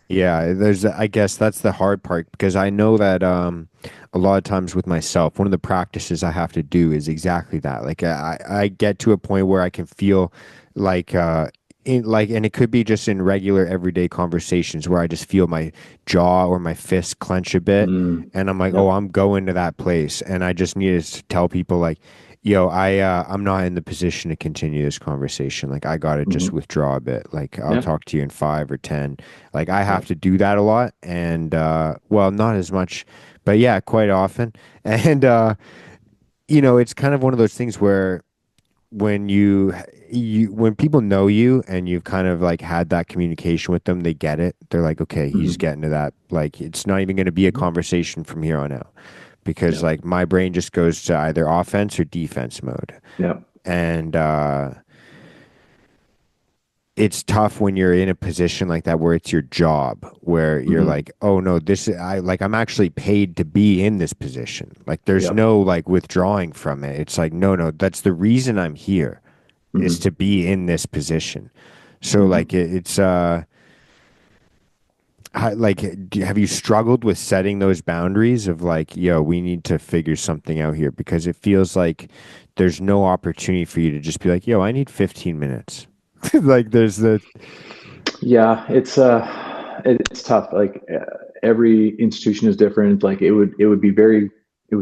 yeah. I guess that's the hard part because I know that a lot of times with myself, one of the practices I have to do is exactly that. Like I get to a point where I can feel like and it could be just in regular everyday conversations where I just feel my jaw or my fist clench a bit, and I'm like, oh, Yep. I'm going to that place, and I just need to tell people like, yo, I'm not in the position to continue this conversation. Like I gotta just Mm-hmm. withdraw a bit. Like I'll Yep. talk to you in 5 or 10. Like I have Yep. to do that a lot, and well, not as much, but yeah, quite often. And it's kind of one of those things where when when people know you and you've kind of like had that communication with them, they get it. They're like, okay, he's Mm-hmm. getting to that. Like it's not even going to be a Mm-hmm. conversation from here on out because Yep. like my brain just goes to either offense or defense mode. Yep. And it's tough when you're in a position like that where it's your job, where you're Mm-hmm. like, oh no, I'm actually paid to be in this position. Like there's Yep. no like withdrawing from it. It's like, no, no, that's the reason I'm here is Mm-hmm. to be in this position. So Mm-hmm. like like have you struggled with setting those boundaries of like, yo, we need to figure something out here because it feels like there's no opportunity for you to just be like, yo, I need 15 minutes. Like there's the Yeah, it's tough. Like every institution is different. Like it was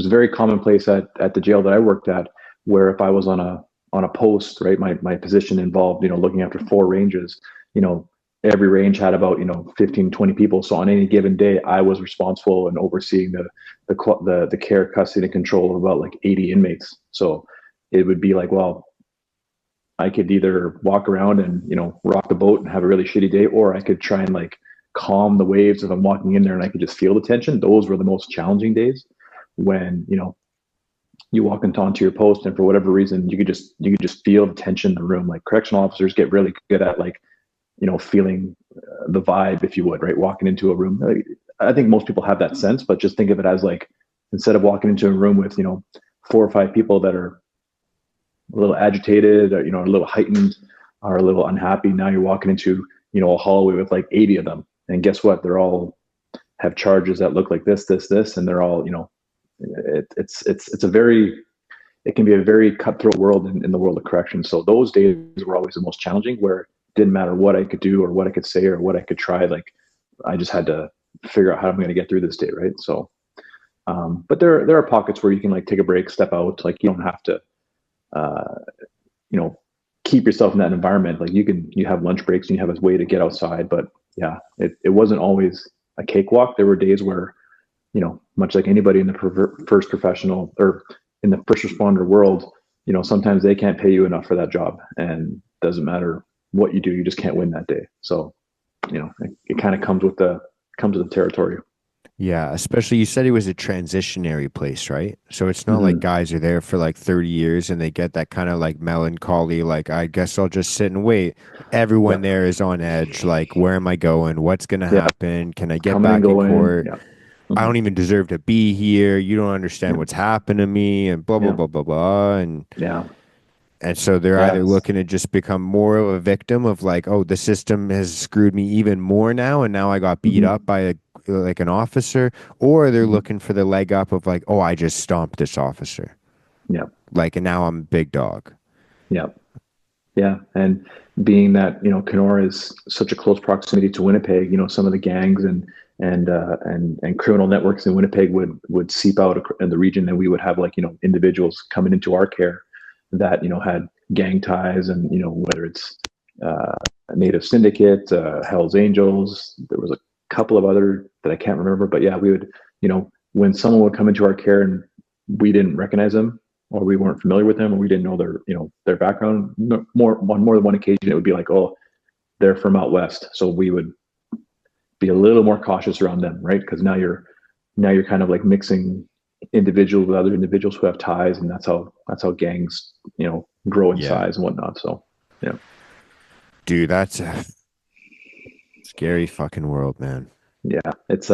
very commonplace at the jail that I worked at, where if I was on a post, right, my position involved, looking after four ranges, you know, every range had about, 15, 20 people. So on any given day, I was responsible and overseeing the care, custody, and control of about like 80 inmates. So it would be like, well, I could either walk around and rock the boat and have a really shitty day, or I could try and like calm the waves if I'm walking in there and I could just feel the tension. Those were the most challenging days when, you walk onto your post and for whatever reason, you could just feel the tension in the room. Like correctional officers get really good at like, feeling the vibe, if you would, right? Walking into a room. I think most people have that sense, but just think of it as like, instead of walking into a room with, 4 or 5 people that are a little agitated or, a little heightened or a little unhappy. Now you're walking into, a hallway with like 80 of them. And guess what? They're all have charges that look like this, and they're all, it can be a very cutthroat world in the world of corrections. So those days were always the most challenging, where it didn't matter what I could do or what I could say or what I could try. Like I just had to figure out how I'm going to get through this day. Right. So, but there are pockets where you can like take a break, step out. Like you don't have to, uh, keep yourself in that environment. Like you have lunch breaks and you have a way to get outside, but yeah, it wasn't always a cakewalk. There were days where, much like anybody in the first professional or in the first responder world, sometimes they can't pay you enough for that job, and doesn't matter what you do, you just can't win that day. So, it kind of comes with the territory. Yeah, especially you said it was a transitionary place, right? So it's not like Mm-hmm. guys are there for like 30 years and they get that kind of like melancholy, like, I guess I'll just sit and wait. Everyone Yep. there is on edge, like, where am I going? What's going to Yeah. happen? Can I get Coming and back in going. court? Yeah. I Mm-hmm. don't even deserve to be here. You don't understand Yeah. what's happened to me and blah, blah, Yeah. blah, blah, blah. Yeah. And so they're Yeah. either looking to just become more of a victim of like, oh, the system has screwed me even more now, and now I got beat Mm-hmm. up by like an officer, or they're Mm-hmm. looking for the leg up of like, oh, I just stomped this officer, Yeah. like, and now I'm a big dog. Yeah. Yeah. And being that, Kenora is such a close proximity to Winnipeg, some of the gangs and criminal networks in Winnipeg would seep out in the region, and we would have like, individuals coming into our care that, had gang ties, and, whether it's uh, a Native Syndicate, Hell's Angels, there was a couple of other that I can't remember, but yeah, we would, when someone would come into our care and we didn't recognize them, or we weren't familiar with them, or we didn't know their background, on more than one occasion, it would be like, oh, they're from out west. So we would be a little more cautious around them, right? Because now you're kind of like mixing individuals with other individuals who have ties, and that's how gangs, grow in Yeah, size and whatnot. So yeah. dude, that's a scary fucking world, man. Yeah, it's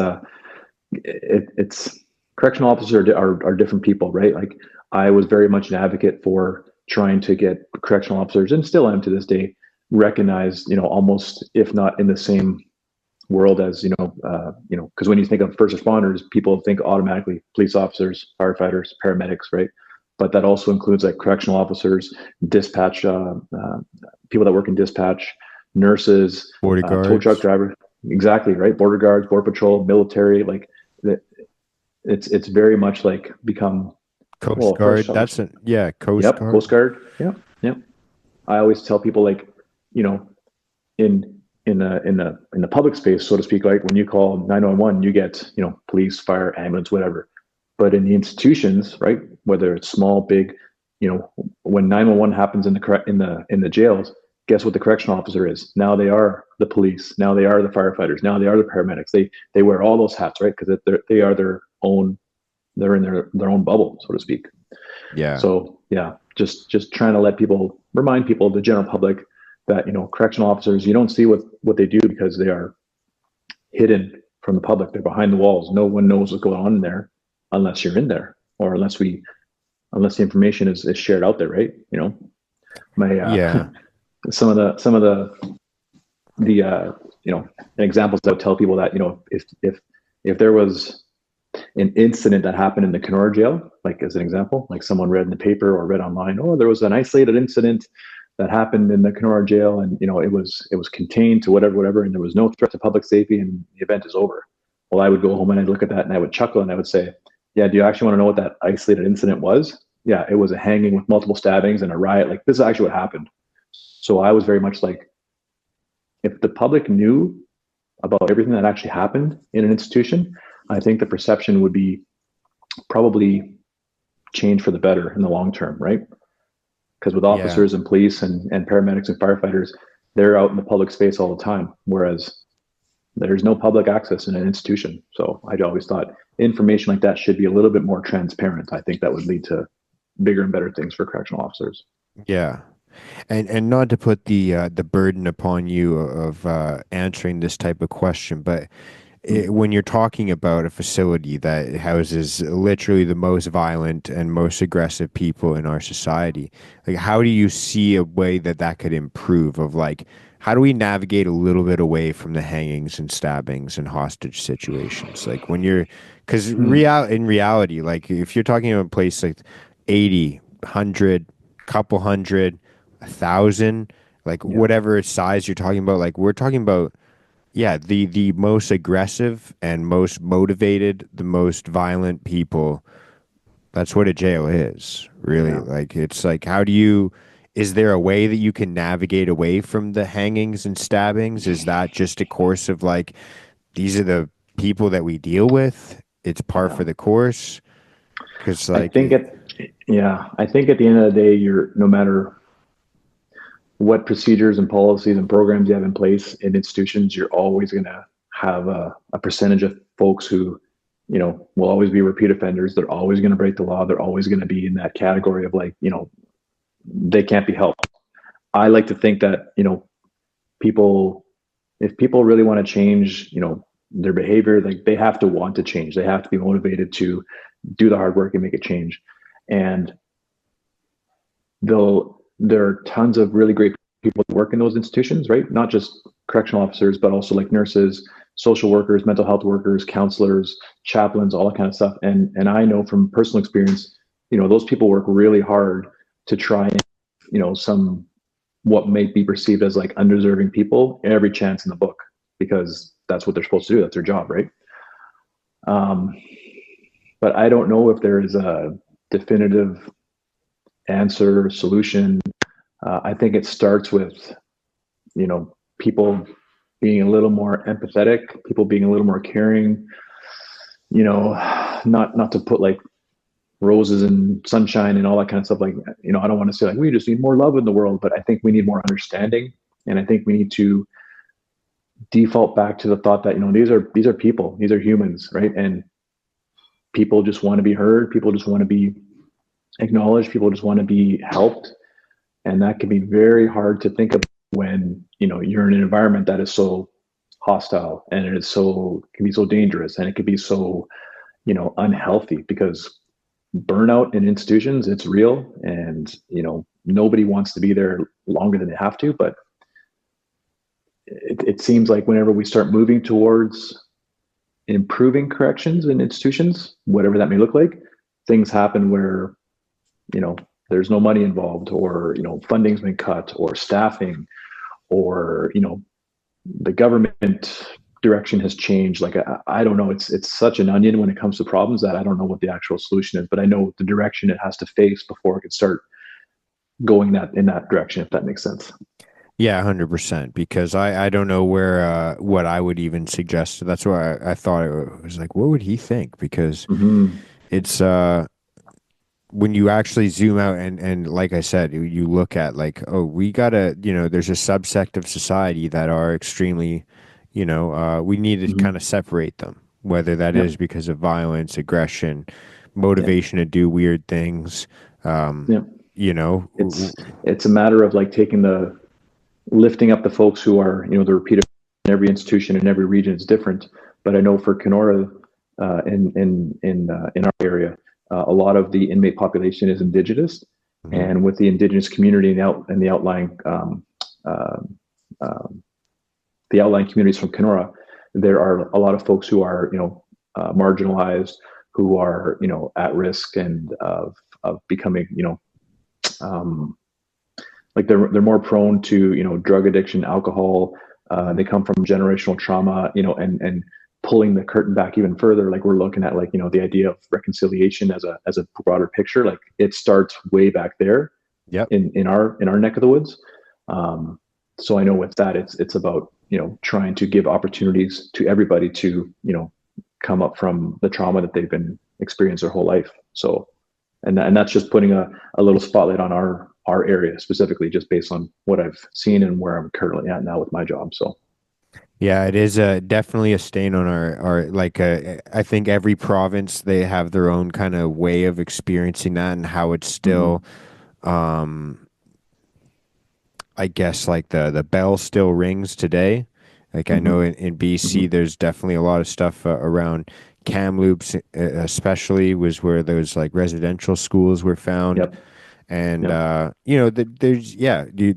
correctional officers are different people, right? Like I was very much an advocate for trying to get correctional officers, and still am to this day, recognized, almost if not in the same world as, because when you think of first responders, people think automatically police officers, firefighters, paramedics, right? But that also includes like correctional officers, dispatch, people that work in dispatch, nurses, Border tow truck guards, driver. Exactly, right. Border guards, border patrol, military, like it's very much like become, Coast well, first, Guard. Yeah, Coast yep, Guard. Coast Guard, yep, yep. I always tell people like, you know, in the public space, so to speak, like when you call 911, you get, police, fire, ambulance, whatever. But in the institutions, right, whether it's small, big, when 911 happens in the jails, guess what the correctional officer is? Now they are the police. Now they are the firefighters. Now they are the paramedics. They wear all those hats, right? Because they are their own. They're in their own bubble, so to speak. Yeah, So yeah, just trying to remind people, the general public, that correctional officers, you don't see what they do because they are hidden from the public. They're behind the walls. No one knows what's going on in there unless you're in there, or unless the information is shared out there, right? My yeah, some of the examples that would tell people that, if there was an incident that happened in the Kenora jail, like as an example, like someone read in the paper or read online, oh, there was an isolated incident that happened in the Kenora jail, and it was contained to whatever, and there was no threat to public safety, and the event is over. Well, I would go home and I'd look at that and I would chuckle and I would say, yeah, do you actually want to know what that isolated incident was? Yeah, it was a hanging with multiple stabbings and a riot. Like, this is actually what happened. So I was very much like, if the public knew about everything that actually happened in an institution, I think the perception would be probably change for the better in the long term, right? Because with yeah. officers and police and paramedics and firefighters, they're out in the public space all the time. Whereas, there's no public access in an institution. So I always thought information like that should be a little bit more transparent. I think that would lead to bigger and better things for correctional officers. Yeah. And not to put the burden upon you of answering this type of question, but Mm. when you're talking about a facility that houses literally the most violent and most aggressive people in our society, like how do you see a way that that could improve? Of like, how do we navigate a little bit away from the hangings and stabbings and hostage situations? Like when you're, because Mm. in reality, like if you're talking about a place like 80, 100, couple hundred, 1,000, like Yeah, whatever size you're talking about, like we're talking about, yeah, the most aggressive and most motivated, the most violent people. That's what a jail is, really. yeah, Like it's like how do you is there a way that you can navigate away from the hangings and stabbings? Is that just a course of like these are the people that we deal with? It's par yeah. for the course. Because I like think at yeah, I think at the end of the day, you're no matter what procedures and policies and programs you have in place in institutions, you're always going to have a percentage of folks who, will always be repeat offenders. They're always going to break the law. They're always going to be in that category of like, they can't be helped. I like to think that, people, if people really want to change, their behavior, like they have to want to change. They have to be motivated to do the hard work and make a change. And there are tons of really great people that work in those institutions, right? Not just correctional officers, but also like nurses, social workers, mental health workers, counselors, chaplains, all that kind of stuff. And I know from personal experience, those people work really hard to try and, some what may be perceived as like undeserving people every chance in the book, because that's what they're supposed to do. That's their job, right? Um, but I don't know if there is a definitive answer, solution. I think it starts with, people being a little more empathetic, people being a little more caring, not to put like roses and sunshine and all that kind of stuff. Like, I don't want to say like, we just need more love in the world, but I think we need more understanding. And I think we need to default back to the thought that, these are people, these are humans, right? And people just want to be heard. People just want to be acknowledged. People just want to be helped. And that can be very hard to think of when you're in an environment that is so hostile, and it is so can be so dangerous, and it can be so unhealthy, because burnout in institutions, it's real, and nobody wants to be there longer than they have to. But it seems like whenever we start moving towards improving corrections in institutions, whatever that may look like, things happen where you know there's no money involved, or funding's been cut, or staffing, or the government direction has changed. Like I don't know, it's such an onion when it comes to problems that I don't know what the actual solution is, but I know the direction it has to face before it can start going that in that direction, if that makes sense. yeah, 100%. Because I don't know where what I would even suggest. That's why I thought it was like, what would he think? Because Mm-hmm. it's when you actually zoom out and like I said, you look at like, oh, we gotta, there's a subsect of society that are extremely, we need to Mm-hmm. kind of separate them, whether that Yep. is because of violence, aggression, Yep. motivation to do weird things. Um, Yep. you know, w- it's it's a matter of like taking the lifting up the folks who are the repeat in every institution in every region is different. But I know for Kenora, in our area, a lot of the inmate population is Indigenous, mhm. and with the Indigenous community and the outlying uh, um, the outlying communities from Kenora, there are a lot of folks who are marginalized, who are at risk and of becoming um, like they're more prone to drug addiction, alcohol. They come from generational trauma, and pulling the curtain back even further, like we're looking at like the idea of reconciliation as a broader picture. Like it starts way back there Yep. in our neck of the woods. um, so I know with that, it's about trying to give opportunities to everybody to come up from the trauma that they've been experienced their whole life. So and that's just putting a little spotlight on our area specifically, just based on what I've seen and where I'm currently at now with my job. So Yeah, it is definitely a stain on our like I think every province they have their own kind of way of experiencing that and how it's Hmm. still um I guess like the bell still rings today. Like I know Hmm. in BC Hmm. there's definitely a lot of stuff around Kamloops especially was where those like residential schools were found. Yep. And Yep. there's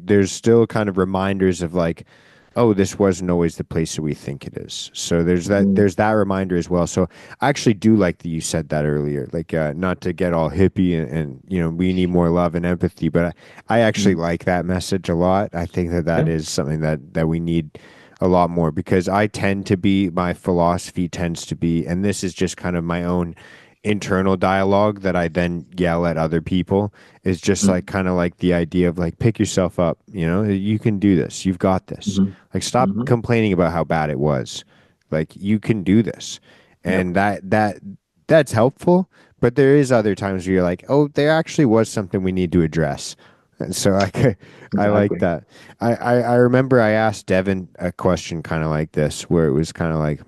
there's still kind of reminders of like, oh, this wasn't always the place that we think it is. So Hmm. there's that reminder as well. So I actually do like that you said that earlier, like not to get all hippie and we need more love and empathy, but I actually Hmm. like that message a lot. I think that that Yeah. is something that we need a lot more, because I tend to be, my philosophy tends to be, and this is just kind of my own internal dialogue that I then yell at other people, is just like Hmm. kind of like the idea of like, pick yourself up, you can do this, you've got this. Hmm. Like stop Hmm. complaining about how bad it was. Like you can do this. Yep. And that's helpful, but there is other times where you're like, oh, there actually was something we need to address. And so I like Exactly. that. I remember I asked Devin a question kind of like this, where it was kind of like,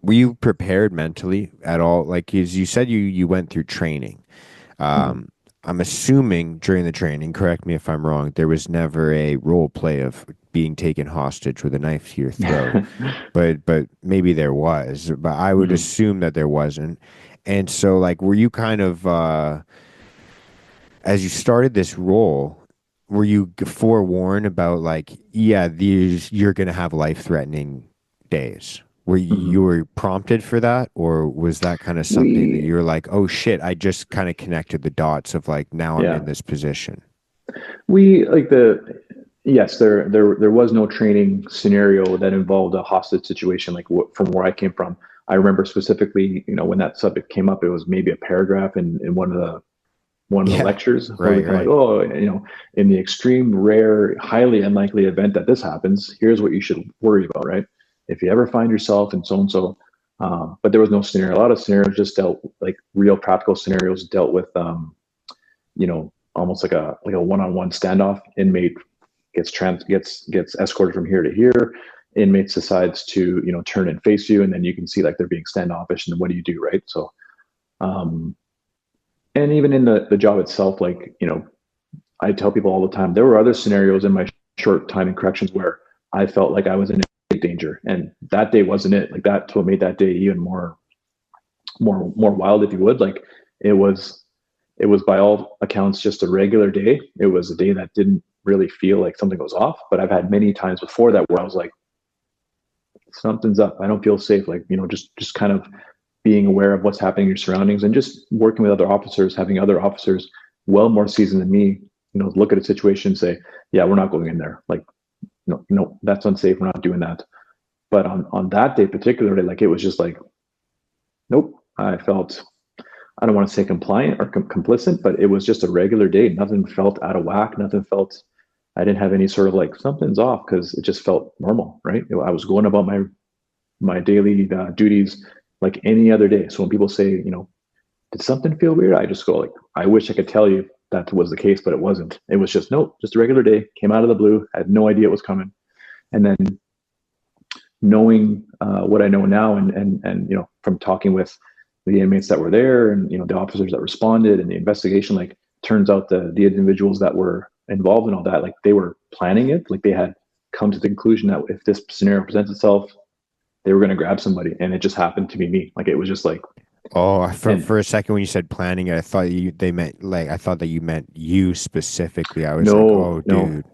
were you prepared mentally at all? Like, as you said, you went through training. Hmm. Um, I'm assuming during the training, correct me if I'm wrong, there was never a role play of being taken hostage with a knife to your throat, but maybe there was. But I would Hmm. assume that there wasn't. And so, like, were you kind of as you started this role, were you forewarned about like, yeah, these you're gonna have life-threatening days? Were you Hmm. were prompted for that, or was that kind of something that We, you were like, oh shit, I just kind of connected the dots of like, now I'm yeah, in this position? we like yes, there was no training scenario that involved a hostage situation like from where I came from. I remember specifically, when that subject came up, it was maybe a paragraph in one of the Yeah, lectures where we right, kind of like, right. oh, in the extreme, rare, highly unlikely event that this happens, here's what you should worry about, right? If you ever find yourself in so and so, but there was no scenario. A lot of scenarios just dealt like real practical scenarios dealt with, almost like a one-on-one standoff. Inmate gets escorted from here to here. Inmate decides to turn and face you, and then you can see like they're being standoffish, and then what do you do, right? So, um, and even in the job itself, like I tell people all the time, there were other scenarios in my short time in corrections where I felt like I was in danger, and that day wasn't it. Like that's what made that day even more wild, if you would. Like it was, it was by all accounts just a regular day. It was a day that didn't really feel like something was off. But I've had many times before that where I was like, something's up. I don't feel safe. Like just kind of being aware of what's happening in your surroundings and just working with other officers, having other officers well more seasoned than me, look at a situation and say, yeah, we're not going in there. Like, no, no, that's unsafe. We're not doing that. But on that day particularly, like it was just like, nope. I felt, I don't want to say compliant or complicit, but it was just a regular day. Nothing felt out of whack. Nothing felt, I didn't have any sort of like something's off because it just felt normal, right? I was going about my daily duties like any other day. So when people say, did something feel weird? I just go like, I wish I could tell you that was the case, but it wasn't. It was just nope, just a regular day. Came out of the blue. I had no idea it was coming. And then knowing what I know now, and from talking with the inmates that were there, and the officers that responded, and the investigation, like turns out the individuals that were involved in all that, like they were planning it. Like they had come to the conclusion that if this scenario presents itself, they were going to grab somebody, and it just happened to be me. Like it was just like, Oh, and for a second when you said planning it, I thought they meant like, I thought that you meant you specifically. I was like, no, oh, no, dude.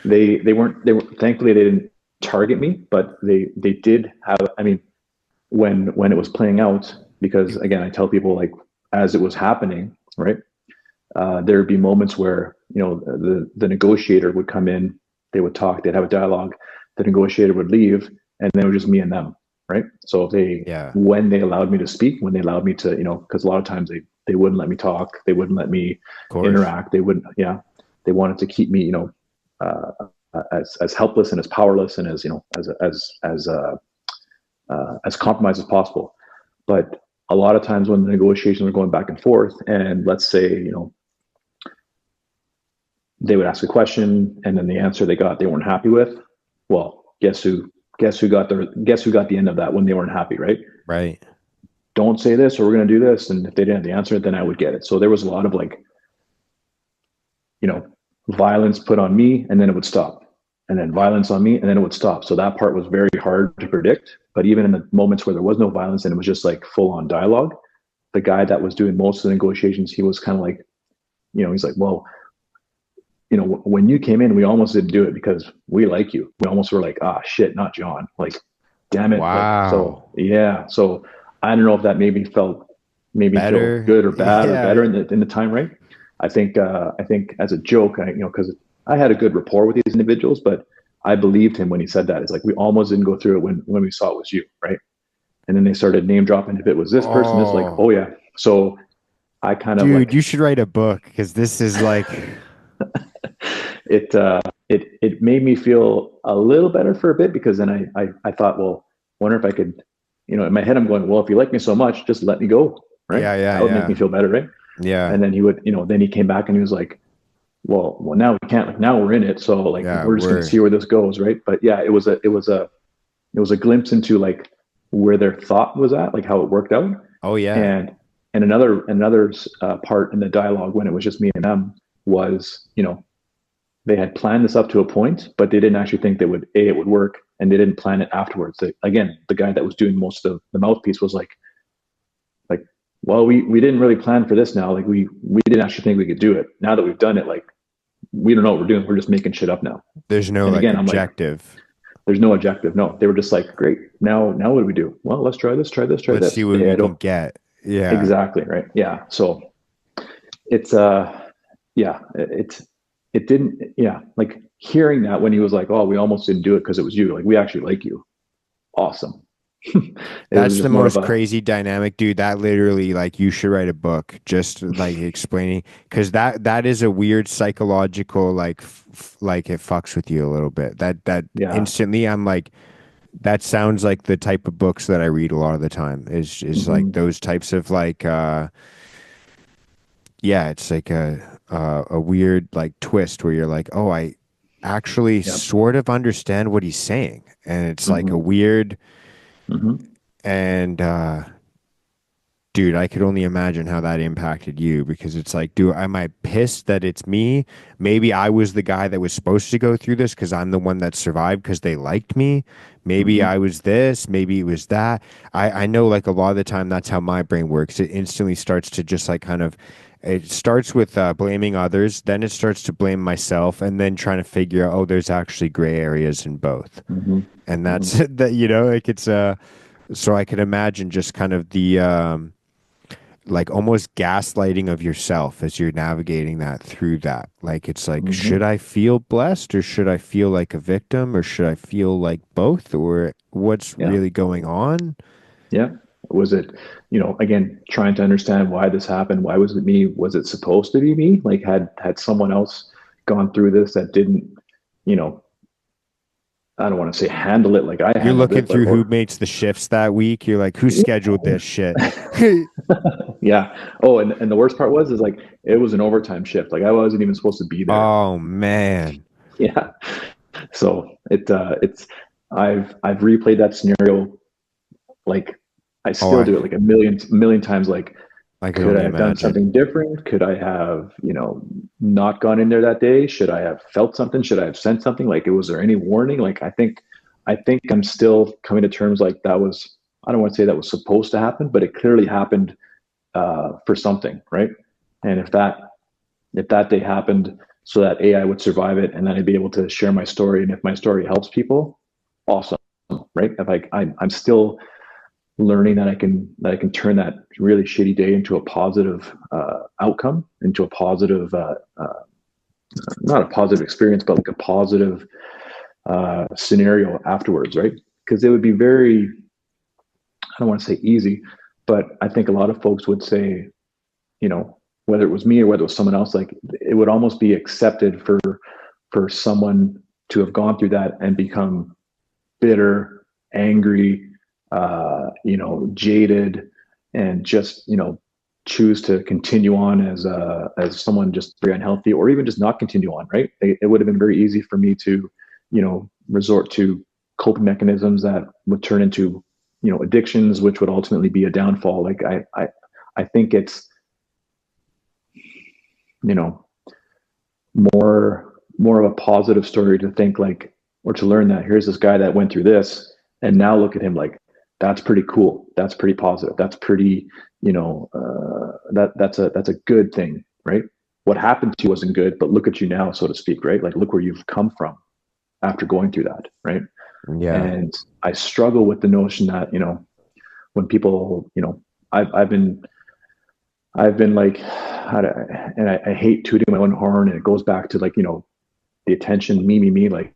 they weren't thankfully they didn't target me, but they did have. I mean, when it was playing out, because again, I tell people like as it was happening, right? There would be moments where the negotiator would come in, they would talk, they'd have a dialogue, the negotiator would leave, and then it was just me and them, right? So if they Yeah, of when they allowed me to speak, when they allowed me to, because a lot of times they wouldn't let me talk, they wouldn't let me course. interact, they wouldn't, yeah, they wanted to keep me, as helpless and as powerless and as as compromised as possible. But a lot of times when the negotiations were going back and forth, and let's say they would ask a question and then the answer they got they weren't happy with, well, guess who guess who got the end of that when they weren't happy, right? Right. Don't say this or we're going to do this. And if they didn't have the answer, then I would get it. So there was a lot of like, violence put on me and then it would stop. And then violence on me and then it would stop. So that part was very hard to predict. But even in the moments where there was no violence and it was just like full on dialogue, the guy that was doing most of the negotiations, he was kind of like, he's like, well, when you came in, we almost didn't do it because we like you. We almost were like, ah, shit, not John. Like, damn it. Like, Wow. so yeah. So I don't know if that made me feel Better. good or bad or Yeah. better in the time, right? I think as a joke, because I had a good rapport with these individuals, but I believed him when he said that. It's like we almost didn't go through it when we saw it was you, right? And then they started name dropping. If it was this person, it's like, Oh, oh yeah. So I kind of dude, like you should write a book because this is like, it made me feel a little better for a bit because then I thought, well, wonder if I could, in my head I'm going, well, if you like me so much, just let me go, right? yeah, yeah, That would make me yeah, feel better, right? yeah, And then he would, then he came back and he was like, well, now we can't, like now we're in it, so like yeah. we're just gonna see where this goes, right? But yeah, it was a glimpse into like where their thought was at, like how it worked out, Oh, yeah. and another part in the dialogue when it was just me and them was, they had planned this up to a point, but they didn't actually think that it would work, and they didn't plan it afterwards. Again, the guy that was doing most of the mouthpiece was like, well, we didn't really plan for this now. Like we didn't actually think we could do it. Now that we've done it, like we don't know what we're doing. We're just making shit up now. There's no And like again, I'm like, objective. there's no objective. No, they were just like, great. Now what do we do? Well, let's try this, try this, try Let's see this. what They we had can get. Yeah. exactly right. Yeah. So it's yeah, it didn't, yeah, like hearing that when he was like, oh, we almost didn't do it because it was you. Like we actually like you. Awesome. It was That's the just more of most a crazy dynamic, dude. That literally, like, you should write a book just like explaining, because that is a weird psychological, like, like it fucks with you a little bit. That yeah. instantly, I'm like, that sounds like the type of books that I read a lot of the time. Is like Hmm. those types of like, yeah, it's like a weird like twist where you're like, oh, I actually Yeah. sort of understand what he's saying, and it's like a Hmm. weird Hmm. and. Dude, I could only imagine how that impacted you because it's like, am I pissed that it's me? Maybe I was the guy that was supposed to go through this because I'm the one that survived because they liked me. Maybe Hmm. I was this, maybe it was that. I know like a lot of the time that's how my brain works. It instantly starts to just like kind of, it starts with blaming others, then it starts to blame myself, and then trying to figure out, oh, there's actually gray areas in both. Hmm. And Hmm. that's that, like it's, so I could imagine just kind of the, like almost gaslighting of yourself as you're navigating that through that. Like it's like, should Hmm. I feel blessed or should I feel like a victim or should I feel like both or what's Yeah. really going on? Yeah. Was it, again, trying to understand why this happened? Why was it me? Was it supposed to be me? Like, had someone else gone through this that didn't, you know, I don't want to say handle it like I You're handled looking it, but through who or makes the shifts that week. You're like, who scheduled this shit? yeah. Oh, and the worst part is like it was an overtime shift. Like I wasn't even supposed to be there. Oh man. Yeah. So it's I've replayed that scenario like I Oh, still do it like a million times. Like, I could could I only have done imagine. something different? Could I have, not gone in there that day? Should I have felt something? Should I have sent something? Like, was there any warning? Like, I think I'm still coming to terms like that was, I don't want to say that was supposed to happen, but it clearly happened for something, right? And if that day happened so that AI would survive it, and then I'd be able to share my story, and if my story helps people, awesome, right? If I'm still learning that I can turn that really shitty day into a positive outcome, into a positive, not a positive experience, but like a positive scenario afterwards, right? Because it would be very, I don't want to say easy, but I think a lot of folks would say, whether it was me or whether it was someone else, like it would almost be accepted for someone to have gone through that and become bitter, angry, jaded, and just choose to continue on as someone just very unhealthy, or even just not continue on. Right? It would have been very easy for me to, resort to coping mechanisms that would turn into, addictions, which would ultimately be a downfall. Like I think it's, you know, more of a positive story to think like, or to learn that here's this guy that went through this, and now look at him like, that's pretty cool. That's pretty positive. That's pretty, that's a good thing, right? What happened to you wasn't good, but look at you now, so to speak, right? Like, look where you've come from after going through that, right? Yeah. And I struggle with the notion that, when people, I've been like, and I hate tooting my own horn, and it goes back to like, the attention, me, like,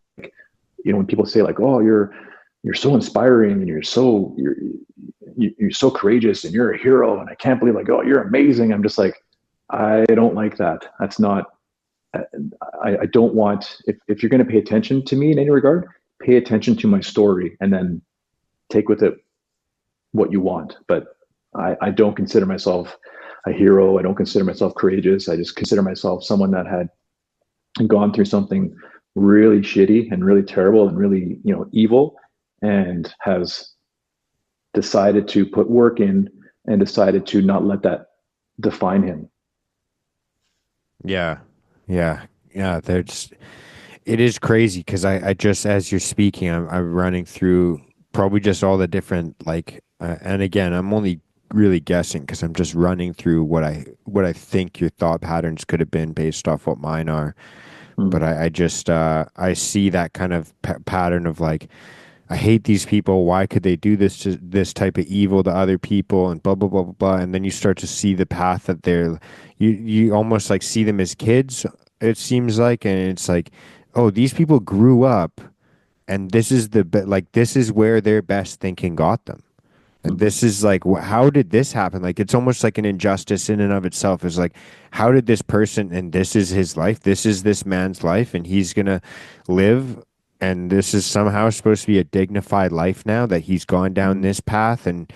when people say like, oh, you're so inspiring, and you're so courageous, and you're a hero, and I can't believe, like, oh, you're amazing. I'm just like, I don't like that. That's not, I don't want, if you're going to pay attention to me in any regard, pay attention to my story, and then take with it what you want. But I don't consider myself a hero. I don't consider myself courageous. I just consider myself someone that had gone through something really shitty and really terrible and really, evil, and has decided to put work in, and decided to not let that define him. Yeah. Yeah. Yeah. It is crazy because I just, as you're speaking, I'm running through probably just all the different, like, and again, I'm only really guessing because I'm just running through what I think your thought patterns could have been based off what mine are. But Mm, I just, I see that kind of pattern of like, I hate these people. Why could they do this type of evil to other people and blah blah blah blah blah. And then you start to see the path that you almost like see them as kids. It seems like, and it's like, oh, these people grew up, and this is where their best thinking got them. And mm, this is like, how did this happen? Like, it's almost like an injustice in and of itself. Is like, how did this person, and this is his life, this is this man's life, and he's gonna live, and this is somehow supposed to be a dignified life now that he's gone down mm, this path, and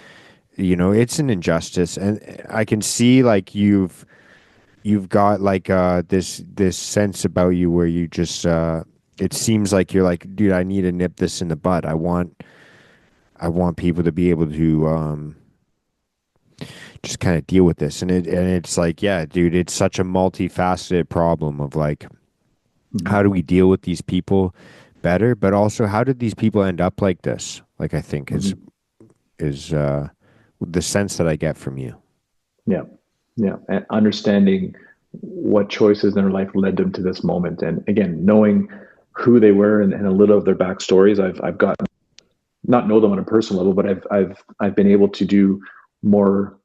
it's an injustice. And I can see like you've got like this sense about you where you just it seems like you're like, dude, I need to nip this in the bud. I want people to be able to just kind of deal with this. And it's like, yeah, dude, it's such a multifaceted problem of like, mm, how do we deal with these people better, but also how did these people end up like this? Like, I think is mm. is the sense that I get from you. Yeah, yeah, and understanding what choices in their life led them to this moment, and again, knowing who they were, and a little of their backstories. I've gotten, not know them on a personal level, but I've been able to do more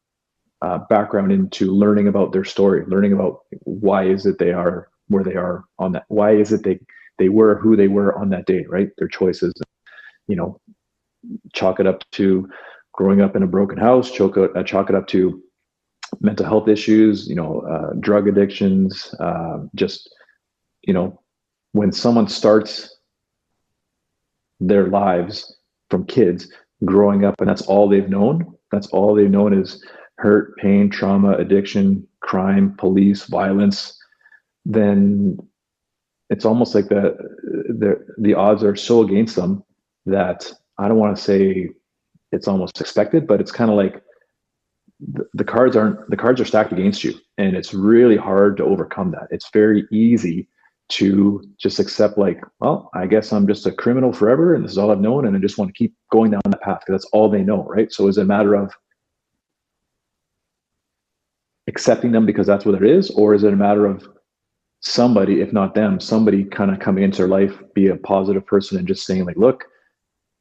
background into learning about their story, learning about why is it they are where they are on that, why is it they were who they were on that day, right? Their choices, you know, chalk it up to growing up in a broken house, chalk it up to mental health issues, drug addictions, just, you know, when someone starts their lives from kids growing up and that's all they've known is hurt, pain, trauma, addiction, crime, police, violence, then it's almost like the odds are so against them that I don't want to say it's almost expected, but it's kind of like the cards are stacked against you, and it's really hard to overcome that. It's very easy to just accept, like, well, I guess I'm just a criminal forever, and this is all I've known, and I just want to keep going down that path because that's all they know, right? So is it a matter of accepting them because that's what it is, or is it a matter of somebody, if not them, somebody kind of coming into their life, be a positive person, and just saying like, look,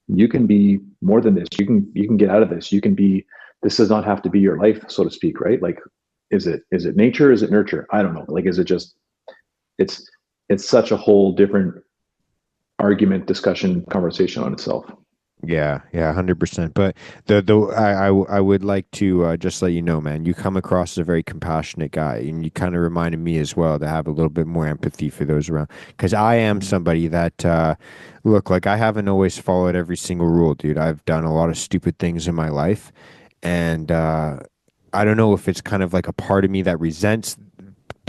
you can be more than this. You can get out of this. You can be, this does not have to be your life, so to speak, right? Like, is it nature? Is it nurture? I don't know. Like, is it just, it's it's such a whole different argument, discussion, conversation on itself. Yeah, yeah, 100%. But I would like to just let you know, man, you come across as a very compassionate guy, and you kind of reminded me as well to have a little bit more empathy for those around. Because I am Mm, somebody that, look, like I haven't always followed every single rule, dude. I've done a lot of stupid things in my life, and I don't know if it's kind of like a part of me that resents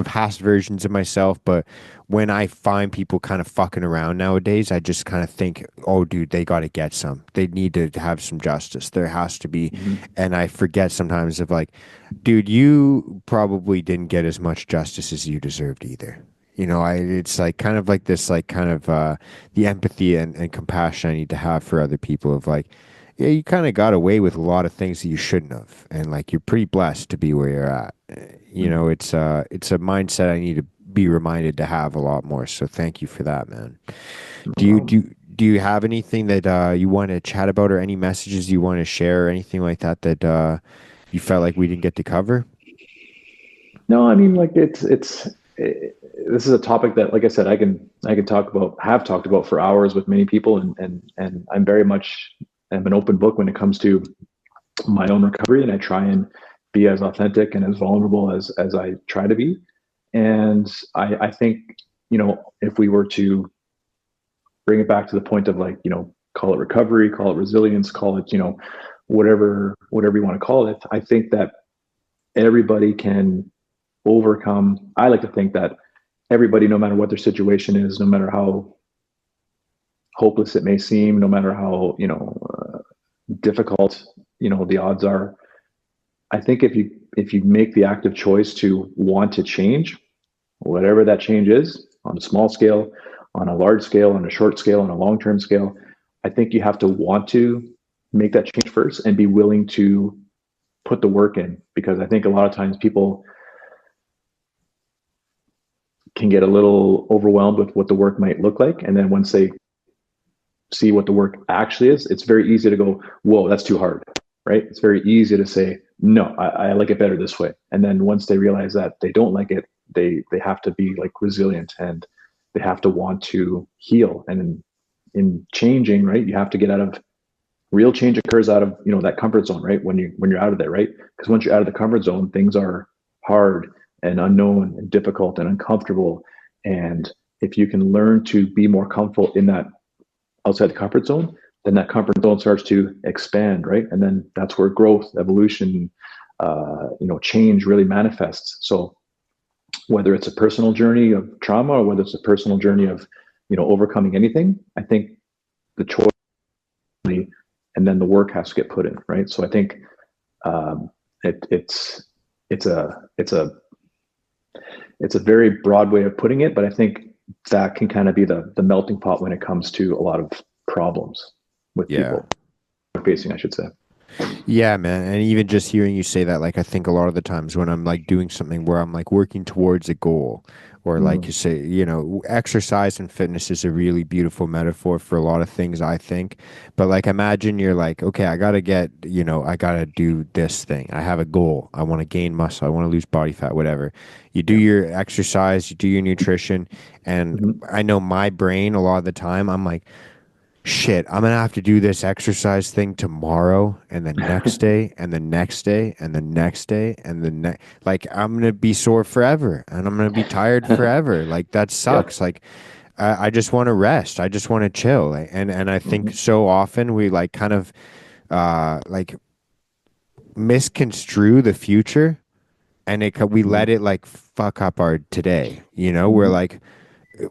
past versions of myself, but when I find people kind of fucking around nowadays, I just kind of think, oh, dude, they got to get some. They need to have some justice. There has to be, Mhm. and I forget sometimes of like, dude, you probably didn't get as much justice as you deserved either. It's like kind of like this, like kind of the empathy and compassion I need to have for other people of like, yeah, you kind of got away with a lot of things that you shouldn't have, and like you're pretty blessed to be where you're at. Mhm. It's a mindset I need to be reminded to have a lot more. So thank you for that, man. No Do you problem. do you have anything that you want to chat about, or any messages you want to share, or anything like that that you felt like we didn't get to cover? No, I mean, like this is a topic that, like I said, I can talk about, have talked about for hours with many people, and I'm very much am an open book when it comes to my own recovery, and I try and be as authentic and as vulnerable as I try to be. And I think, if we were to bring it back to the point of, like, call it recovery, call it resilience, call it, whatever you want to call it, I think that everybody can overcome. I like to think that everybody, no matter what their situation is, no matter how hopeless it may seem, no matter how difficult the odds are, I think if you make the active choice to want to change, whatever that change is, on a small scale, on a large scale, on a short scale, on a long-term scale, I think you have to want to make that change first and be willing to put the work in, because I think a lot of times people can get a little overwhelmed with what the work might look like, and then once they see what the work actually is, it's very easy to go, whoa, that's too hard, right? It's very easy to say, no, I like it better this way. And then once they realize that they don't like it, they have to be like resilient, and they have to want to heal. And in changing, right, you have to get out of, real change occurs out of, that comfort zone, right? When you're out of there, right? Because once you're out of the comfort zone, things are hard and unknown and difficult and uncomfortable. And if you can learn to be more comfortable in that outside the comfort zone, then that comfort zone starts to expand, right? And then that's where growth, evolution, change really manifests. So whether it's a personal journey of trauma, or whether it's a personal journey of, overcoming anything, I think the choice, and then the work has to get put in, right? So I think it's it's a it's a it's a very broad way of putting it, but I think that can kind of be the melting pot when it comes to a lot of problems with Yeah. people facing, I should say. Yeah, man. And even just hearing you say that, like, I think a lot of the times when I'm like doing something where I'm like working towards a goal, or like you Mm, say, exercise and fitness is a really beautiful metaphor for a lot of things, I think. But like, imagine you're like, okay, I gotta do this thing. I have a goal. I want to gain muscle. I want to lose body fat, whatever. You do yeah. your exercise, you do your nutrition. And Mm-hmm. I know my brain, a lot of the time, I'm like, shit, I'm gonna have to do this exercise thing tomorrow and the next day and the next day and the next day and the next. Like, I'm gonna be sore forever and I'm gonna be tired forever. Like, that Yep. sucks. Like, I just want to rest. I just want to chill. Like, and I think Mm-hmm. so often we like kind of like misconstrue the future, and we Mm-hmm. let it like fuck up our today. We're Mm-hmm. like,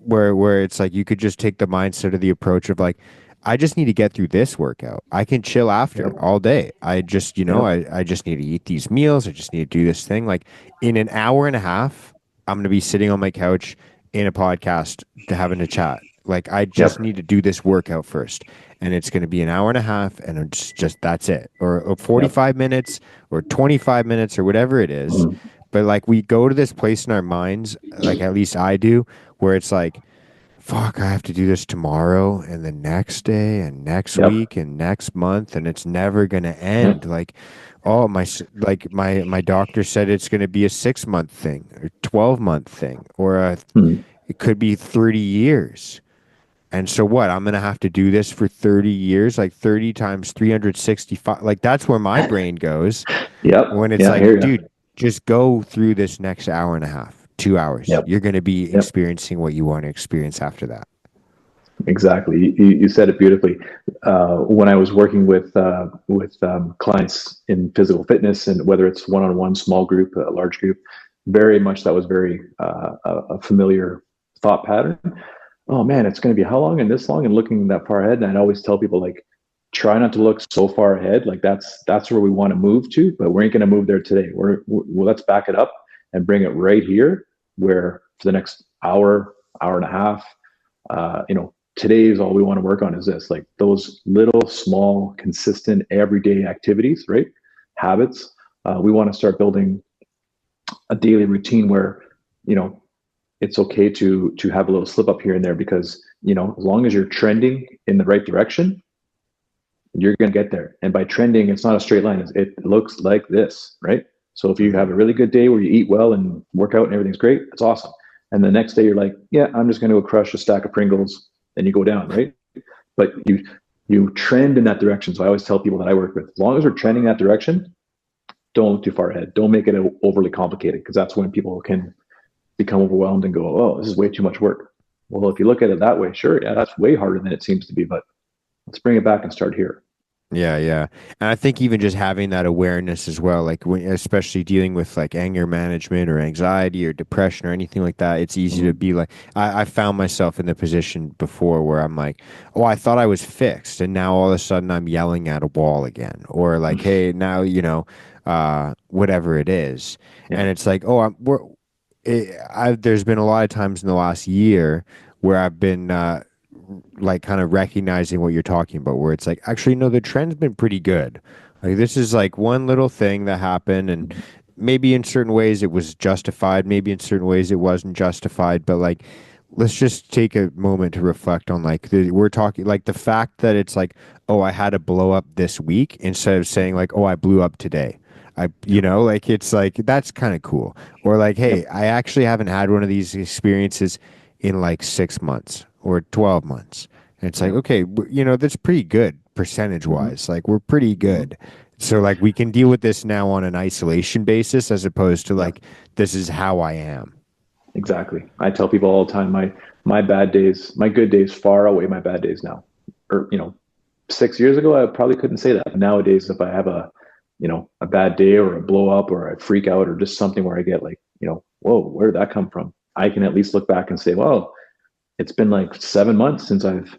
where it's like you could just take the mindset of the approach of like, I just need to get through this workout. I can chill after Yep. all day. I just, Yep. I just need to eat these meals. I just need to do this thing. Like, in an hour and a half, I'm gonna be sitting on my couch in a podcast to having a chat. Like, I just Yep. need to do this workout first. And it's going to be an hour and a half, and it's just that's it. Or Yep. 45 minutes, or 25 minutes, or whatever it is. Mm-hmm. But like, we go to this place in our minds, like at least I do, where it's like, fuck, I have to do this tomorrow and the next day and next Yep. week and next month, and it's never gonna Yep. end. Like, oh, like my doctor said it's gonna be a 6 month thing, or 12 month thing, or Mm-hmm. it could be 30 years. And so what? I'm gonna have to do this for 30 years, like 30 times 365. Like, that's where my brain goes Yep. when it's Yeah, I like, hear you. dude, just go through this next hour and a half, 2 hours. Yep. You're gonna be Yep. experiencing what you want to experience after that. Exactly. You said it beautifully. When I was working with clients in physical fitness, and whether it's one-on-one, small group, a large group, very much that was very a familiar thought pattern. Oh man, it's going to be how long and this long and looking that far ahead. And I always tell people like, try not to look so far ahead. Like that's where we want to move to, but we ain't going to move there today. Well, let's back it up and bring it right here, where for the next hour, hour and a half, today is all we want to work on is this, like those little, small, consistent, everyday activities, right? Habits. We want to start building a daily routine where, you know, it's okay to have a little slip up here and there because, as long as you're trending in the right direction, you're going to get there. And by trending, it's not a straight line. It looks like this, right? So if you have a really good day where you eat well and work out and everything's great, it's awesome. And the next day you're like, yeah, I'm just going to go crush a stack of Pringles, and you go down, right? But you trend in that direction. So I always tell people that I work with, as long as we're trending that direction, don't look too far ahead. Don't make it overly complicated, because that's when people can become overwhelmed and go, oh, this is way too much work. Well, if you look at it that way, sure, yeah, that's way harder than it seems to be, but let's bring it back and start here. Yeah, yeah. And I think even just having that awareness as well, like when, especially dealing with like anger management or anxiety or depression or anything like that, it's easy to Mm-hmm. be like, I found myself in the position before where I'm like, oh, I thought I was fixed. And now all of a sudden I'm yelling at a wall again. Or like, hey, now, whatever it is. Yeah. And it's like, oh, there's been a lot of times in the last year where I've been, like kind of recognizing what you're talking about, where it's like, actually, no, the trend's been pretty good. Like this is like one little thing that happened, and Mm-hmm. maybe in certain ways it was justified, maybe in certain ways it wasn't justified, but like let's just take a moment to reflect on like we're talking like the fact that it's like, oh, I had a blow up this week instead of saying like, oh, I blew up today. Yep. Like it's like that's kind of cool. Or like, Yep. hey, I actually haven't had one of these experiences in like 6 months or 12 months. And it's like, Yep. okay, that's pretty good percentage Mm-hmm. wise. Like we're pretty Mm-hmm. good. So like we can deal with this now on an isolation basis as opposed to Yep. like this is how I am. Exactly. I tell people all the time, my bad days, my good days far outweigh my bad days now. Or 6 years ago, I probably couldn't say that. But nowadays, if I have a bad day or a blow up or a freak out or just something where I get like, whoa, where did that come from? I can at least look back and say, well, it's been like 7 months since I've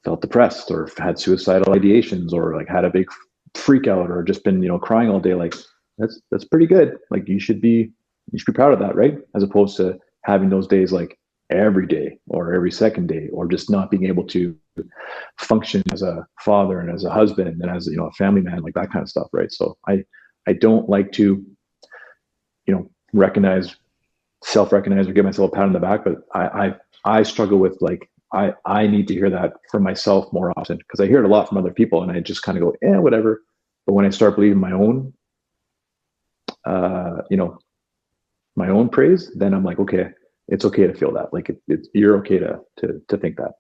felt depressed or had suicidal ideations or like had a big freak out or just been, crying all day. Like that's pretty good. Like you should be proud of that, right? As opposed to having those days like every day or every second day, or just not being able to function as a father and as a husband and as a family man, like that kind of stuff, right? So I don't like to recognize, self-recognize or give myself a pat on the back, but I struggle with like I need to hear that from myself more often, because I hear it a lot from other people and I just kind of go, whatever. But when I start believing my own uh you know my own praise, then I'm like, okay, it's okay to feel that. Like you're okay to think that.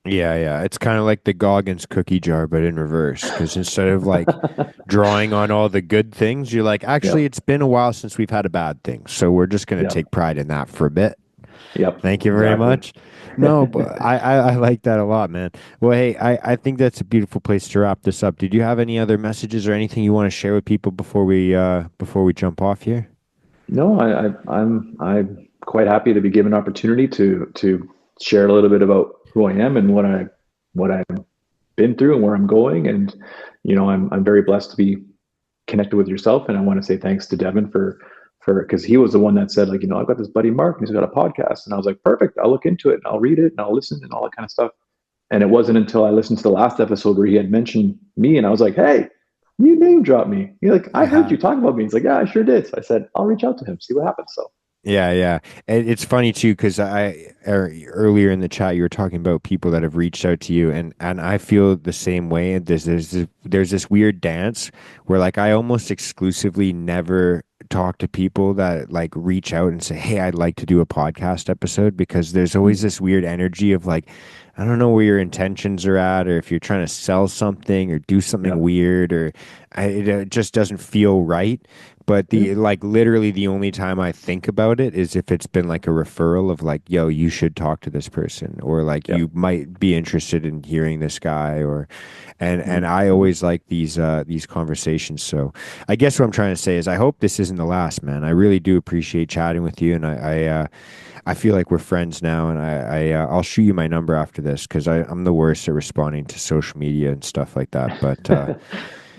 Yeah, yeah. It's kind of like the Goggins cookie jar, but in reverse. Because instead of like drawing on all the good things, you're like, actually, Yep. it's been a while since we've had a bad thing. So we're just going to Yep. take pride in that for a bit. Yep. Thank you very Exactly. much. No, but I like that a lot, man. Well, hey, I think that's a beautiful place to wrap this up. Did you have any other messages or anything you want to share with people before we jump off here? No, I'm quite happy to be given an opportunity to share a little bit about who I am and what I've been through and where I'm going. And I'm very blessed to be connected with yourself. And I want to say thanks to Devin for because he was the one that said, like, I've got this buddy Mark and he's got a podcast. And I was like, perfect, I'll look into it and I'll read it and I'll listen and all that kind of stuff. And it wasn't until I listened to the last episode where he had mentioned me and I was like, hey, you name dropped me. You're like, I heard Yeah. you talk about me. He's like, yeah, I sure did. So I said, I'll reach out to him, see what happens. So Yeah, yeah. And it's funny too because earlier in the chat you were talking about people that have reached out to you, and I feel the same way. And there's this weird dance where like I almost exclusively never talk to people that like reach out and say, "Hey, I'd like to do a podcast episode," because there's always mm, this weird energy of like I don't know where your intentions are at, or if you're trying to sell something or do yeah, something weird, or it just doesn't feel right. But yeah, the like literally the only time I think about it is if it's been like a referral of like, yo, you should talk to this person, or like yeah. you might be interested in hearing this guy, or and Mm, I mm, always like these conversations. So I guess what I'm trying to say is I hope this isn't isn't the last, man. I really do appreciate chatting with you, and I feel like we're friends now, and I'll shoot you my number after this because I'm the worst at responding to social media and stuff like that. But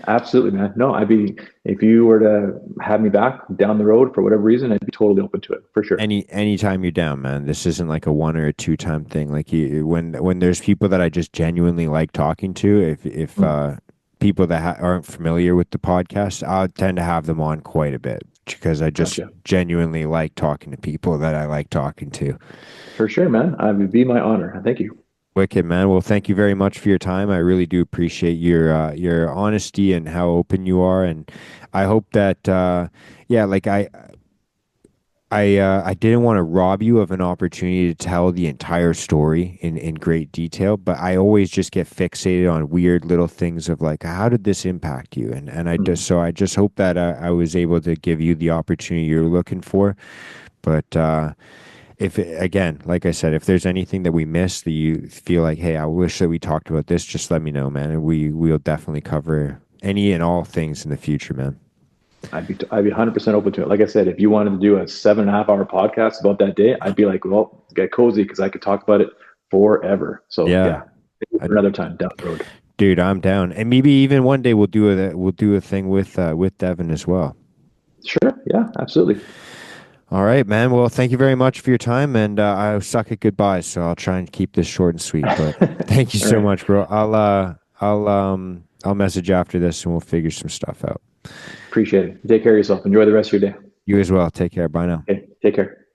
Absolutely, man. No, I'd be, if you were to have me back down the road for whatever reason, I'd be totally open to it for sure. anytime you're down, man. This isn't like a one or a two time thing. Like when there's people that I just genuinely like talking to, if Mm, people that aren't familiar with the podcast, I tend to have them on quite a bit because I just gotcha. genuinely like talking to people that I like talking to. For sure, man. I would be my honor. Thank you. Wicked, man. Well, thank you very much for your time. I really do appreciate your honesty and how open you are, and I hope that yeah, like I didn't want to rob you of an opportunity to tell the entire story in great detail, but I always just get fixated on weird little things of like, how did this impact you? And Mm. I just hope that I was able to give you the opportunity you're looking for. But if again, like I said, if there's anything that we missed that you feel like, hey, I wish that we talked about this, just let me know, man, and we'll definitely cover any and all things in the future, man. I'd be 100% open to it. Like I said, if you wanted to do a 7.5 hour podcast about that day, I'd be like, well, get cozy because I could talk about it forever. So Yeah. yeah, maybe I, for another time down the road. Dude, I'm down. And maybe even one day we'll do a thing with Devin as well. Sure. Yeah, absolutely. All right, man. Well, thank you very much for your time, and I suck at goodbyes, so I'll try and keep this short and sweet. But thank you All so right. much, bro. I'll message you after this, and we'll figure some stuff out. Appreciate it. Take care of yourself. Enjoy the rest of your day. You as well. Take care. Bye now. Okay. Take care.